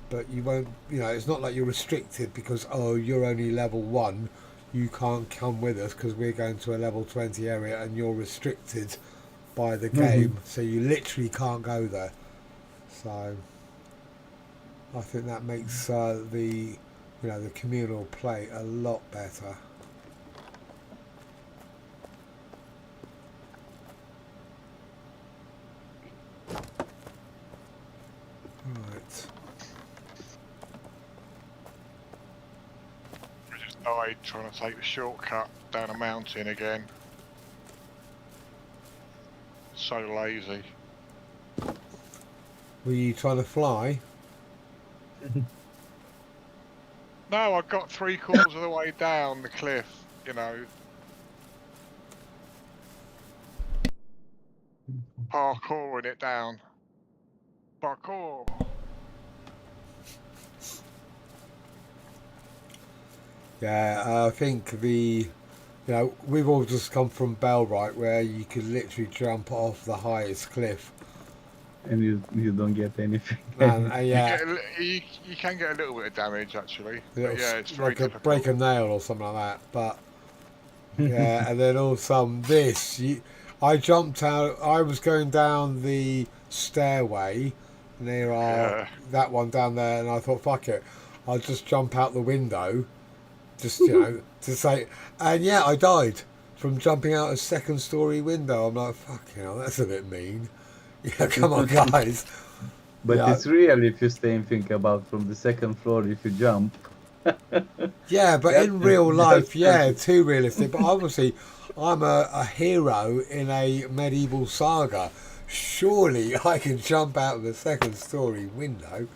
but you won't, it's not like you're restricted because, oh, you're only level 1, you can't come with us because we're going to a level 20 area and you're restricted by the game, so you literally can't go there. So I think that makes the communal play a lot better. Right.
I just died trying to take the shortcut down a mountain again. So lazy.
Were you trying to fly?
No, I got 3/4 of the way down the cliff, parkouring it down. Parkour.
Yeah, I think we've all just come from Bellwright, where you could literally jump off the highest cliff.
And you don't get anything.
And yeah,
You can get a little bit of damage actually. But yeah, it's very
like
difficult.
break a nail or something like that. But yeah, and then also I jumped out. I was going down the stairway near that one down there, and I thought, fuck it, I'll just jump out the window, just to say. And yeah, I died from jumping out a 2nd-story window. I'm like, fucking hell, that's a bit mean. Yeah, come on, guys.
But it's real if you stay and think about from the 2nd floor if you jump.
Yeah, but in real life, too realistic. But obviously, I'm a hero in a medieval saga. Surely I can jump out of the 2nd-story window.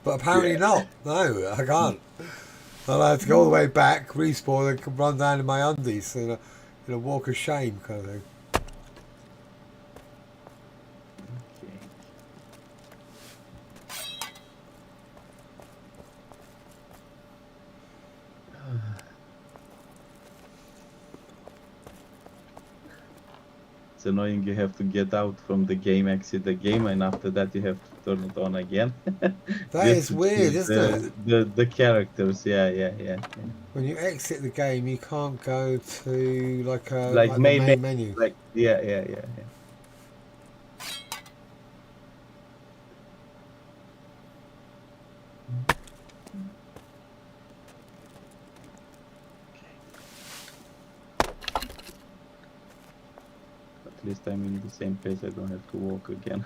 But apparently not. No, I can't. I'll have to go all the way back, respawn, and run down in my undies in a walk of shame kind of thing.
It's annoying you have to get out from the game, exit the game, and after that you have to turn it on again.
That is weird, isn't
it? The characters, yeah.
When you exit the game, you can't go to like
the
main menu.
Like yeah. At least I'm in the same place, I don't have to walk again.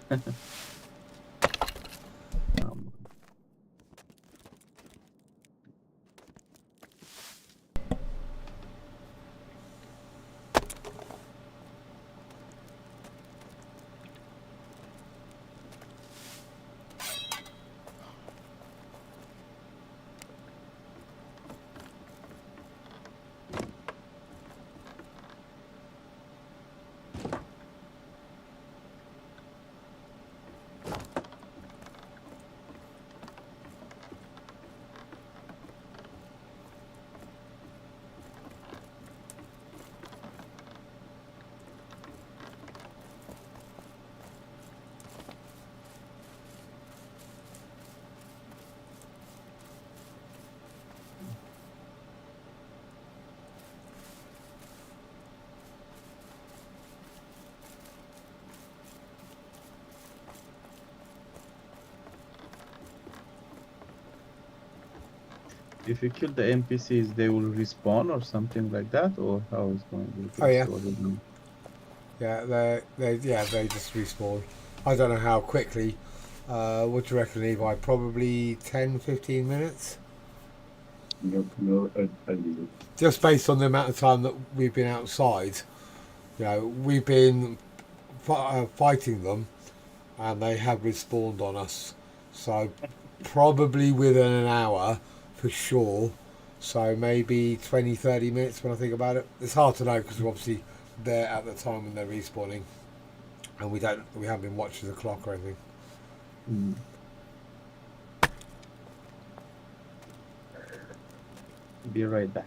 If you kill the NPCs, they will respawn or something like that, or how is going to be?
Oh yeah. Yeah, they just respawn. I don't know how quickly. What do you reckon, Levi? Probably 10-15 minutes?
No, I didn't.
Just based on the amount of time that we've been outside, we've been fighting them, and they have respawned on us. So probably within an hour for sure. So maybe 20, 30 minutes when I think about it. It's hard to know because we're obviously there at the time when they're respawning, and we haven't been watching the clock or anything.
Mm.
Be right back.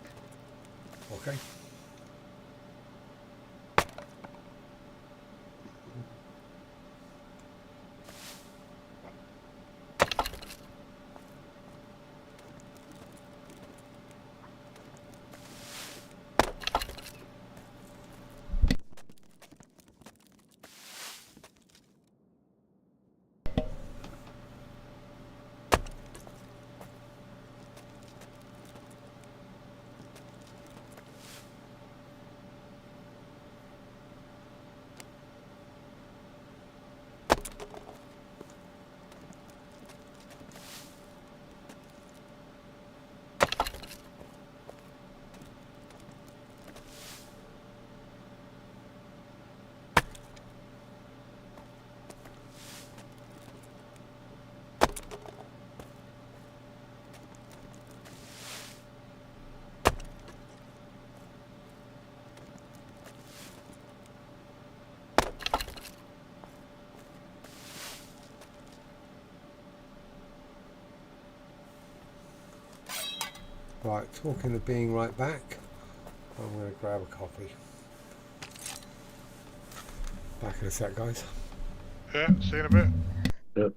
Okay. Right, talking of being right back, I'm going to grab a coffee. Back in a sec, guys.
Yeah, see you in a bit.
Yep.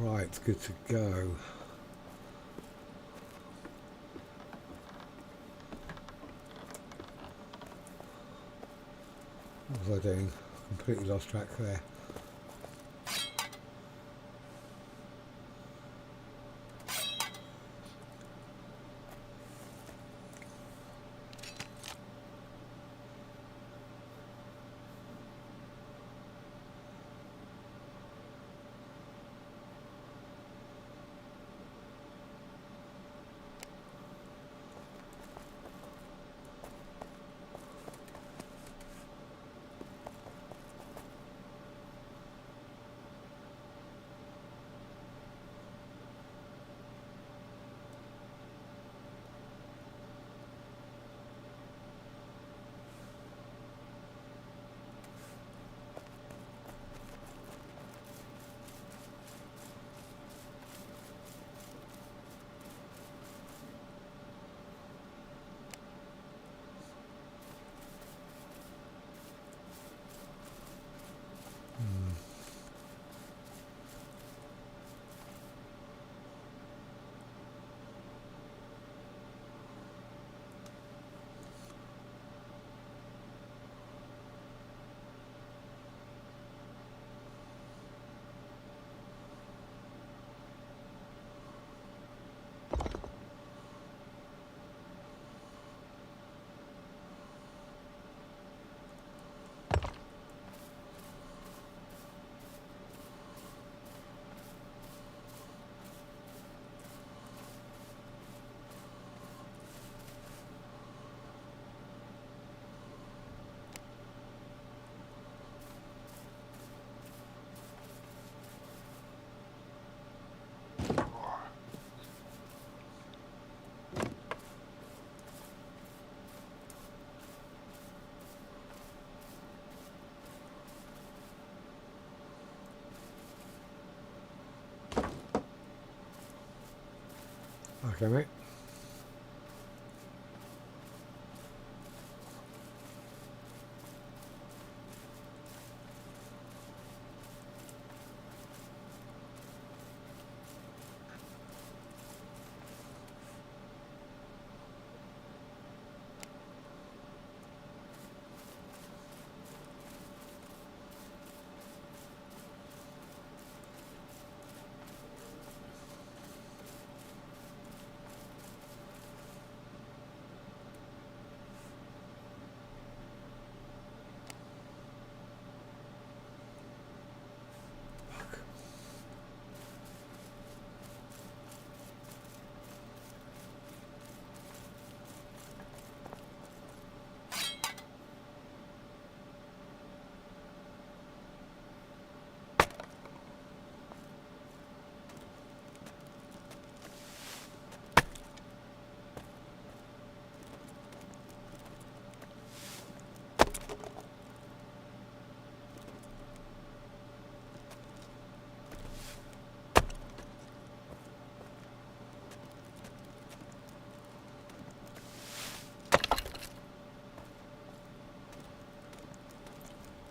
Right, good to go. What was I doing? Completely lost track there. Okay, mate.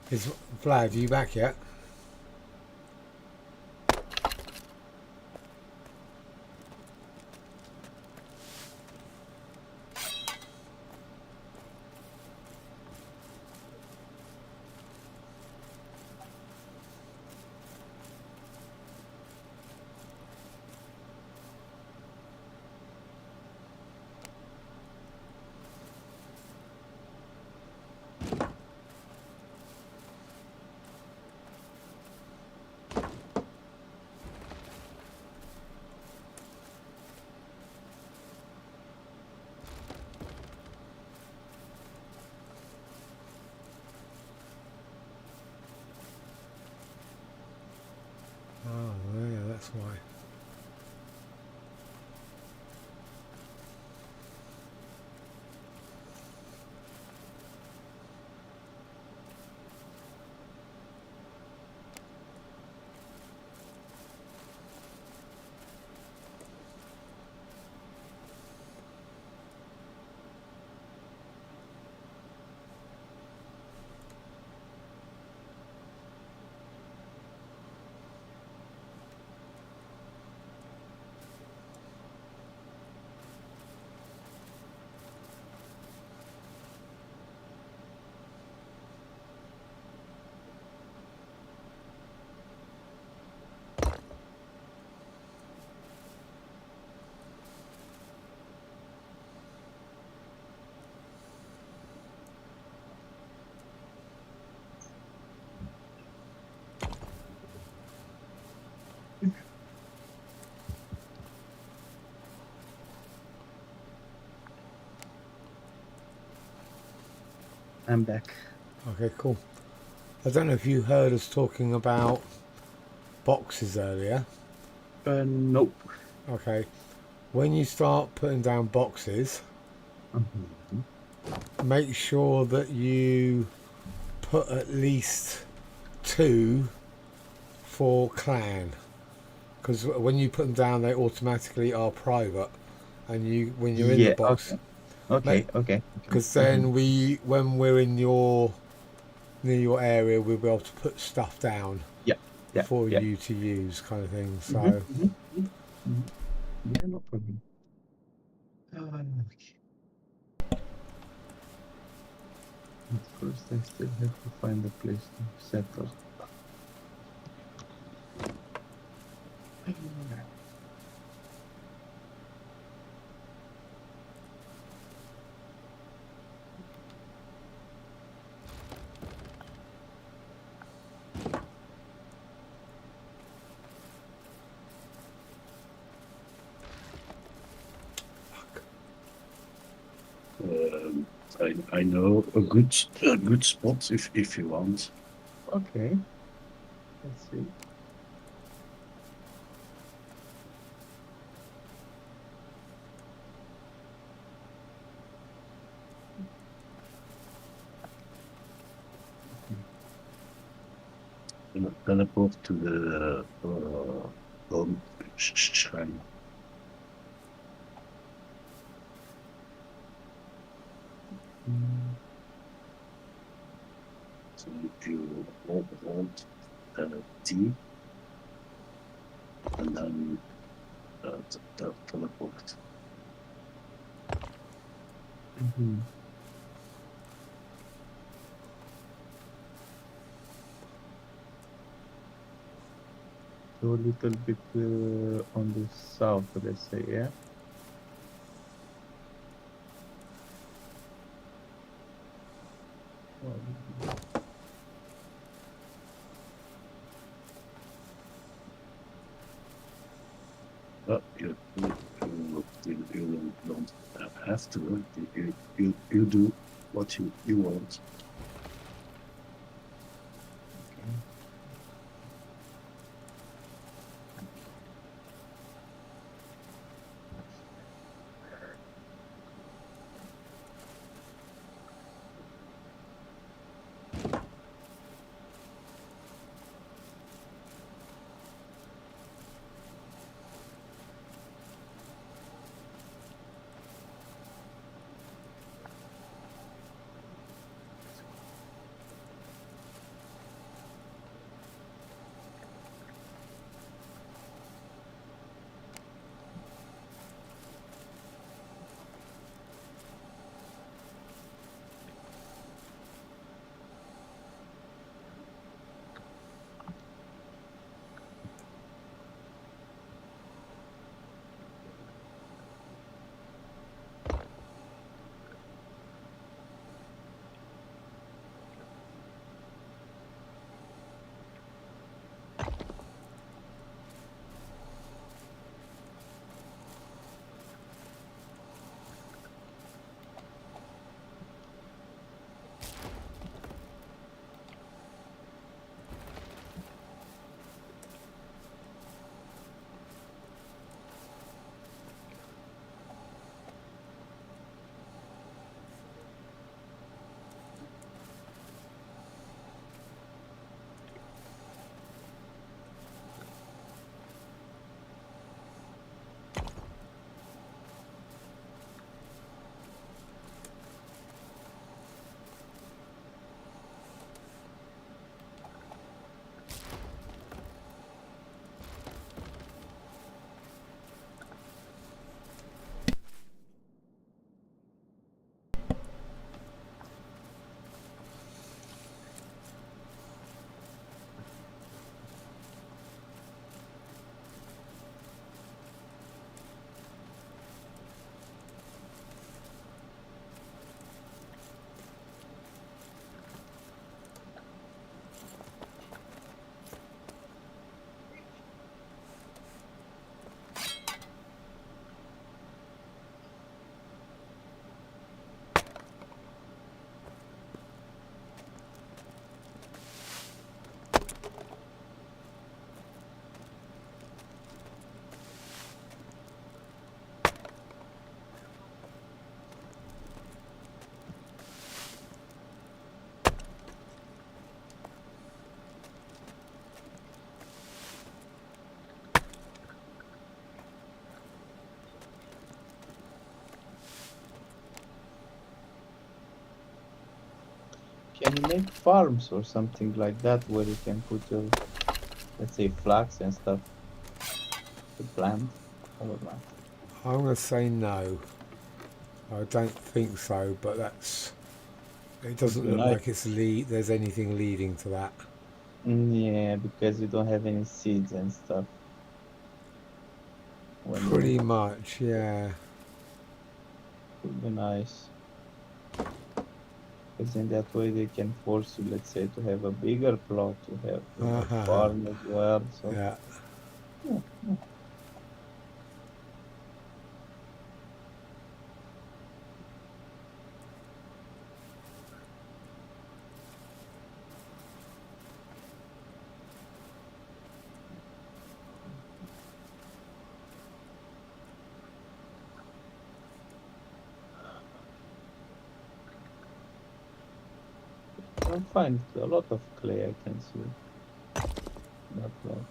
Is Vlad, are you back yet? Oh, yeah, that's why.
I'm back.
Okay, cool. I don't know if you heard us talking about boxes earlier.
Nope.
Okay. When you start putting down boxes,
Mhm.
make sure that you put at least 2 for clan. Because when you put them down, they automatically are private. And when you're in the
Yeah.
box,
Okay. Okay.
because then when we're in near your area, we'll be able to put stuff down
Yeah. Yeah.
for
Yeah.
you to use, kind of thing. So
Yeah, no problem. Okay. At first, I still have to find a place to settle. I know a good spot if you want. Okay. Let's see. Teleport to the home shrine. So if you hold T and then teleport. So a little bit on the south, let's say, yeah. You don't have to. You do what you want. Okay.
Can you make farms or something like that where you can put your, let's say, flax and stuff to plant or not?
I'm going to say no. I don't think so, but that's. It doesn't
Be
look
nice.
like there's anything leading to that.
Yeah, because you don't have any seeds and stuff. When
Pretty
you
much, yeah.
would be nice. Because in that way they can force you, let's say, to have a bigger plot, to have a farm as well. So
Yeah.
yeah, yeah. I'll find a lot of clay I can see. Not lot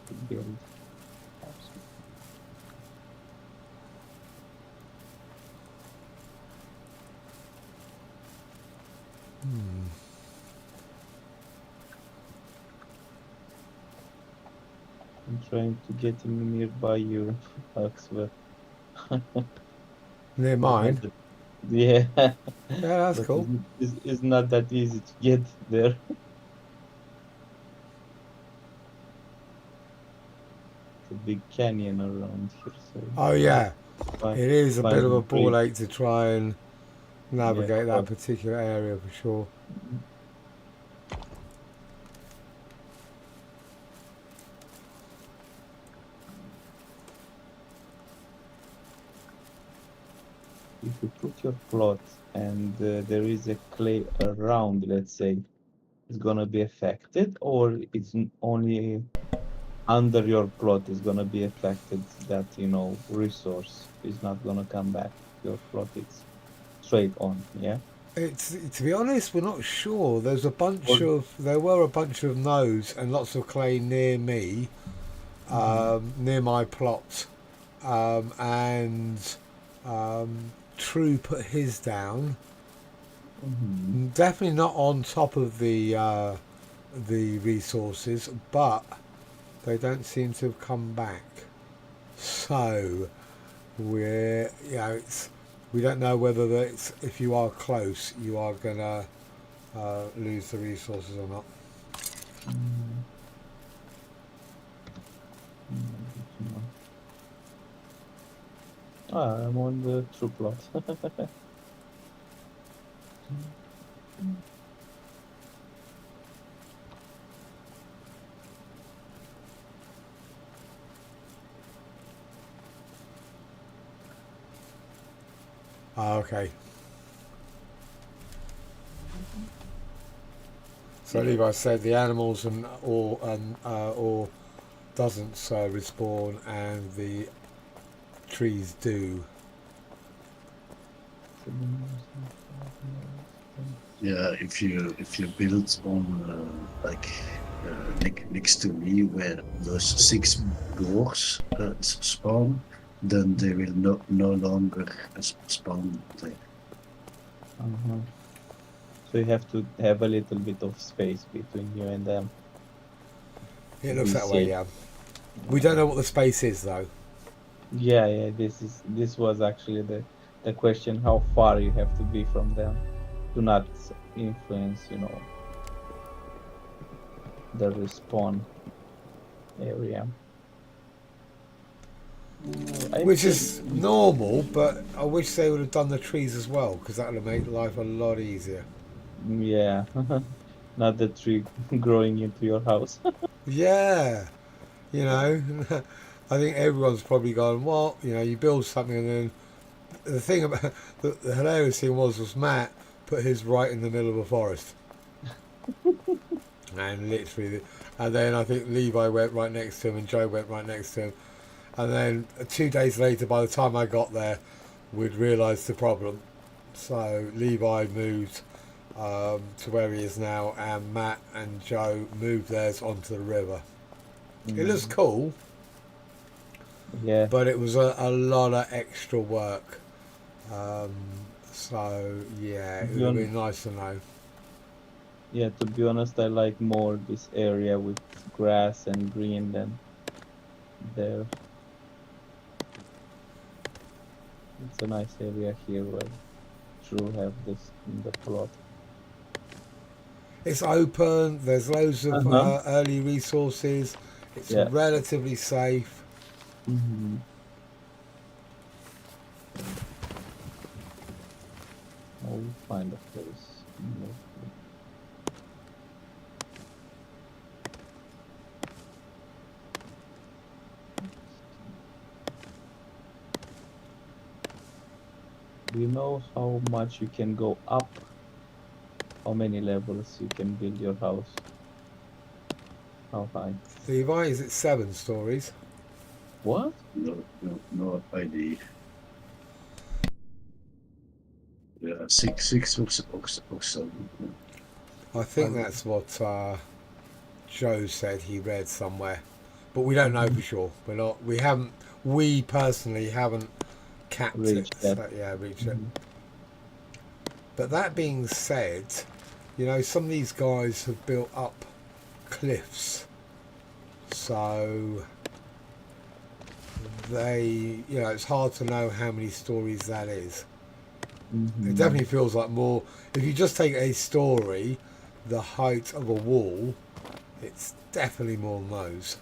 to build.
Hmm.
I'm trying to get him nearby you, Oxford.
Near mine.
Yeah,
Yeah, that's
but
cool.
it's not that easy to get there. It's a big canyon around here, so
Oh yeah,
find,
it is a bit
find
of
a
a ball
bridge.
ache to try and
Yeah,
navigate that
but
particular area for sure.
if you put your plot and there is a clay around, let's say, it's gonna be affected, or it's only under your plot is gonna be affected, that resource is not gonna come back. Your plot is straight on, yeah.
It's to be honest, we're not sure.
Or
There were a bunch of nodes and lots of clay near me,
Mhm.
near my plot, and True put his down.
Mhm.
Definitely not on top of the resources, but they don't seem to have come back. So we don't know whether if you are close, you are gonna lose the resources or not.
Mhm. Good to know. I'm on the true plot.
Okay. So
Yeah.
Levi said the animals or doesn't respawn, and the trees do.
Yeah, if you build on next to me where those 6 doors spawn, then they will no longer spawn there.
Uh-huh. So you have to have a little bit of space between you and them
It
to
looks
be
that way,
safe.
yeah. We don't
Yeah,
know what the space is though.
yeah. This was actually the question: how far you have to be from them to not influence, the respawn area. I
Which
think,
is normal, but I wish they would have done the trees as well, because that would have made life a lot easier.
yeah, not the tree growing into your house.
Yeah, you know, I think everyone's probably gone, well, you build something, and then the thing about the hilarious thing was Matt put his right in the middle of a forest, and literally, and then I think Levi went right next to him, and Joe went right next to him, and then 2 days later, by the time I got there, we'd realised the problem. So Levi moved to where he is now, and Matt and Joe moved theirs onto the river. It looks
Mm,
cool,
yeah.
but it was a lot of extra work. Um, So yeah, it
To be
would be
hon-
nice to know.
yeah, to be honest, I like more this area with grass and green than there. It's a nice area here where True have this in the plot.
It's open. There's loads of
Uh-huh.
early resources. It's
Yeah.
relatively safe.
Mm-hmm. I'll find a place. Do you know how much you can go up? How many levels you can build your house? How high?
Levi, is it 7 stories?
What?
No idea. Yeah, six or seven.
I think that's what Joe said he read somewhere, but we don't know for sure. We're not. We haven't. We personally haven't capped
Reach
it.
that.
So, yeah, reached it.
Mhm.
But that being said, you know, some of these guys have built up cliffs, so they, you know, it's hard to know how many stories that is. It definitely feels like more. If you just take a story, the height of a wall, it's definitely more than those.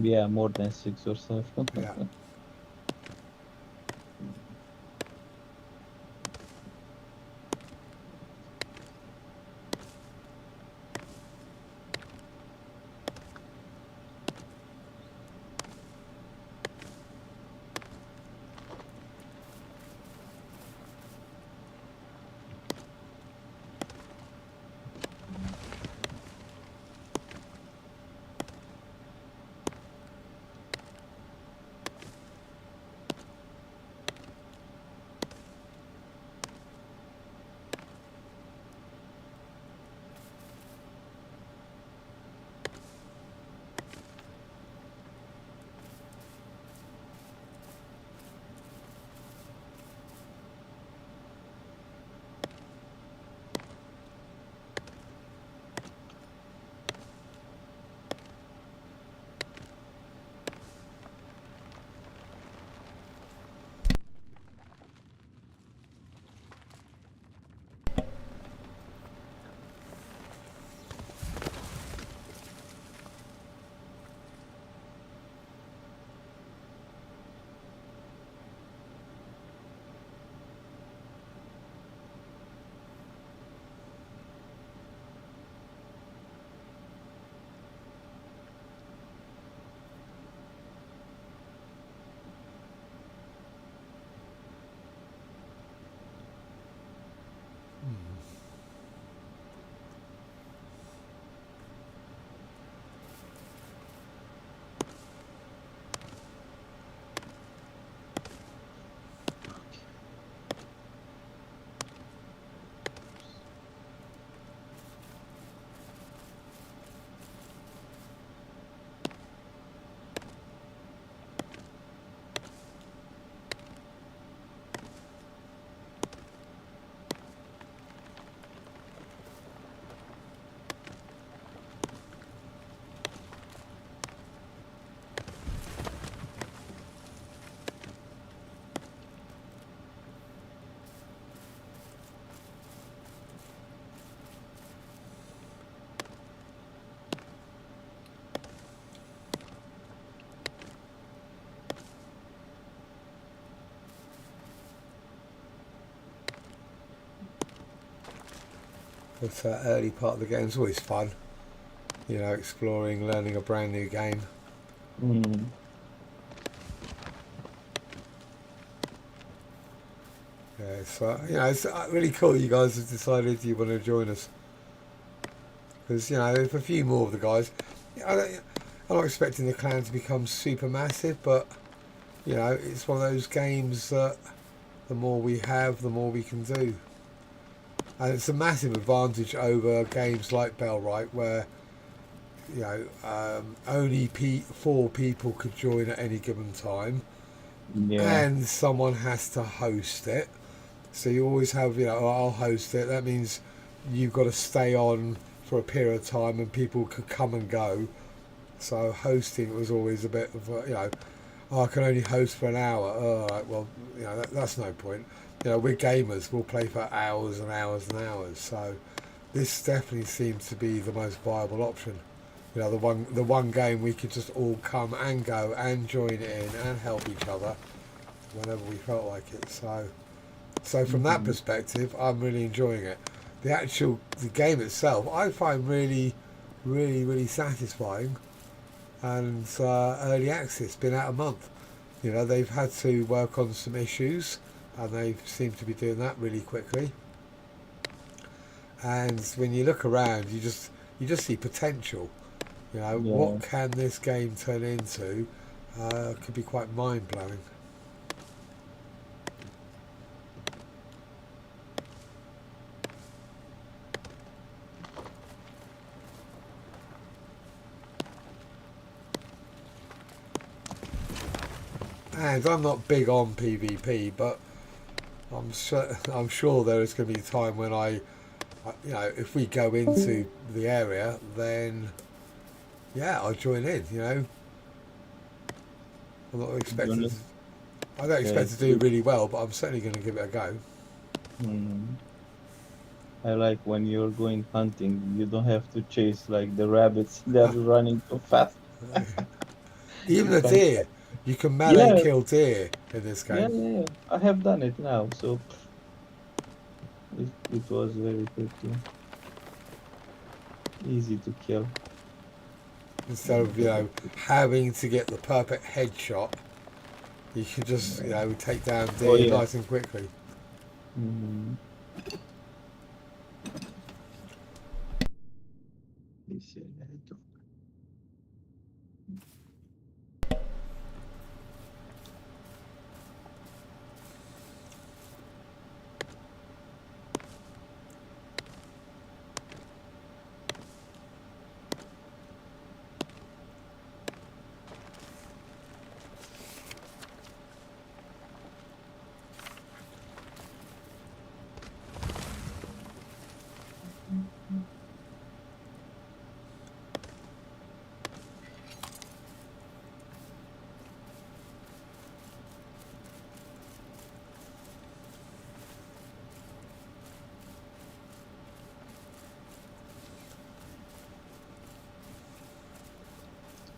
Yeah, more than 6 or 7.
Yeah. But early part of the game is always fun. You know, exploring, learning a brand new game.
Mm.
Yeah, so you know, it's really cool you guys have decided you want to join us. Because you know, there's a few more of the guys. I'm not expecting the clan to become super massive, but you know, it's one of those games that the more we have, the more we can do. And it's a massive advantage over games like Bellwright, where you know only 4 people could join at any given time,
Yeah.
and someone has to host it, So you always have, oh, I'll host it. That means you've got to stay on for a period of time and people could come and go. So hosting was always a bit of, oh, I can only host for an hour. Oh, right, well, that's no point. We're gamers. We'll play for hours and hours and hours. So this definitely seems to be the most viable option. The one game we could just all come and go and join in and help each other whenever we felt like it. So from that perspective, I'm really enjoying it. The game itself, I find really, really, really satisfying. And early access, been out a month. They've had to work on some issues, and they seem to be doing that really quickly. And when you look around, you just see potential. What can this game turn into? Could be quite mind blowing. And I'm not big on PvP, but I'm sure there is going to be a time when if we go into the area, then I'll join in. I'm not expecting. I don't expect to do really well, but I'm certainly going to give it a go.
I like when you're going hunting, you don't have to chase like the rabbits that are running too fast.
Even
You
a
can-
deer, you can melee
Yeah.
kill deer in this game.
Yeah. I have done it now, so it was very quickly easy to kill.
Instead of having to get the perfect headshot, you can just take down deer nice and quickly.
Mhm. This is very tough.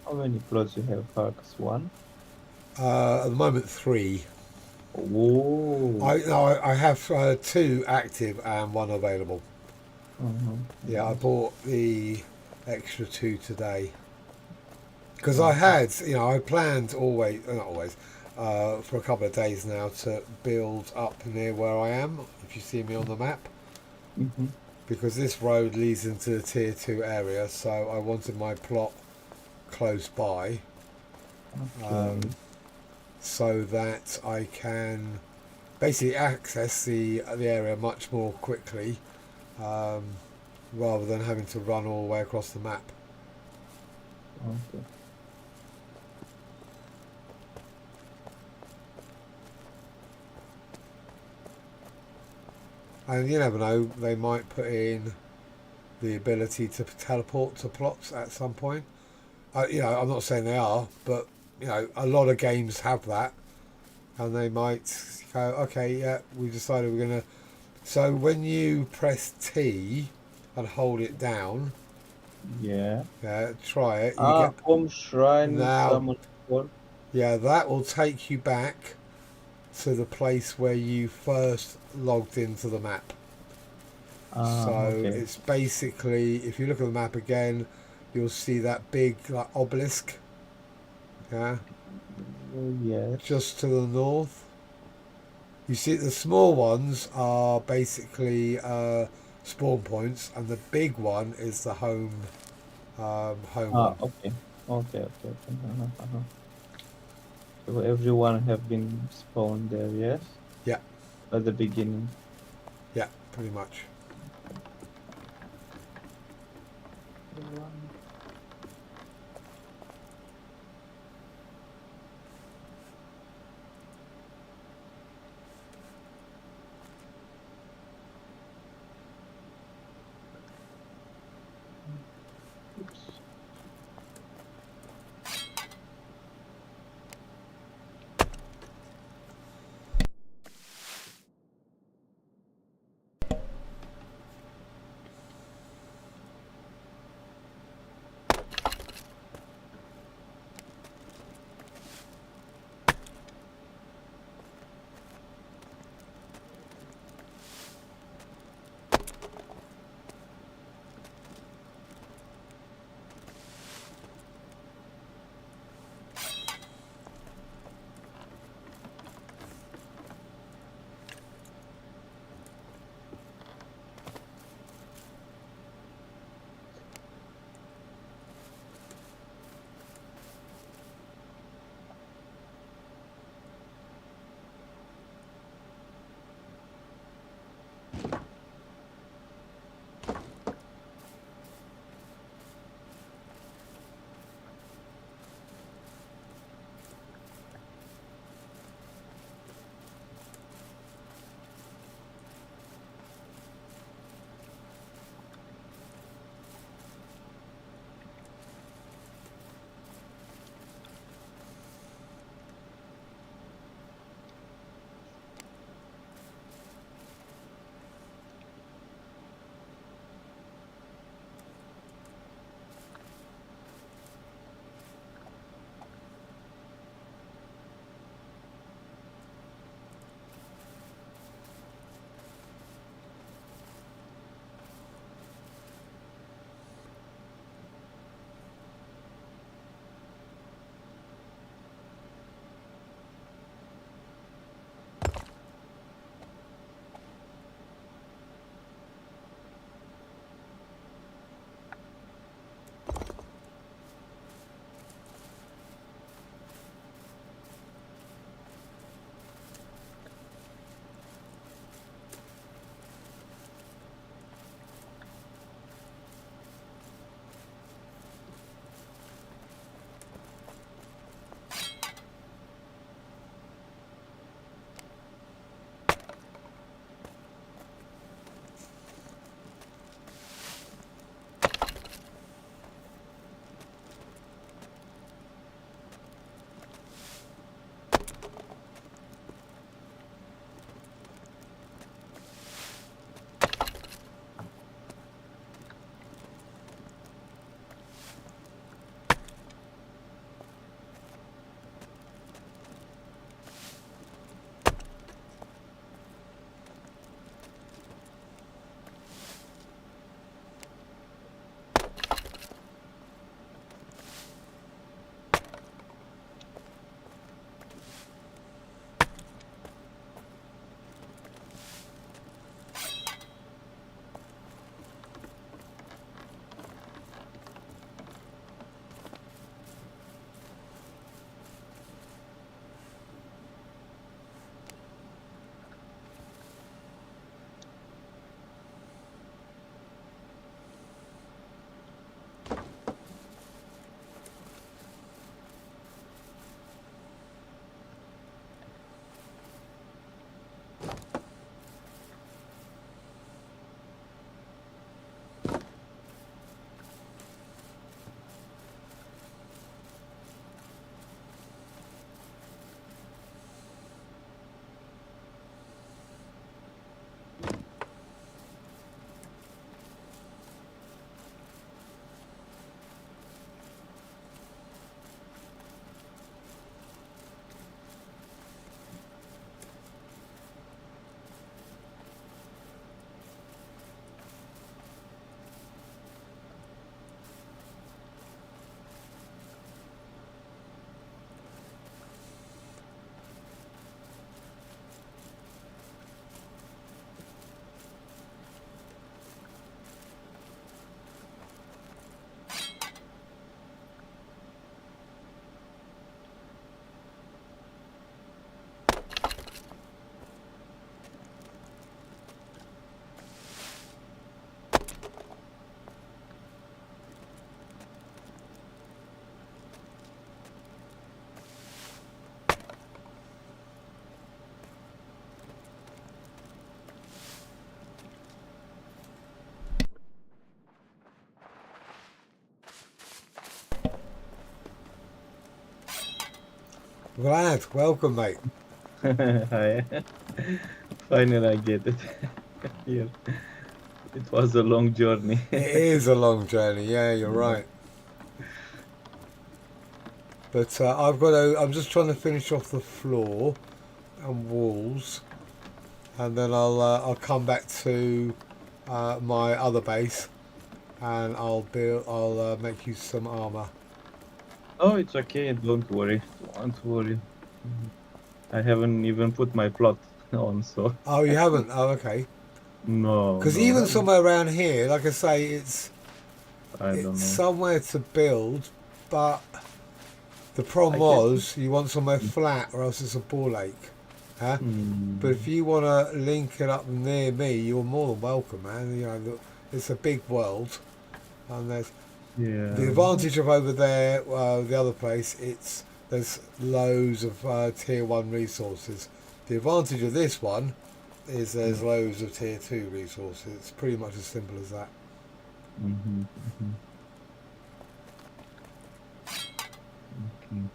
How many plots you have, Pax? One?
At the moment, 3.
Whoa.
I have 2 active and 1 available. Yeah, I bought the extra 2 today because I had, I planned not always, for a couple of days now to build up near where I am. If you see me on the map, because this road leads into the tier 2 area, so I wanted my plot close by, so that I can basically access the area much more quickly, rather than having to run all the way across the map.
Okay.
And you never know, they might put in the ability to teleport to plots at some point. I'm not saying they are, but a lot of games have that, and they might go, okay, we decided we're gonna. So when you press T and hold it down, try it. You get
home shrine
now.
summon for.
Yeah, that will take you back to the place where you first logged into the map. It's basically, if you look at the map again, you'll see that big obelisk. Yeah. Just to the north. You see, the small ones are basically spawn points, and the big one is the home one.
Okay. So everyone have been spawned there, yes?
Yeah.
At the beginning.
Yeah, pretty much. Vlad, welcome, mate.
Hi. Finally, I get it. Here. It was a long journey.
It is a long journey. Yeah, you're right. But I've got to. I'm just trying to finish off the floor and walls, and then I'll come back to my other base, and I'll make you some armor.
Oh, it's okay. Don't worry. Don't worry. I haven't even put my plot on, so
Oh, you haven't? Oh, okay.
no,
Because
no.
even somewhere around here, like I say, it's
I don't know.
somewhere to build, but the problem
I can.
was you want somewhere flat, or else it's a ball ache. Huh? But if
Mm,
you want to link it up near me, you're more than welcome, man. You know, look, it's a big world, and there's the
yeah.
advantage of over there, the other place. There's loads of tier 1 resources. The advantage of this one is there's loads of tier 2 resources. It's pretty much as simple as that.
Mm-hmm, mm-hmm. Okay.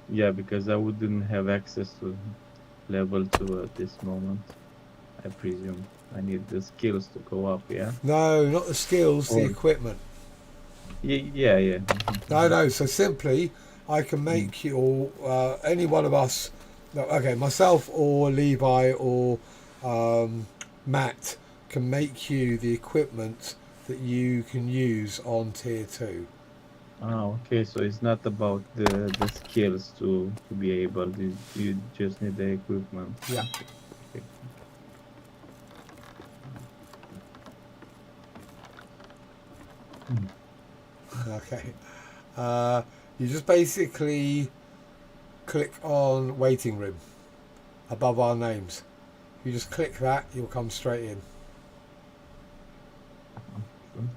Yeah, because I wouldn't have access to level 2 at this moment. I presume I need the skills to go up, yeah?
No, not the skills, the
Or
equipment.
yeah, yeah. Mm-hmm,
No,
mm-hmm.
no. So simply, I can make you, or any one of us, no, okay, myself or Levi or Matt can make you the equipment that you can use on tier 2.
Ah, okay. So it's not about the skills to be able. You just need the equipment.
Yeah.
Okay. Okay. Mm.
Okay. Uh, you just basically click on waiting room above our names. You just click that, you'll come straight in.
Sure. Mm.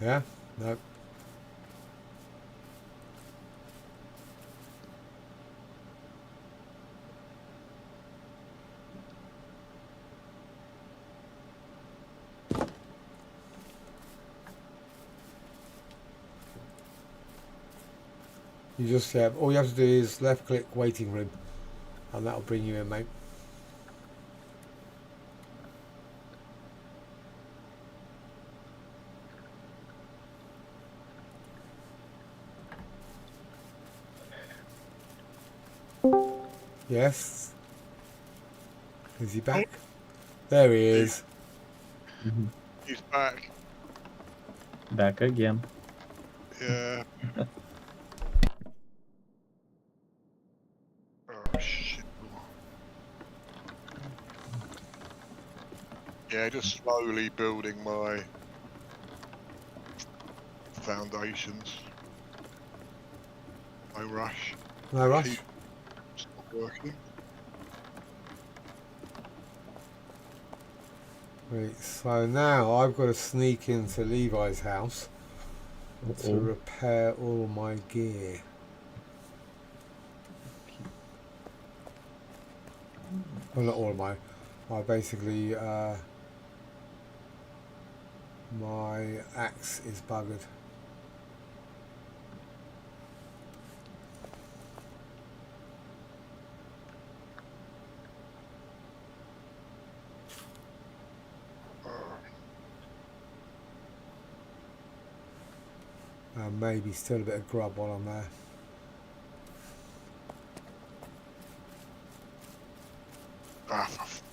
Yeah? No. You just have, all you have to do is left click waiting room and that'll bring you in, mate. Yes? Is he back? There he is.
Mhm.
He's back.
Back again.
Yeah. Oh shit. Yeah, just slowly building my foundations. No rush.
No rush.
Keep stop working.
Right, so now I've got to sneak into Levi's house to
Uh-oh.
repair all my gear. Well, not all of my basically, my axe is buggered. Maybe still a bit of grub while I'm there.
Ah, for f-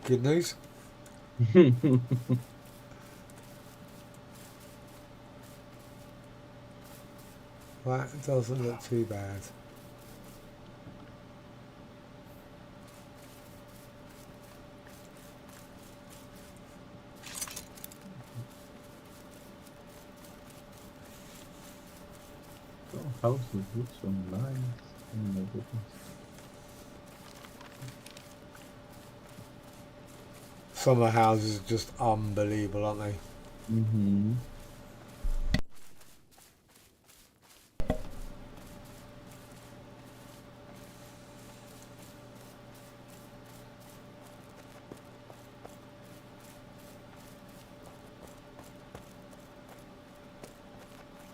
Good news? That doesn't look too bad.
houses looks online. Oh my goodness.
Some of the houses are just unbelievable, aren't they?
Mm-hmm.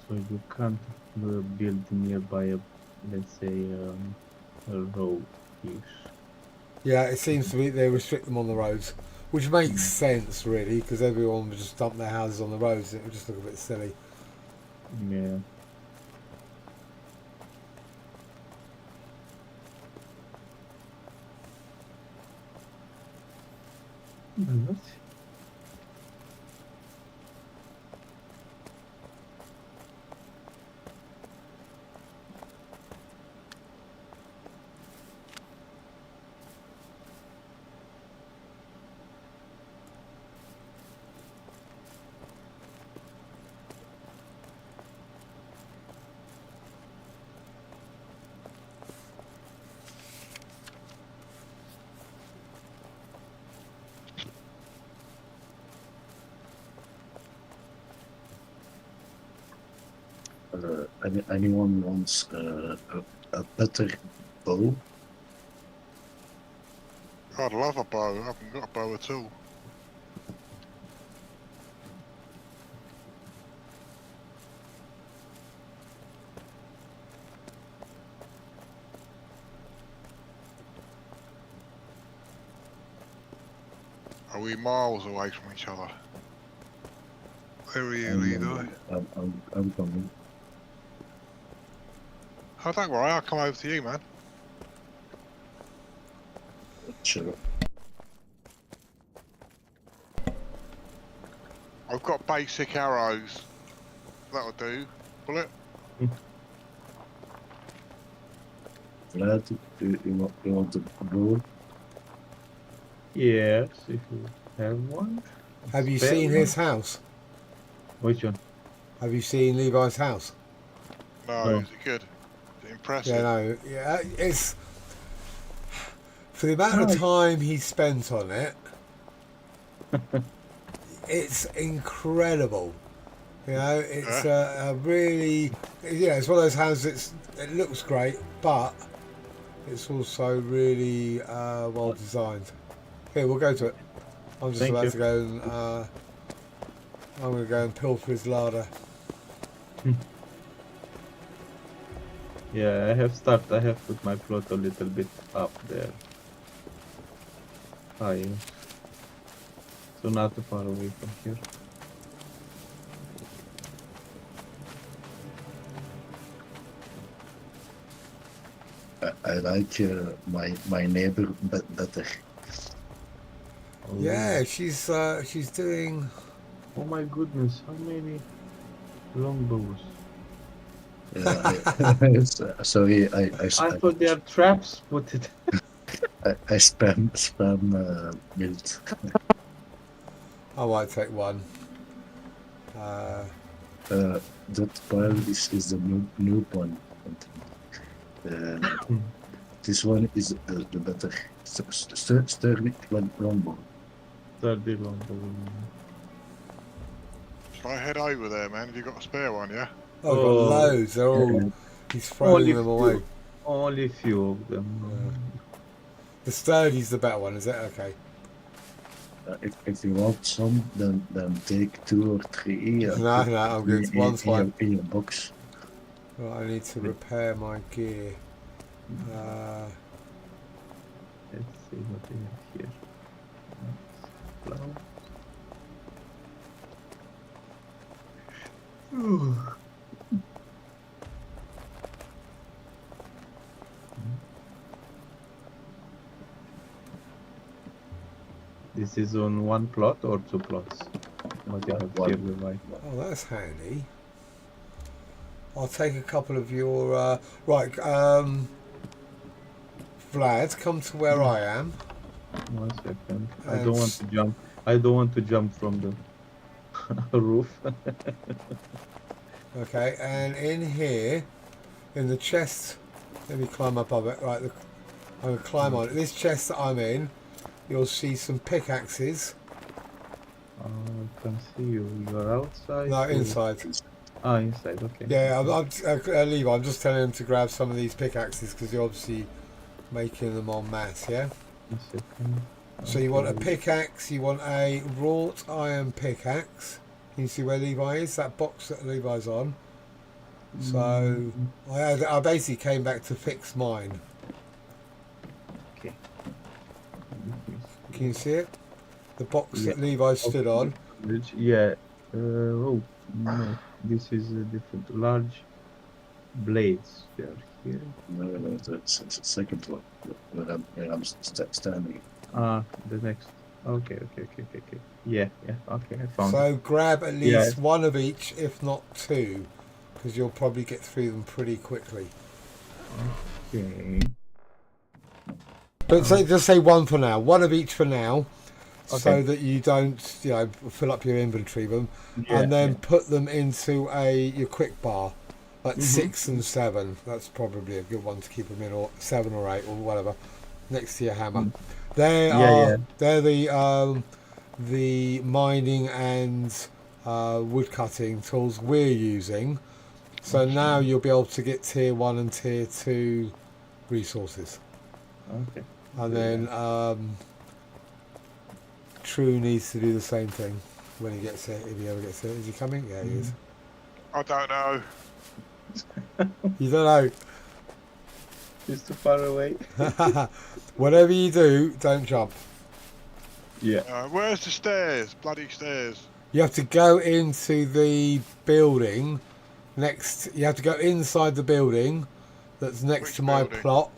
So you can't build nearby a, let's say, a road-ish.
Yeah, it seems to be they restrict them on the roads, which makes sense really, because everyone would just dump their houses on the roads. It would just look a bit silly.
Yeah. But
Anyone wants a better bow?
I'd love a bow. I haven't got a bow at all. Are we miles away from each other? Where are you, Levi?
I'm coming.
Oh, don't worry, I'll come over to you, man.
Sure.
I've got basic arrows. That'll do. Bullet?
Vlad, you want the bow?
yes, if you have one.
Have you
Spare
seen
one?
his house?
Which one?
Have you seen Levi's house?
No,
No.
is it good? Is it impressive?
Yeah, no, yeah, it's for the amount of time he spent on it. It's incredible. You know, it's a really, yeah, it's one of those houses. It looks great, but it's also really well designed. Here, we'll go to it. I'm just
Thank
about
you.
to go and I'm going to go and pilfer his larder.
Yeah, I have put my plot a little bit up there. Higher. So not too far away from here.
I like my neighbor better.
Oh,
Yeah, she's doing.
Oh my goodness, how many longbows?
Sorry,
I thought they are traps put it.
I spam build.
I might take one.
That pile is the new one. This one is the better sturdy longbow.
30 longbow.
Shall I head over there, man? Have you got a spare one, yeah?
Oh, I've got
Oh.
loads. They're all. He's throwing
Only
them
few.
away.
Only few of them.
The sturdy's the better one, is it? Okay.
If you want some, then take 2 or 3.
No, I'm good. One's fine.
In your box.
Well, I need to repair my gear.
Let's see what we have here. Flowers. This is on one plot or 2 plots? What you have
One.
here, Levi?
Oh, that's handy. I'll take a couple of your right. Vlad, come to where I am.
1 second. I
And
don't want to jump. I don't want to jump from the roof.
Okay, and in here, in the chest. Let me climb up of it. Right, I'm going to climb on it. This chest that I'm in, you'll see some pickaxes.
I can see you. You're outside.
No,
or-
inside.
Ah, inside. Okay.
Yeah, Levi, I'm just telling him to grab some of these pickaxes because you're obviously making them en masse, yeah?
A second.
So you want a
Okay.
pickaxe, you want a wrought iron pickaxe. Can you see where Levi is? That box that Levi's on. So I basically came back to fix mine.
Okay.
Can you see it? The box
Yeah.
that Levi stood on.
Yeah. Oh no, this is a different. Large blades. They are here.
No, it's the second one where I'm standing.
Ah, the next. Okay. Yeah. Okay, I found it.
So grab at
Yeah.
least one of each, if not two, because you'll probably get through them pretty quickly.
Okay.
But just say one for now. One of each for now, so
Okay.
that you don't, fill up your inventory with them,
Yeah,
and then
yeah.
put them into your quick bar, like
Mhm.
6 and 7. That's probably a good one to keep them in, or 7 or 8 or whatever, next to your hammer.
Mm.
They're
Yeah.
the mining and wood cutting tools we're using. So now you'll be able to get tier 1 and tier 2 resources.
Okay.
And then True needs to do the same thing when he gets it, if he ever gets it. Is he coming? Yeah, he is.
I don't know.
You don't know.
It's too far away.
Whatever you do, don't jump.
Yeah.
Where's the stairs? Bloody stairs.
You have to go into the building next. You have to go inside the building that's next
Which
to my
building?
plot.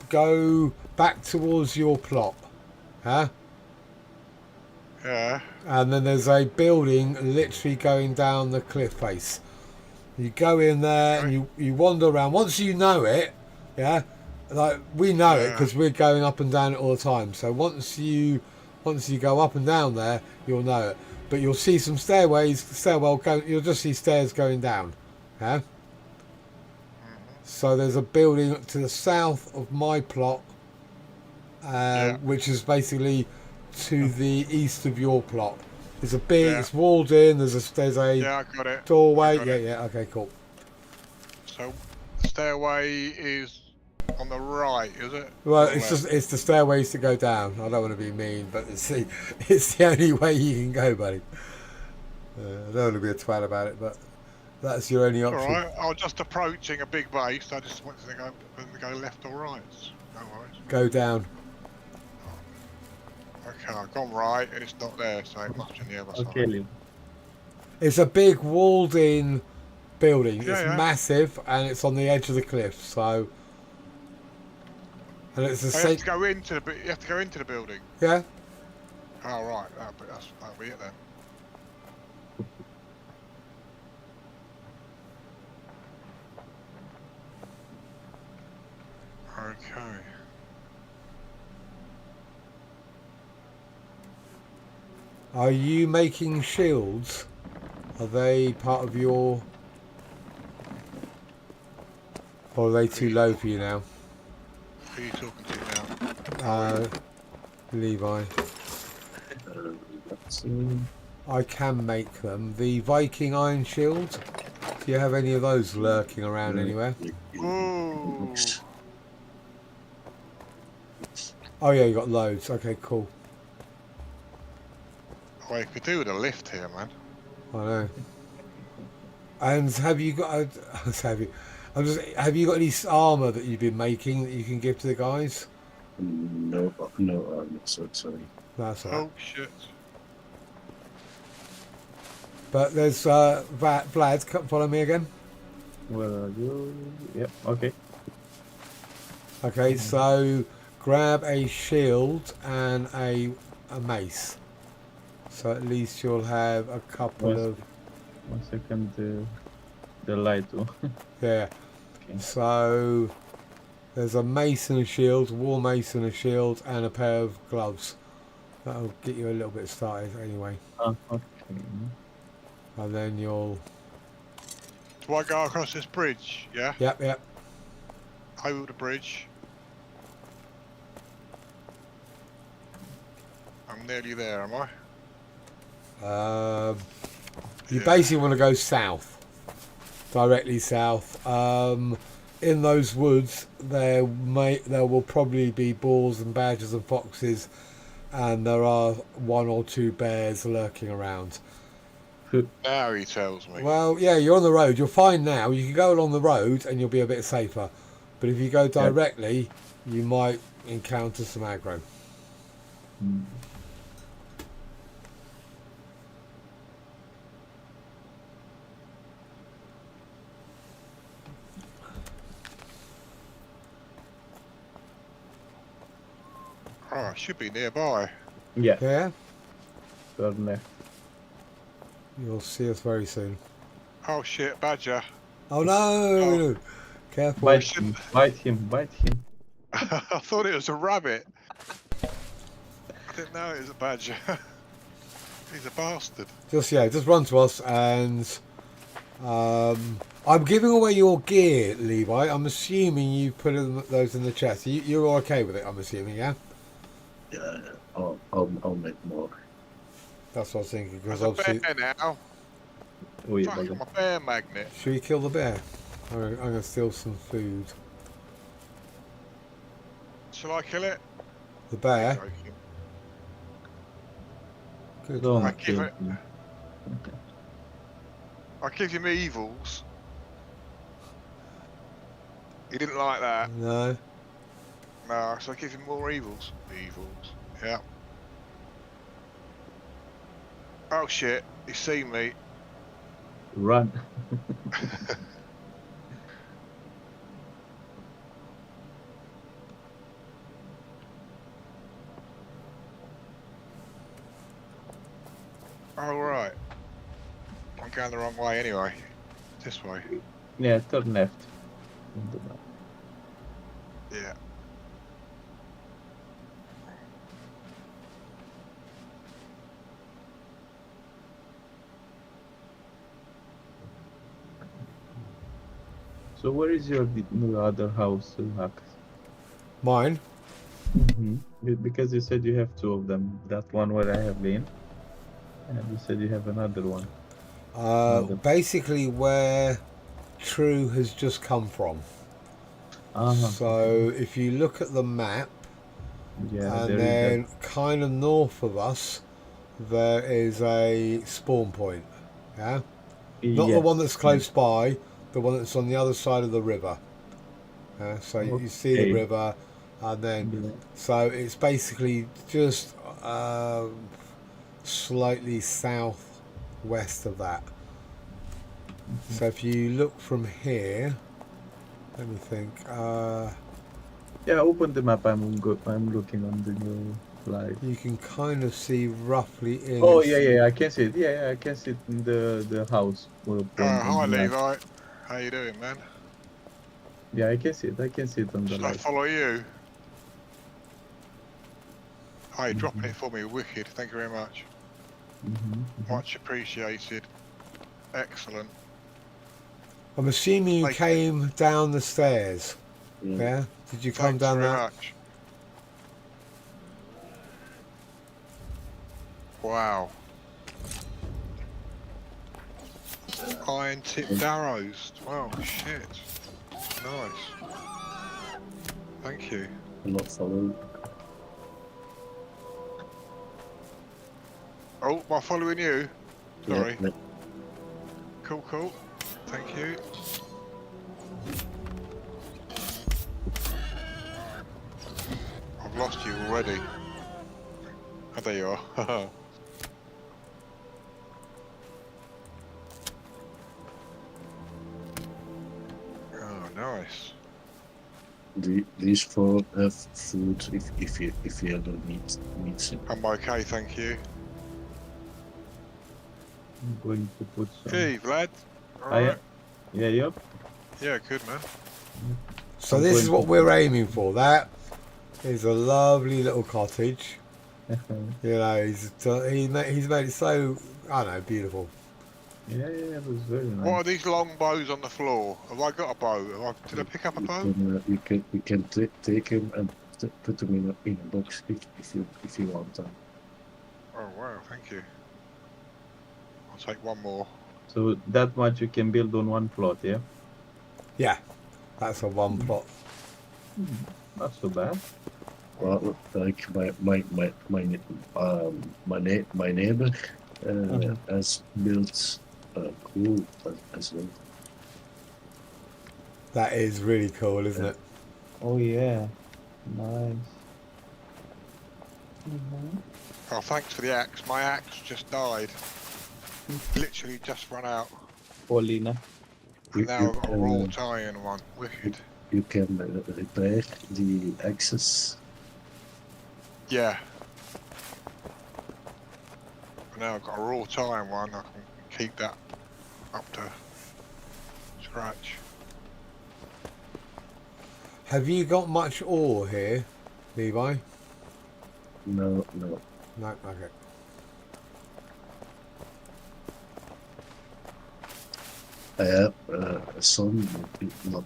Go back towards your plot. Huh?
Yeah.
And then there's a building literally going down the cliff face. You go in there and you wander around. Once you know it, yeah, like we know it
Yeah.
because we're going up and down it all the time. So once you go up and down there, you'll know it. But you'll see some stairwell going. You'll just see stairs going down. Yeah. So there's a building to the south of my plot, which is basically to the east of your plot. It's a big.
Yeah.
It's walled in. There's a
Yeah, I got it.
doorway.
I got
Yeah,
it.
yeah. Okay, cool.
So, the stairway is on the right, is it?
Well,
Or
it's
left?
just the stairways to go down. I don't want to be mean, but it's the only way you can go, buddy. I don't want to be a twat about it, but that's your only
All
option.
right. I was just approaching a big base. I just wanted to go left or right. No worries.
Go down.
Okay, I've gone right. It's not there, so it must be on the other
Okay,
side.
Liv.
It's a big walled-in building.
Yeah,
It's
yeah.
massive and it's on the edge of the cliff. So, and it's the
Oh, you
same.
have to go into the. You have to go into the building.
Yeah.
Oh right, that'll be it then. Okay.
Are you making shields? Are they part of your? Or are they too low for you now?
Who are you talking to now?
Levi.
That's,
I can make them. The Viking Iron Shield. Do you have any of those lurking around anywhere?
Ooh.
Oh yeah, you got loads. Okay, cool.
Well, you could do with a lift here, man.
I know. And have you got? Have you got any armor that you've been making that you can give to the guys?
no, I'm so sorry.
That's all right.
Oh shit.
But there's Vlad. Come follow me again.
Where are you? Yep. Okay.
Okay, so grab a shield and a mace. So at least you'll have a couple
One
of
1 second. The light.
yeah.
Okay.
So there's a mace and a shield, war mace and a shield, and a pair of gloves. That'll get you a little bit started anyway.
Ah, okay.
And then you'll
Do I go across this bridge? Yeah?
Yep, yep.
Over the bridge. I'm nearly there, am I?
You
Yeah.
basically want to go south, directly south. In those woods, there will probably be boars and badgers and foxes, and there are 1 or 2 bears lurking around.
Now he tells me.
Well, yeah, you're on the road. You're fine now. You can go along the road and you'll be a bit safer. But if you go directly, you might encounter some aggro.
Mm.
Oh, I should be nearby.
Yeah,
Yeah?
turn left.
You'll see us very soon.
Oh shit, badger.
Oh no!
Oh.
Careful.
Bite him, bite him, bite him.
I thought it was a rabbit. I didn't know it was a badger. He's a bastard.
Just run to us and I'm giving away your gear, Levi. I'm assuming you put those in the chest. You're okay with it, I'm assuming, yeah?
Yeah, I'll make more.
That's what I was thinking, because
There's a
obviously...
bear now.
Oh, yeah,
Fuck, I'm a bear magnet.
Should we kill the bear? I'm going to steal some food.
Shall I kill it?
The bear?
Joking.
Good.
Don't
I give
kill
it-
him.
I give him evils. He didn't like that.
No.
No, so I give him more evils. Evils. Yeah. Oh shit, he's seen me.
Run.
Oh right. I'm going the wrong way anyway. This way.
Yeah, turn left. On the map.
Yeah.
So where is your other house, Max?
Mine?
Because you said you have 2 of them. That one where I have been, and you said you have another one.
Basically where True has just come from. So if you look at the map,
Yeah,
and
there
then kind of north of us, there is a spawn point. Yeah? Not the one that's close by, the one that's on the other side of the river. So you see the
Okay.
river, and then
Yeah.
so it's basically just slightly southwest of that. So if you look from here, let me think.
Yeah, open the map. I'm looking on the new slide.
You can kind of see roughly in.
Oh yeah, I can see it. Yeah, I can see it in the house.
Hi Levi. How you doing, man?
Yeah, I can see it. I can see it on the
Shall I
light.
follow you? Oh, you're dropping it for me, wicked. Thank you very much. Much appreciated. Excellent.
I'm assuming you
Thank
came down the stairs.
Yeah.
Yeah? Did you come
Thanks
down
very
that?
much. Wow. Iron tipped arrows. Wow, shit. Nice. Thank you.
I'm not following.
Oh, am I following you? Sorry.
Yeah,
Cool, cool. Thank you. I've lost you already. Oh, there you are. Oh, nice.
These 4 have food if you ever need some.
I'm okay, thank you.
I'm going to put some.
Hey, Vlad.
Ah,
Alright.
yeah, yep.
Yeah, good man.
So
I'm
this
going
is what
to-
we're aiming for. That is a lovely little cottage. You know, he's made it so, I don't know, beautiful.
Yeah, it was very
What are
nice.
these long bows on the floor? Have I got a bow? Did I pick up a bow?
You can take him and put him in a box if you want them.
Oh wow, thank you. I'll take one more.
So that much you can build on one plot, yeah?
Yeah, that's a one plot.
Not so bad.
Well, like my neighbor has built cool as well.
That is really cool, isn't it?
Oh yeah, nice. Mm-hmm.
Oh, thanks for the axe. My axe just died. Literally just run out.
Paulina.
And now I've got a raw tie-in one. Wicked.
You can repair the axes.
Yeah. And now I've got a raw tie-in one. I can keep that up to scratch.
Have you got much ore here, Levi?
No.
No, okay.
I have some, not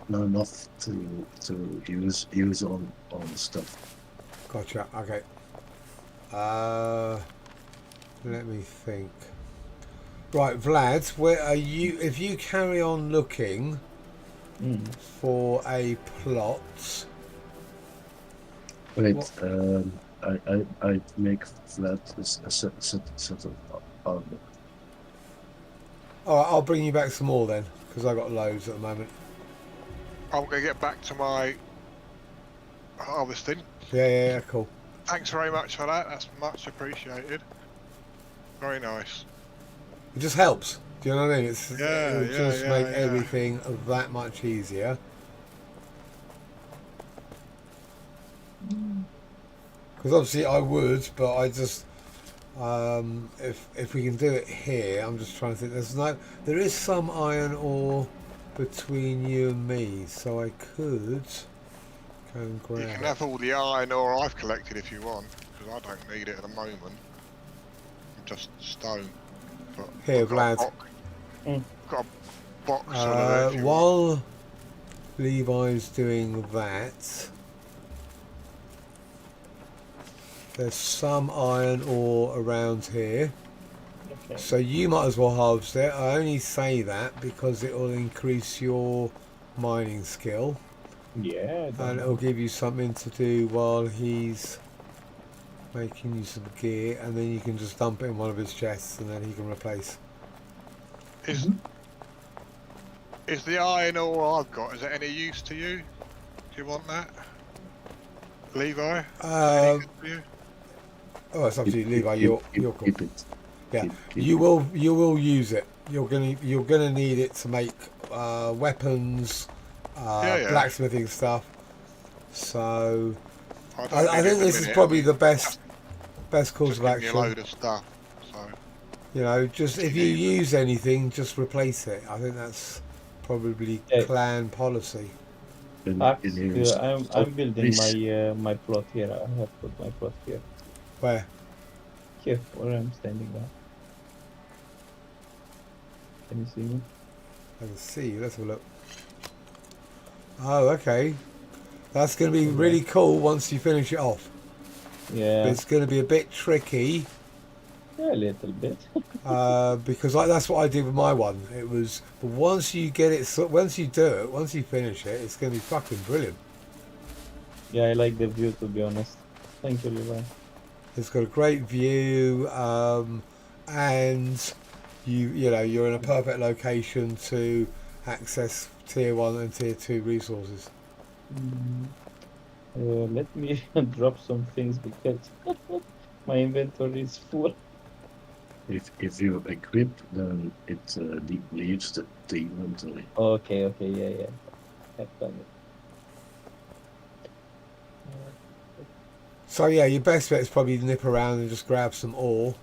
enough to use on stuff.
Gotcha, okay. Let me think. Right, Vlad, where are you? If you carry on looking for a plot.
Wait,
What?
I make flat a set of armor.
Alright, I'll bring you back some more then, because I've got loads at the moment.
I'm going to get back to my harvesting.
Yeah, cool.
Thanks very much for that. That's much appreciated. Very nice.
It just helps. Do you know what I mean? It'll just make
yeah.
everything that much easier. Because obviously I would, but I just if we can do it here, I'm just trying to think. There is some iron ore between you and me, so I could go and grab
You can
it.
have all the iron ore I've collected if you want, because I don't need it at the moment. I'm just stone. But
Here,
I've got
Vlad.
got a box full of it if you want.
While Levi's doing that, there's some iron ore around here.
Okay.
So you might as well harvest it. I only say that because it will increase your mining skill.
Yeah.
And it'll give you something to do while he's making you some gear, and then you can just dump it in one of his chests and then he can replace.
Is the iron ore I've got, is it any use to you? Do you want that? Levi? Is it any good for you?
Oh, it's up to you, Levi. You're cool.
Keep it.
Yeah,
Keep
you
it.
will use it. You're gonna need it to make weapons,
Yeah.
blacksmithing stuff. So
don't
I
need it
think
at the
this is
minute.
probably the best course
Just
of
give me a
action.
load of stuff. So
You know, just if you use anything, just replace it. I think that's probably
Yeah.
clan policy.
Pax, I'm building
Please.
my plot here. I have put my plot here.
Where?
Here, where I'm standing now. Can you see me?
I can see you. Let's have a look. Oh, okay. That's going to be really cool once you finish it off.
Yeah.
But it's going to be a bit tricky.
Yeah, a little bit.
Because that's what I did with my one. It was, but once you get it, once you do it, once you finish it, it's going to be fucking brilliant.
Yeah, I like the view, to be honest. Thank you, Levi.
It's got a great view, and you're in a perfect location to access tier 1 and tier 2 resources.
Let me drop some things because my inventory is full.
If you equip, then it leaves the inventory.
Okay, yeah. I've done it.
So yeah, your best bet is probably to nip around and just grab some ore,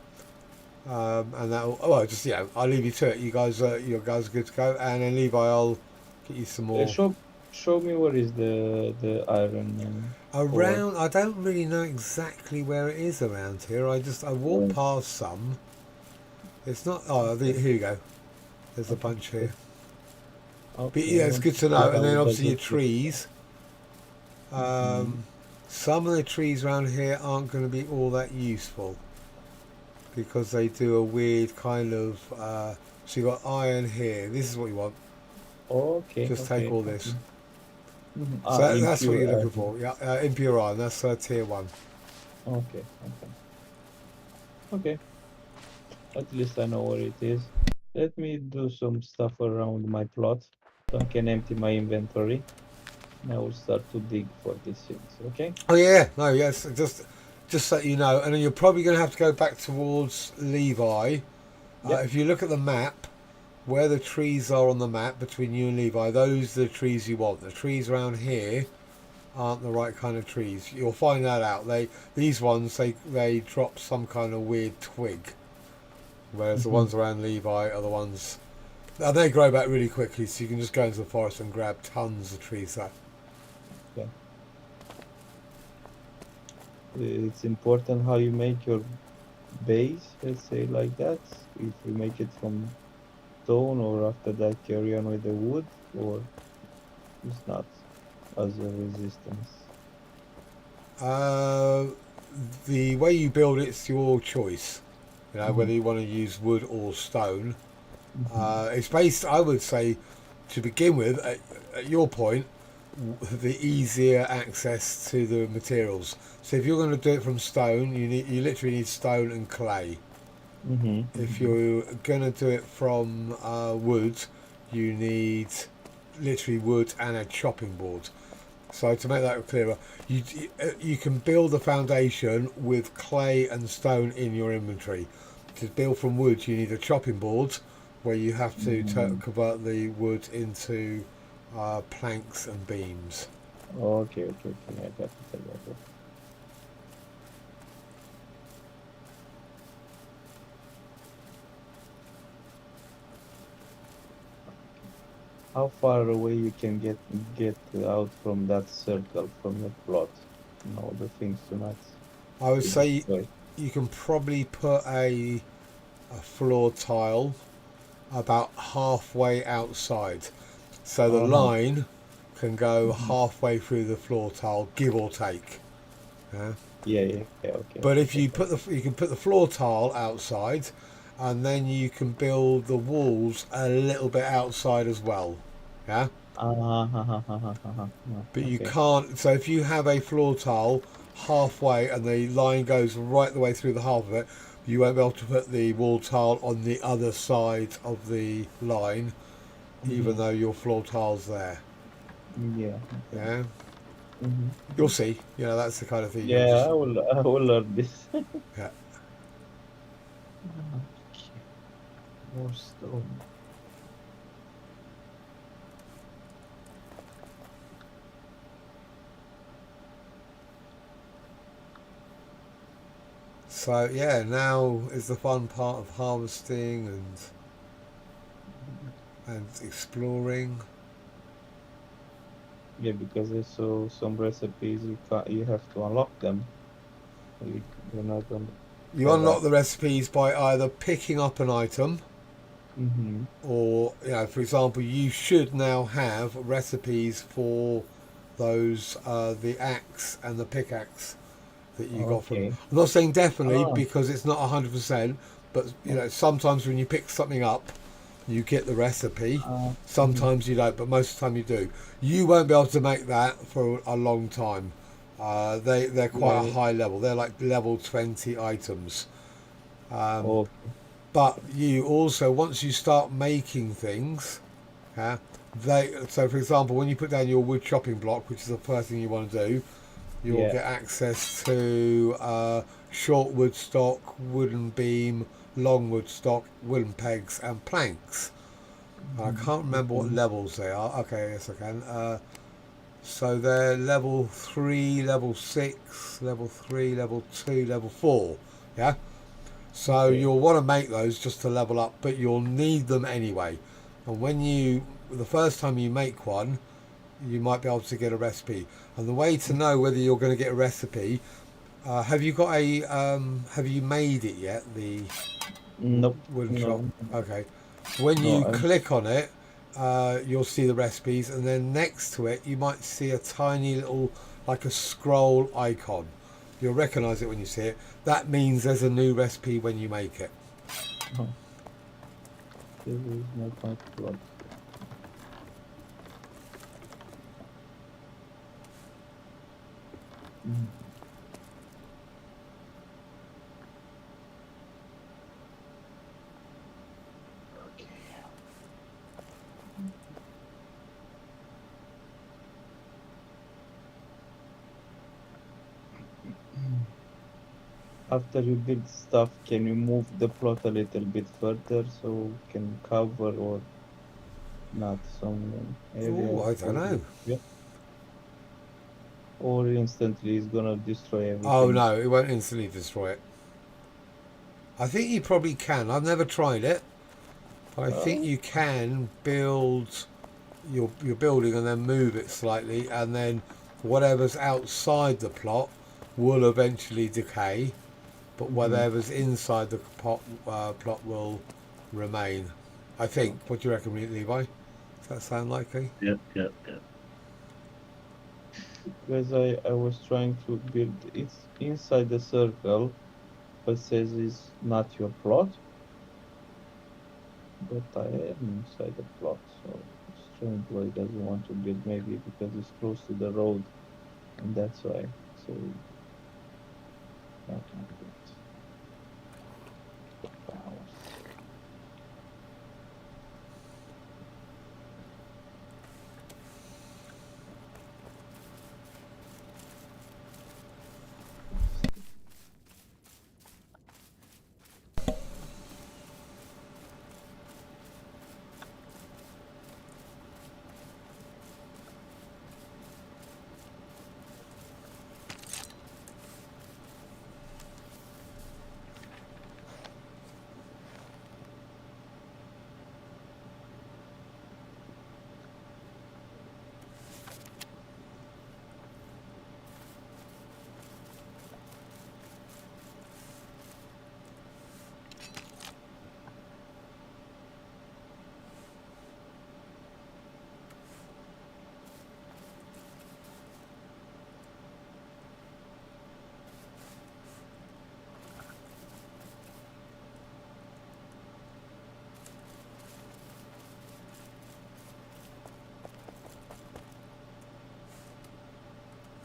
and that'll. Well, just I'll leave you to it. You guys are good to go, and then Levi, I'll get you some more.
Show me where is the iron.
Around, I don't really know exactly where it is around here. I walked past some. It's not. Oh, here you go. There's a bunch here. But
Okay,
yeah,
I
it's
want
good to
see
know. And
how
then
does
obviously your
it look.
trees. Some of the trees around here aren't going to be all that useful because they do a weird kind of. So you got iron here. This is what you want.
Okay,
Just
okay,
take all
okay.
this. So
Ah,
that's what
impure
you're looking
iron.
for. Yeah, impure iron. That's tier 1.
Okay, okay, okay. At least I know where it is. Let me do some stuff around my plot so I can empty my inventory. And I will start to dig for these things. Okay?
Oh yeah, no, yes. Just so you know, and then you're probably going to have to go back towards Levi.
Yep.
If you look at the map, where the trees are on the map between you and Levi, those are the trees you want. The trees around here aren't the right kind of trees. You'll find that out. These ones they drop some kind of weird twig, whereas the ones around Levi are the ones. And they grow back really quickly, so you can just go into the forest and grab tons of trees there.
Okay. It's important how you make your base, let's say like that. If you make it from stone or after that carry on with the wood, or it's not as a resistance.
The way you build it's your choice. You know, whether you want to use wood or stone. It's based, I would say, to begin with, at your point, the easier access to the materials. So if you're going to do it from stone, you literally need stone and clay. If you're going to do it from wood, you need literally wood and a chopping board. So to make that clearer, you can build the foundation with clay and stone in your inventory. To build from wood, you need a chopping board where you have to convert the wood into planks and beams.
Okay, okay, okay. I got it, I got it. How far away you can get out from that circle, from the plot? And all the things to not
I would
be
say
destroyed.
you can probably put a floor tile about halfway outside. So the line can go halfway through the floor tile, give or take. Yeah.
Yeah, okay.
But
Okay,
if you you can put the floor tile outside, and then you can build the walls a little bit outside as well. Yeah. But you
okay.
can't. So if you have a floor tile halfway and the line goes right the way through the half of it, you won't be able to put the wall tile on the other side of the line, even though your floor tile's there.
Yeah.
Yeah. You'll see. You know, that's the kind of thing you'll
Yeah,
just.
I will learn this.
Yeah.
Okay. More stone.
So yeah, now is the fun part of harvesting and exploring.
Yeah, because I saw some recipes you have to unlock them. You're not gonna
You unlock the recipes by either picking up an item, or for example, you should now have recipes for those the axe and the pickaxe that you got from.
Okay.
I'm not saying definitely
Ah.
because it's not 100%, but sometimes when you pick something up, you get the recipe. Sometimes you don't, but most of the time you do. You won't be able to make that for a long time. They're quite a high level. They're like level 20 items. But you also, once you start making things, so for example, when you put down your wood chopping block, which is the first thing you want to do, you'll get access to short wood stock, wooden beam, long wood stock, wooden pegs and planks. I can't remember what levels they are. Okay, yes I can. So they're level 3, level 6, level 3, level 2, level 4. Yeah? So you'll want to make those just to level up, but you'll need them anyway. And the first time you make one, you might be able to get a recipe. And the way to know whether you're going to get a recipe, have you made it yet?
Nope.
Wooden
No.
shop. Okay. When
No,
you
I'm
click on it, you'll see the recipes, and then next to it, you might see a tiny little, like a scroll icon. You'll recognise it when you see it. That means there's a new recipe when you make it.
oh, this is not my plot. Mm. Okay. After you build stuff, can you move the plot a little bit further so you can cover or not some
Oh,
area?
I don't know.
Yeah. Or instantly it's gonna destroy
Oh
everything.
no, it won't instantly destroy it. I think you probably can. I've never tried it, but I think
Oh,
you can build your building and then move it slightly, and then whatever's outside the plot will eventually decay, but
mhm.
whatever's inside the plot will remain. I think. What do you reckon, Levi? Does that sound likely?
Yeah, yeah, yeah.
Because I was trying to build it's inside the circle, but says it's not your plot. But I am inside the plot, so it's strange why he doesn't want to build. Maybe because it's close to the road, and that's why. So not like that. Powers.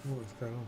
What is going on?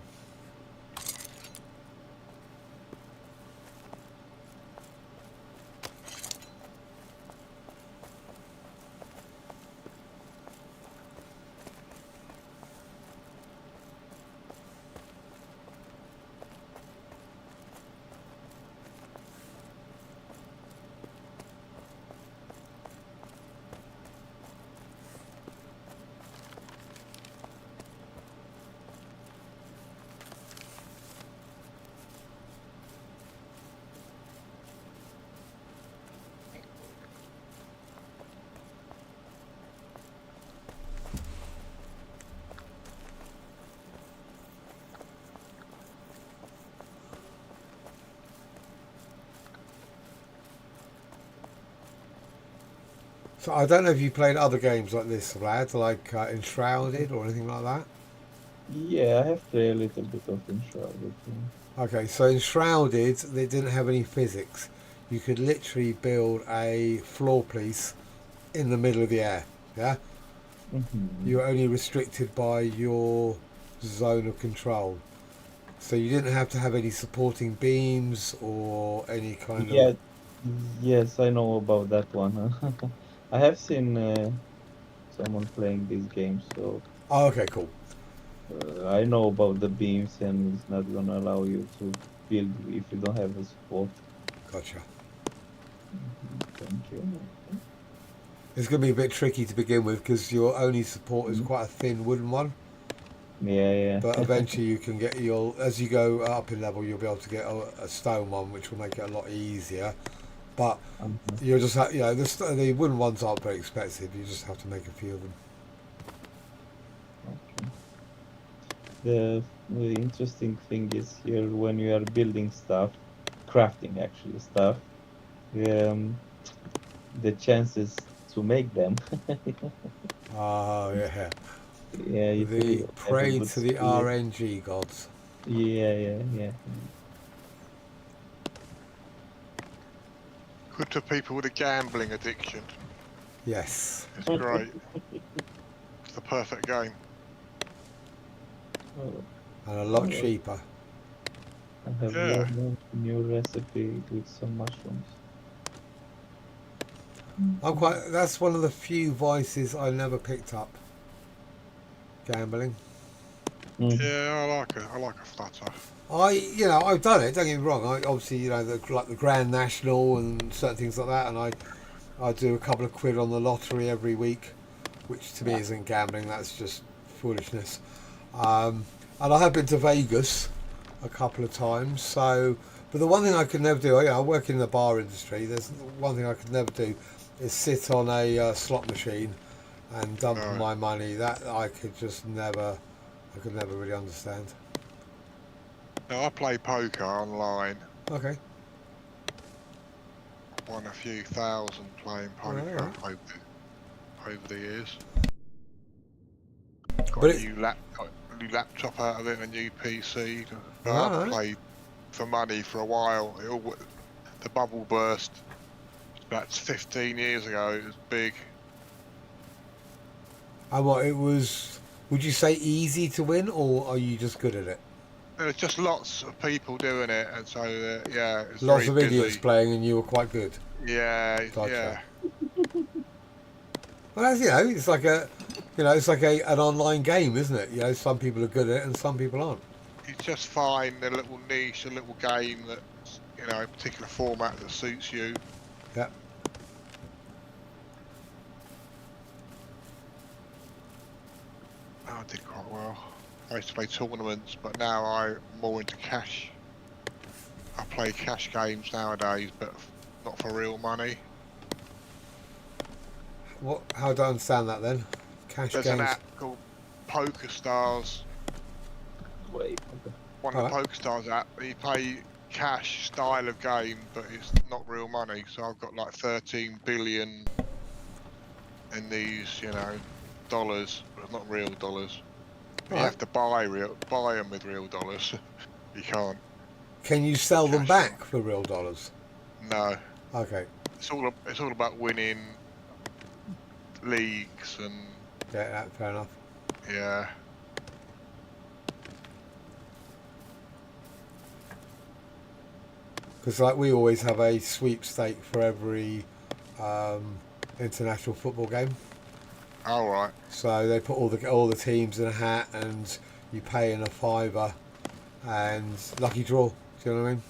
So I don't know if you played other games like this, Vlad, like Enshrouded or anything like that.
Yeah, I have played a little bit of Enshrouded.
Okay, so Enshrouded, they didn't have any physics. You could literally build a floor piece in the middle of the air. Yeah,
Mm-hmm.
you were only restricted by your zone of control. So you didn't have to have any supporting beams or any kind of.
Yeah, yes, I know about that one. I have seen someone playing this game, so
Oh, okay, cool.
I know about the beams, and it's not gonna allow you to build if you don't have a support.
Gotcha.
Thank you.
It's going to be a bit tricky to begin with because your only support is
Mhm.
quite a thin wooden one.
Yeah,
But
yeah.
eventually you can get as you go up in level, you'll be able to get a stone one, which will make it a lot easier. But
Uh-huh.
you'll just have, the wooden ones aren't very expensive. You just have to make a few of them.
Okay. The interesting thing is here when you are building stuff, crafting actually stuff, the chances to make them.
Oh yeah.
Yeah, if
The
you have a
pray
good
to the
skill.
RNG gods.
Yeah.
Good to people with a gambling addiction.
Yes.
It's great. It's the perfect game.
Oh,
And a lot
oh,
cheaper.
I have
Yeah.
learned a new recipe with some mushrooms.
That's one of the few vices I never picked up. Gambling.
Mhm.
Yeah, I like a flutter.
I've done it. Don't get me wrong. I obviously, like the Grand National and certain things like that, and I do a couple of quid on the lottery every week, which to me isn't gambling. That's just foolishness. And I have been to Vegas a couple of times. So, but the one thing I could never do, I work in the bar industry. There's one thing I could never do is sit on a slot machine and dump
No.
my money. That I could never really understand.
No, I play poker online.
Okay.
Won a few thousand playing poker
Alright.
over the years. Got
But
a new laptop out of it, a new PC. I
Alright.
haven't played for money for a while. The bubble burst about 15 years ago. It was big.
And what it was? Would you say easy to win, or are you just good at it?
There's just lots of people doing it, and so yeah, it's
Lots
very
of idiots
busy.
playing, and you were quite good.
Yeah,
Gotcha.
yeah.
Well, it's like an online game, isn't it? Some people are good at it, and some people aren't.
You just find a little niche, a little game that's a particular format that suits you.
Yeah.
I did quite well. I used to play tournaments, but now I'm more into cash. I play cash games nowadays, but not for real money.
What? How do I understand that then? Cash
There's
games.
an app called Poker Stars.
Wait.
One of the Poker Stars app. You pay cash style of game, but it's not real money. So I've got like 13 billion in these, dollars, but not real dollars. You have to buy them with real dollars. You can't.
Can you sell them
Cash.
back for real dollars?
No.
Okay.
It's all about winning leagues and
Yeah, fair enough.
yeah.
Because we always have a sweepstake for every international football game.
All right.
So they put all the teams in a hat, and you pay in a fiver, and lucky draw. Do you know what I mean?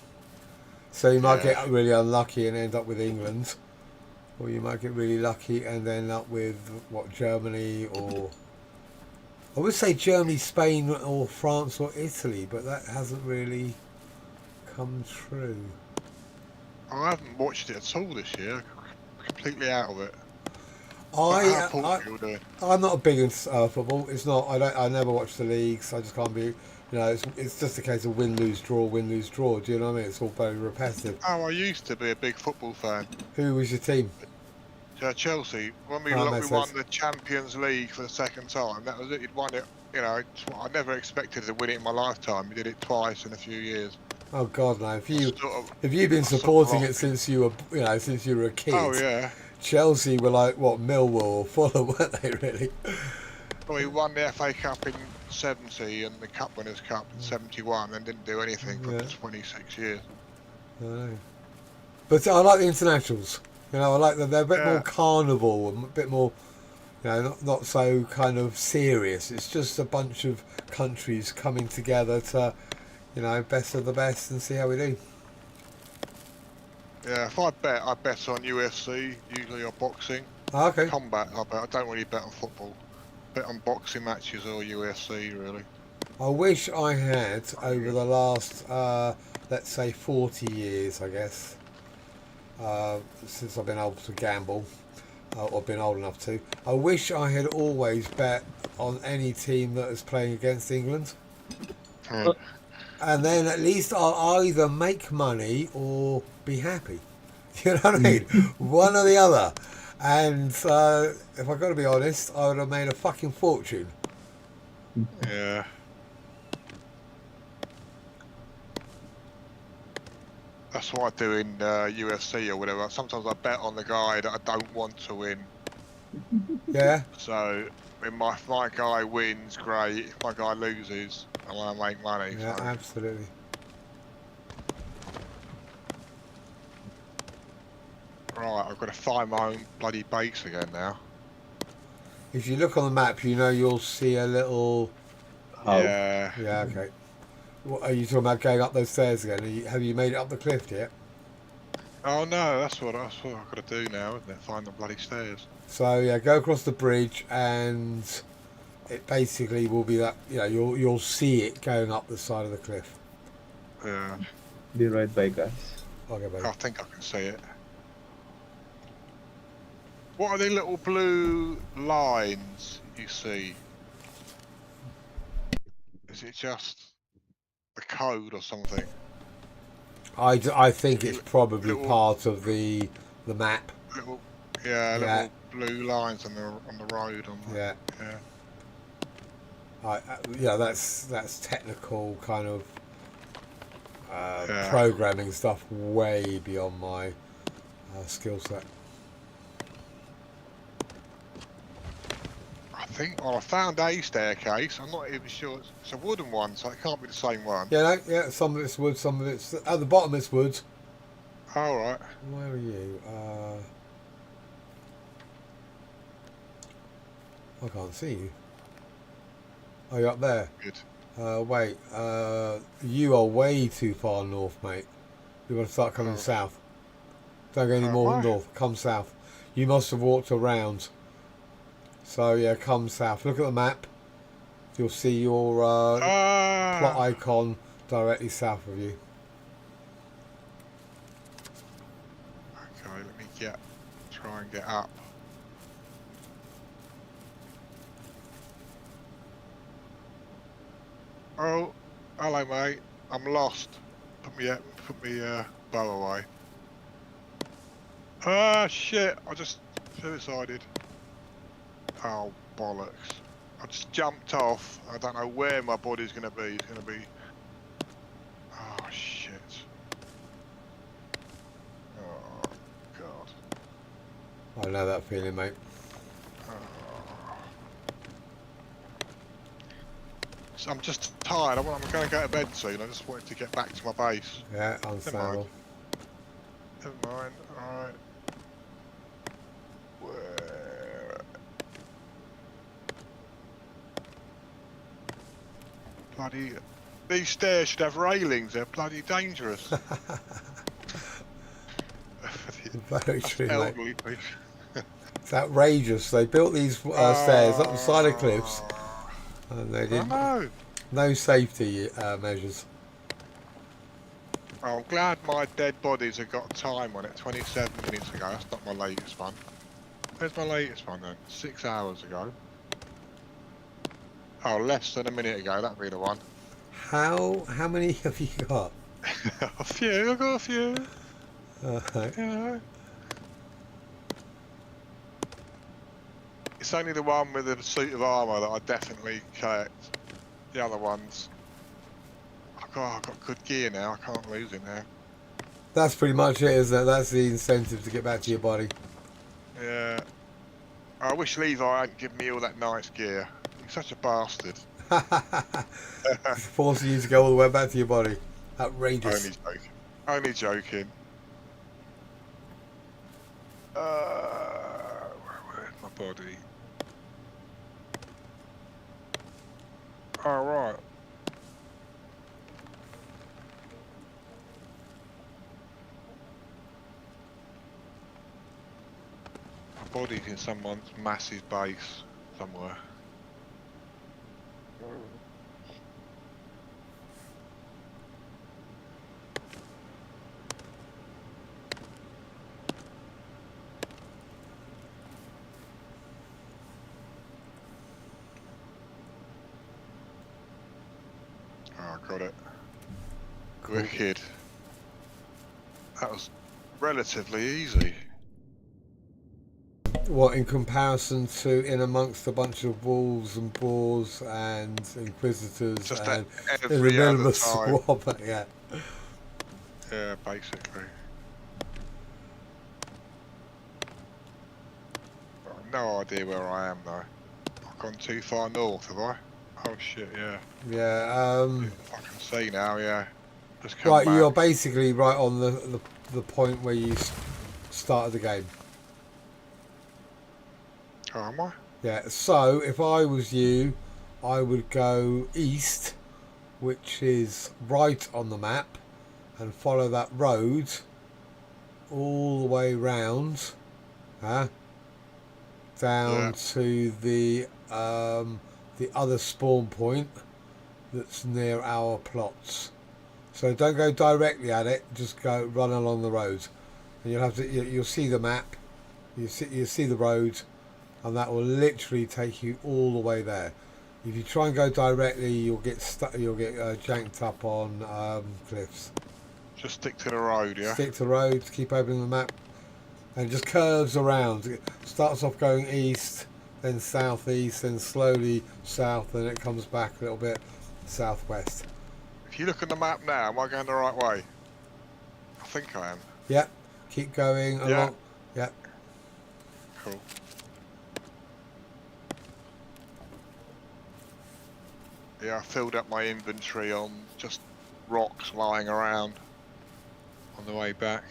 So you might get really unlucky and end up with England, or you might get really lucky and end up with Germany, or I would say Germany, Spain, or France, or Italy, but that hasn't really come true.
I haven't watched it at all this year. Completely out of it.
I'm not a big into football. It's not. I never watch the leagues. I just can't be. It's just a case of win, lose, draw, win, lose, draw. Do you know what I mean? It's all very repetitive.
Oh, I used to be a big football fan.
Who was your team?
Chelsea. When we won the Champions League for the second time, that was it. He'd won it. I never expected to win it in my lifetime. He did it twice in a few years.
Oh God, no! If you've been supporting it since you were a kid.
Oh yeah.
Chelsea were like Millwall or Fulham, weren't they? Really?
Well, he won the FA Cup in '70 and the Cup Winners' Cup in '71, and didn't do anything for 26 years.
I know. But I like the internationals. I like them. They're a bit more carnival and a bit more, not so kind of serious. It's just a bunch of countries coming together to, best of the best and see how we do.
Yeah, if I bet on UFC, usually or boxing.
Okay.
Combat, I bet. I don't really bet on football. Bet on boxing matches or UFC, really.
I wish I had over the last, let's say, 40 years, I guess, since I've been able to gamble, or been old enough to. I wish I had always bet on any team that is playing against England. And then at least I'll either make money or be happy. You know what I mean? One or the other. And if I've got to be honest, I would have made a fucking fortune.
Yeah. That's what I do in UFC or whatever. Sometimes I bet on the guy that I don't want to win.
Yeah?
So if my guy wins, great. If my guy loses, I want to make money.
Yeah,
So
absolutely.
right, I've got to find my own bloody base again now.
If you look on the map, you know you'll see a little...
How?
Yeah.
Yeah, okay. What, are you talking about going up those stairs again? Have you made it up the cliff yet?
Oh no, that's what I've got to do now, isn't it? Find the bloody stairs.
So yeah, go across the bridge, and it basically will be that, you know, you'll see it going up the side of the cliff.
Yeah.
Be right back, guys.
Okay, buddy.
I think I can see it. What are the little blue lines you see? Is it just the code or something?
I think it's probably
Little-
part of the map.
Little, yeah,
Yeah.
little blue lines on the road.
Yeah.
Yeah.
Yeah, that's technical kind of
Yeah.
programming stuff, way beyond my skill set.
I found a staircase. I'm not even sure it's a wooden one, so it can't be the same one.
Yeah, no, yeah. Some of it's wood, some of it's at the bottom. It's wood.
All right.
Where are you? I can't see you. Oh, you're up there.
Good.
Wait. You are way too far north, mate. You want to start coming
Oh.
south. Don't go any
Am
more
I?
north. Come south. You must have walked around. So yeah, come south. Look at the map. You'll see your plot icon directly south of you.
Okay, let me try and get up. Oh, hello, mate. I'm lost. Put me bow away. Ah, shit! I just suicided. Oh, bollocks. I just jumped off. I don't know where my body's going to be. It's going to be... Oh, shit. Oh, God.
I know that feeling, mate.
Oh. So I'm just tired. I'm going to go to bed soon. I just wanted to get back to my base.
Yeah, understandable.
Never mind. Alright. Where... Bloody... These stairs should have railings. They're bloody dangerous.
Very true, mate.
Elderly people.
It's outrageous. They built these stairs up the side of cliffs, and they
I
did
know.
no safety measures.
I'm glad my dead bodies have got time on it. 27 minutes ago. That's not my latest one. Where's my latest one then? 6 hours ago. Oh, less than a minute ago. That'd be the one.
How many have you got?
A few. I've got a few.
Yeah.
It's only the one with the suit of armour that I definitely collect. The other ones, I've got good gear now. I can't lose it now.
That's pretty much it, isn't it? That's the incentive to get back to your body.
Yeah. I wish Levi hadn't given me all that nice gear. He's such a bastard.
It's forcing you to go all the way back to your body. Outrageous.
Only joking. Only joking. Where's my body? All right. My body's in someone's massive base somewhere. Oh, got it.
Cool.
Wicked. That was relatively easy.
What, in comparison to in amongst a bunch of wolves and boars and inquisitors
Just
and in the
every
middle of
other
a
time.
swamp? Yeah.
Yeah, basically. I've no idea where I am though. I've gone too far north, have I? Oh shit, yeah.
Yeah.
I can see now, yeah. Just come
Right,
back.
you're basically right on the point where you started the game.
Oh, am I?
Yeah, so if I was you, I would go east, which is right on the map, and follow that road all the way round, down
Yeah.
to the other spawn point that's near our plots. So don't go directly at it, just go run along the road, and you'll have to you'll see the map, you see the road, and that will literally take you all the way there. If you try and go directly, you'll get janked up on cliffs.
Just stick to the road, yeah?
Stick to the road, keep opening the map, and it just curves around. It starts off going east, then southeast, then slowly south, and it comes back a little bit southwest.
If you look at the map now, am I going the right way? I think I am.
Yep, keep going
Yeah.
along. Yep.
Cool. Yeah, I filled up my inventory on just rocks lying around on the way back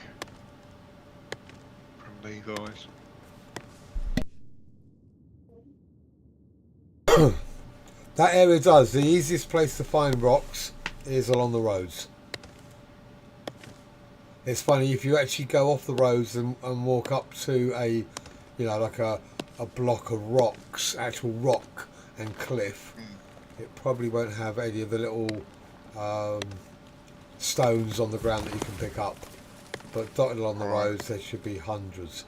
from Levi's.
That area does. The easiest place to find rocks is along the roads. It's funny, if you actually go off the roads and walk up to a, like a block of rocks, actual rock and cliff, it probably won't have any of the little stones on the ground that you can pick up. But dotted along the
Right.
roads, there should be hundreds.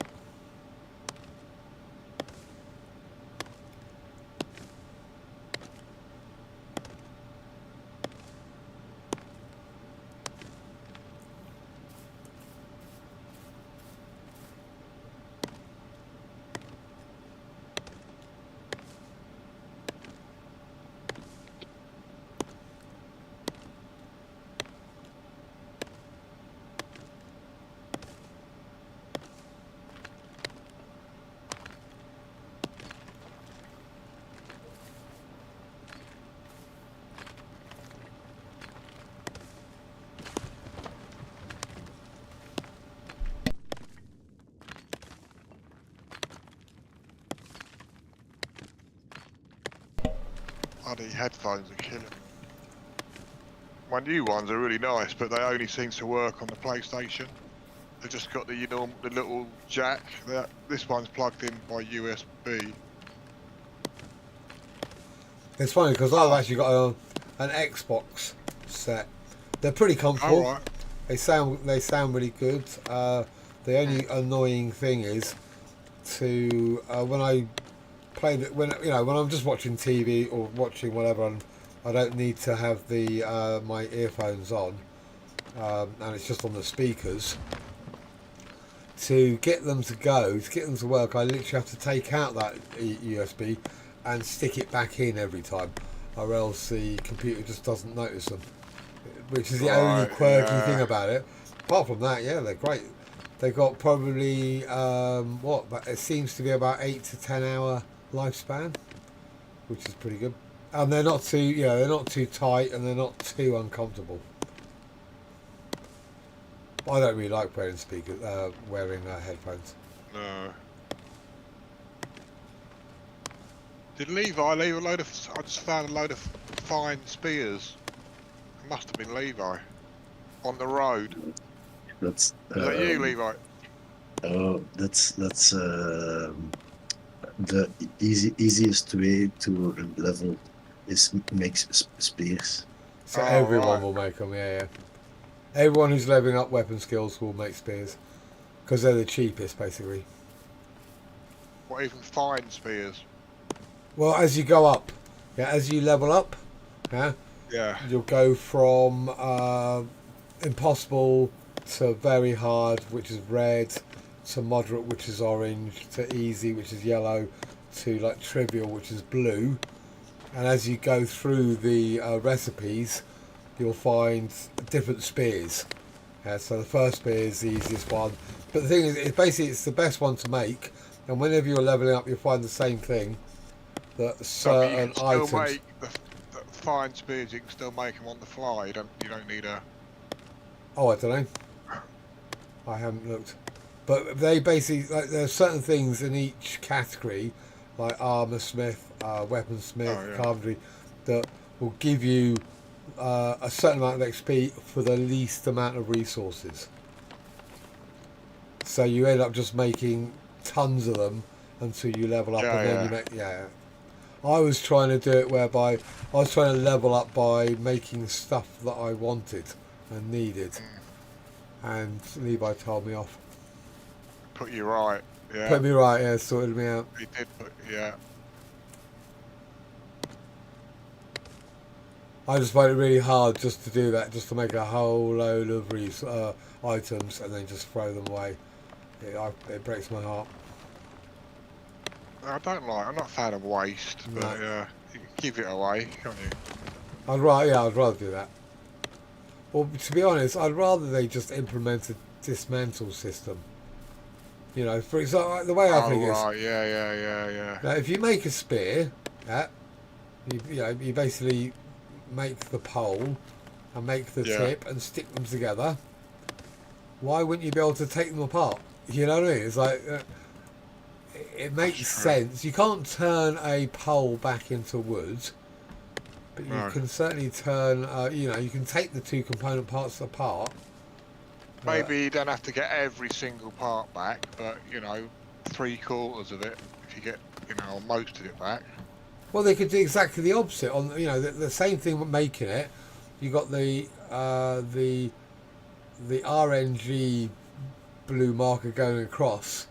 Bloody headphones are killing me. My new ones are really nice, but they only seem to work on the PlayStation. They've just got the little jack. This one's plugged in by USB.
It's funny because I've actually got an Xbox set. They're pretty comfortable.
Alright.
They sound really good. The only annoying thing is to when I play when I'm just watching TV or watching whatever, and I don't need to have the my earphones on, and it's just on the speakers. To get them to work, I literally have to take out that USB and stick it back in every time, or else the computer just doesn't notice them. Which is the only
Right,
quirky
yeah.
thing about it. Apart from that, yeah, they're great. They've got probably but it seems to be about 8 to 10 hour lifespan, which is pretty good. And they're not too tight, and they're not too uncomfortable. I don't really like wearing headphones.
No. Did Levi leave a load of... I just found a load of fine spears. It must have been Levi. On the road.
That's
Is that you, Levi?
oh, that's the easiest way to level is make spears.
So
Oh,
everyone
right.
will make them, yeah. Everyone who's leveling up weapon skills will make spears, because they're the cheapest, basically.
What, even fine spears?
Well, as you go up, as you level up,
Yeah.
you'll go from impossible to very hard, which is red, to moderate, which is orange, to easy, which is yellow, to like trivial, which is blue. And as you go through the recipes, you'll find different spears. So the first spear is the easiest one, but the thing is, it's the best one to make. And whenever you're leveling up, you'll find the same thing. That
So you
certain
can still
items.
make the fine spears. You can still make them on the fly. You don't need a.
Oh, I don't know. I haven't looked. But they basically, like, there are certain things in each category, like armor smith, weaponsmith, carpentry, that will give you a certain amount of XP for the least amount of resources. So you end up just making tons of them until you level up, and then you make I was trying to do it whereby I was trying to level up by making stuff that I wanted and needed, and Levi told me off.
Put you right. Yeah.
Put me right. Yeah, sorted me out.
He did put. Yeah.
I just find it really hard just to do that, just to make a whole load of items and then just throw them away. It breaks my heart.
I'm not a fan of waste, but
No.
you can give it away, can't you?
I'd rather do that. Or to be honest, I'd rather they just implement a dismantle system. You know, for example, the way I think is.
Right, yeah.
Now, if you make a spear, you basically make the pole and make the tip and stick them together. Why wouldn't you be able to take them apart? You know what I mean? It's like it makes sense. You can't turn a pole back into wood, but you can certainly turn. You can take the two component parts apart.
Maybe you don't have to get every single part back, but 3/4 of it, if you get most of it back.
Well, they could do exactly the opposite. On the same thing with making it, you got the RNG blue marker going across,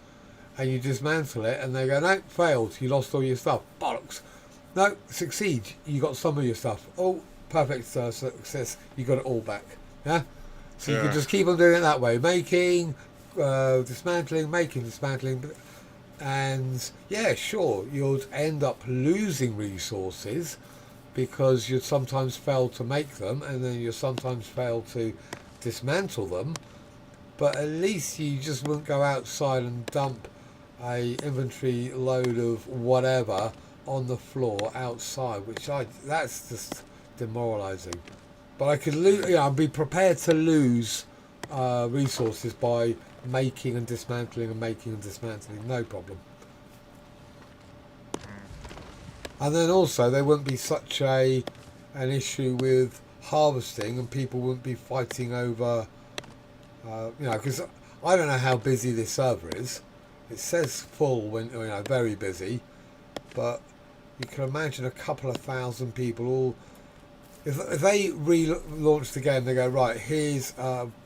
and you dismantle it, and they go, no, failed. You lost all your stuff. Bollocks. No, succeed. You got some of your stuff. Oh, perfect success. You got it all back. Yeah. So you can just keep on doing it that way, making, dismantling, making, dismantling. And yeah, sure, you'd end up losing resources because you'd sometimes fail to make them, and then you sometimes fail to dismantle them. But at least you just wouldn't go outside and dump a inventory load of whatever on the floor outside, that's just demoralising. But I could lose. I'd be prepared to lose resources by making and dismantling and making and dismantling, no problem. And then also there wouldn't be such an issue with harvesting, and people wouldn't be fighting over because I don't know how busy this server is. It says full when very busy, but you can imagine a couple of thousand people all. If they relaunch the game, they go, right, here's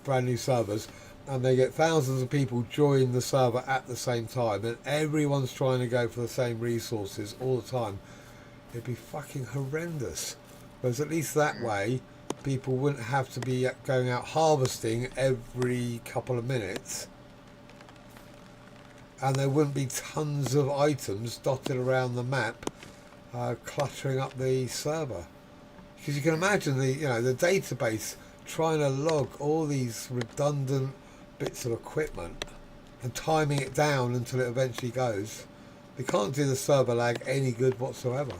brand new servers, and they get thousands of people join the server at the same time, and everyone's trying to go for the same resources all the time, it'd be fucking horrendous. Whereas at least that way, people wouldn't have to be going out harvesting every couple of minutes, and there wouldn't be tons of items dotted around the map cluttering up the server. Because you can imagine the database trying to log all these redundant bits of equipment and timing it down until it eventually goes. They can't do the server lag any good whatsoever.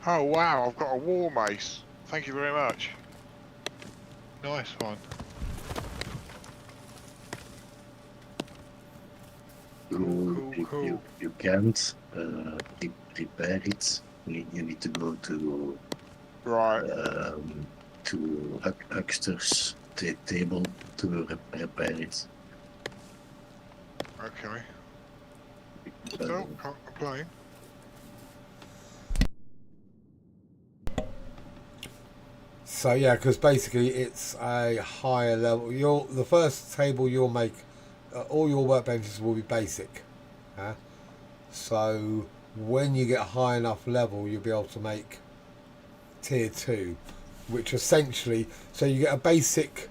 Oh wow, I've got a war mace. Thank you very much. Nice one. Cool.
You can't repair it. You need to go to to Huckster's table to repair it.
Okay. No, can't complain.
So yeah, because basically it's a higher level. The first table you'll make, all your workbenches will be basic. So when you get a high enough level, you'll be able to make tier 2, which essentially, so you get a basic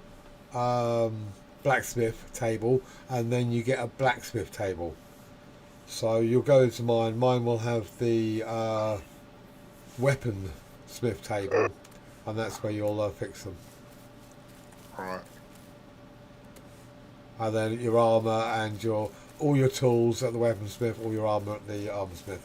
blacksmith table, and then you get a blacksmith table. So you'll go into mine. Mine will have the weapon smith table, and that's where you'll fix them.
Right.
And then your armour and all your tools at the weaponsmith, all your armour at the armoursmith.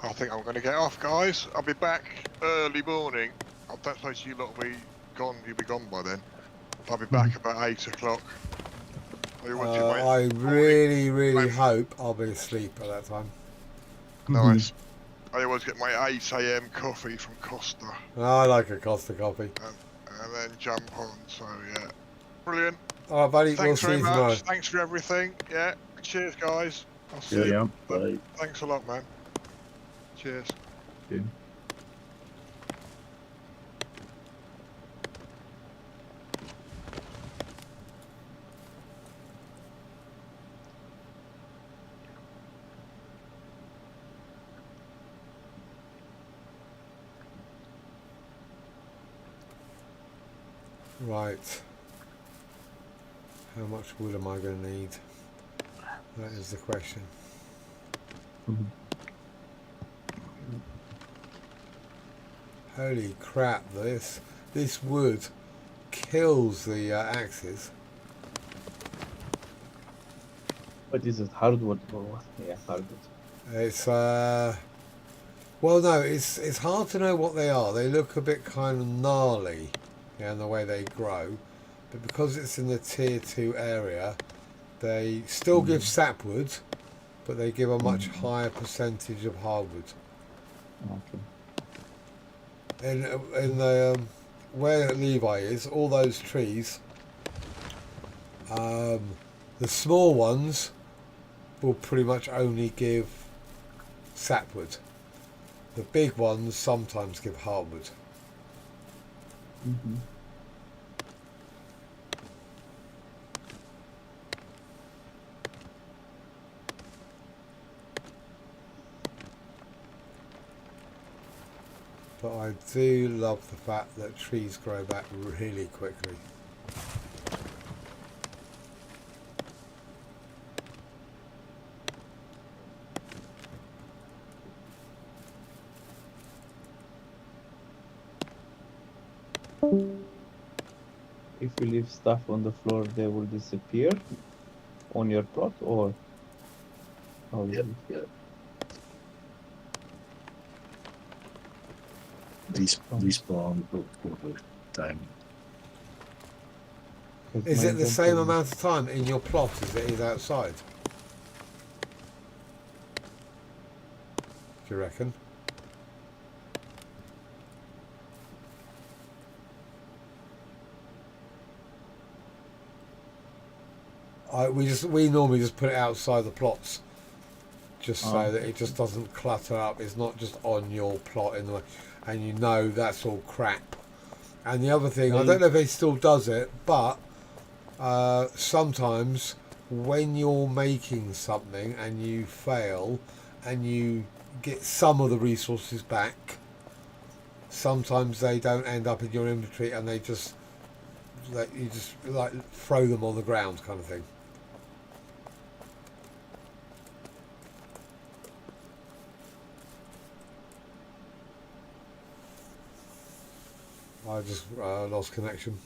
I think I'm going to get off, guys. I'll be back early morning. I don't suppose you lot will be gone. You'll be gone by then. I'll be back about 8 o'clock.
I really hope I'll be asleep at that time.
Nice. I always get my 8 AM coffee from Costa.
I like a Costa coffee.
And then jump on, so yeah. Brilliant.
Alright, buddy,
Thanks
we'll
very
see you
much.
tomorrow.
Thanks for everything. Yeah. Cheers, guys. I'll see you.
Yeah, bye.
Thanks a lot, man. Cheers.
Okay.
Right. How much wood am I going to need? That is the question. Holy crap, this wood kills the axes.
What is it? Hardwood or what? Yeah, hardwood.
It's well, no, it's hard to know what they are. They look a bit kind of gnarly, yeah, in the way they grow, but because it's in the tier 2 area, they still give sapwood, but they give a much higher percentage of hardwood.
Okay.
In the where Levi is, all those trees, the small ones will pretty much only give sapwood. The big ones sometimes give hardwood.
Mm-hmm.
But I do love the fact that trees grow back really quickly.
If you leave stuff on the floor, they will disappear on your plot, or how is
Yep,
it?
yeah. Respawn over time.
Because
Is
my
it the same
inventory-
amount of time in your plot as it is outside? Do you reckon? We normally just put it outside the plots, just so that it just doesn't clutter up. It's not just on your plot in the way, and you know that's all crap. And the other thing, I don't know if he still does it, but sometimes when you're making something and you fail and you get some of the resources back, sometimes they don't end up in your inventory and they just you just like throw them on the ground kind of thing. I just lost connection.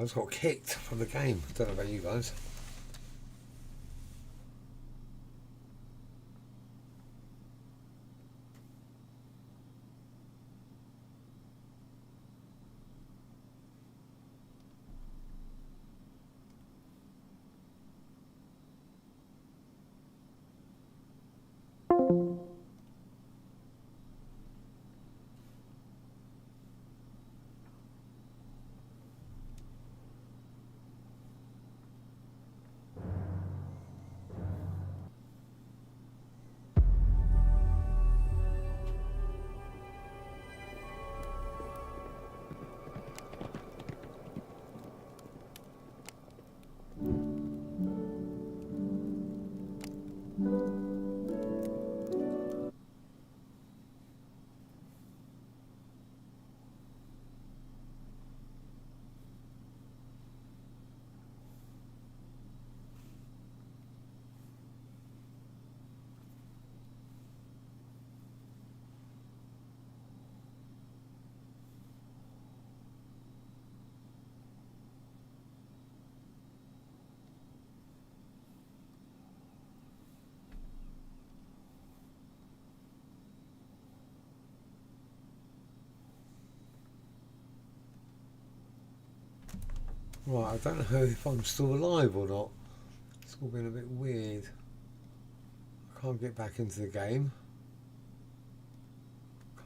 just got kicked from the game. Don't know about you guys. Right, I don't know if I'm still alive or not. It's all been a bit weird. I can't get back into the game.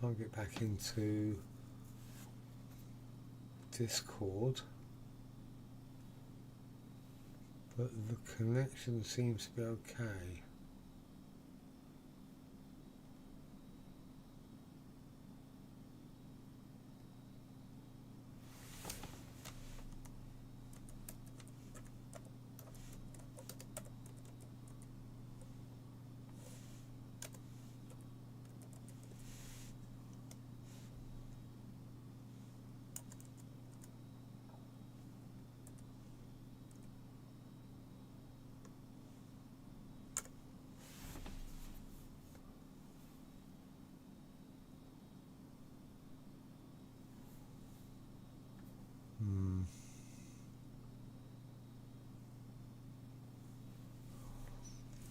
Can't get back into Discord. But the connection seems to be okay.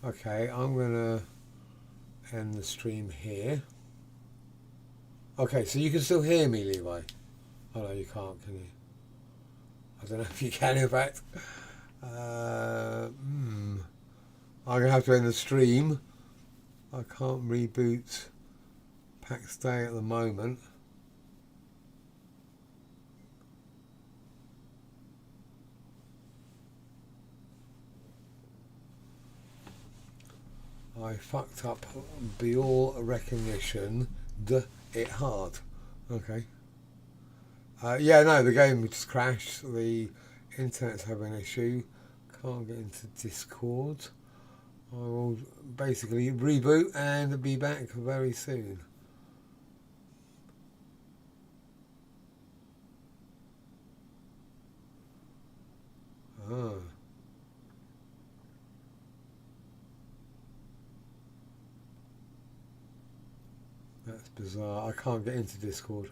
Okay, I'm going to end the stream here. Okay, so you can still hear me, Levi? Oh no, you can't, can you? I don't know if you can, in fact. I'm going to have to end the stream. I can't reboot Pax Dei at the moment. I fucked up Bior recognition. It hard. Okay. Yeah, no, the game just crashed. The internet's having an issue. Can't get into Discord. I will basically reboot and be back very soon. Ah. That's bizarre. I can't get into Discord.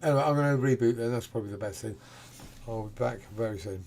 Anyway, I'm going to reboot then. That's probably the best thing. I'll be back very soon.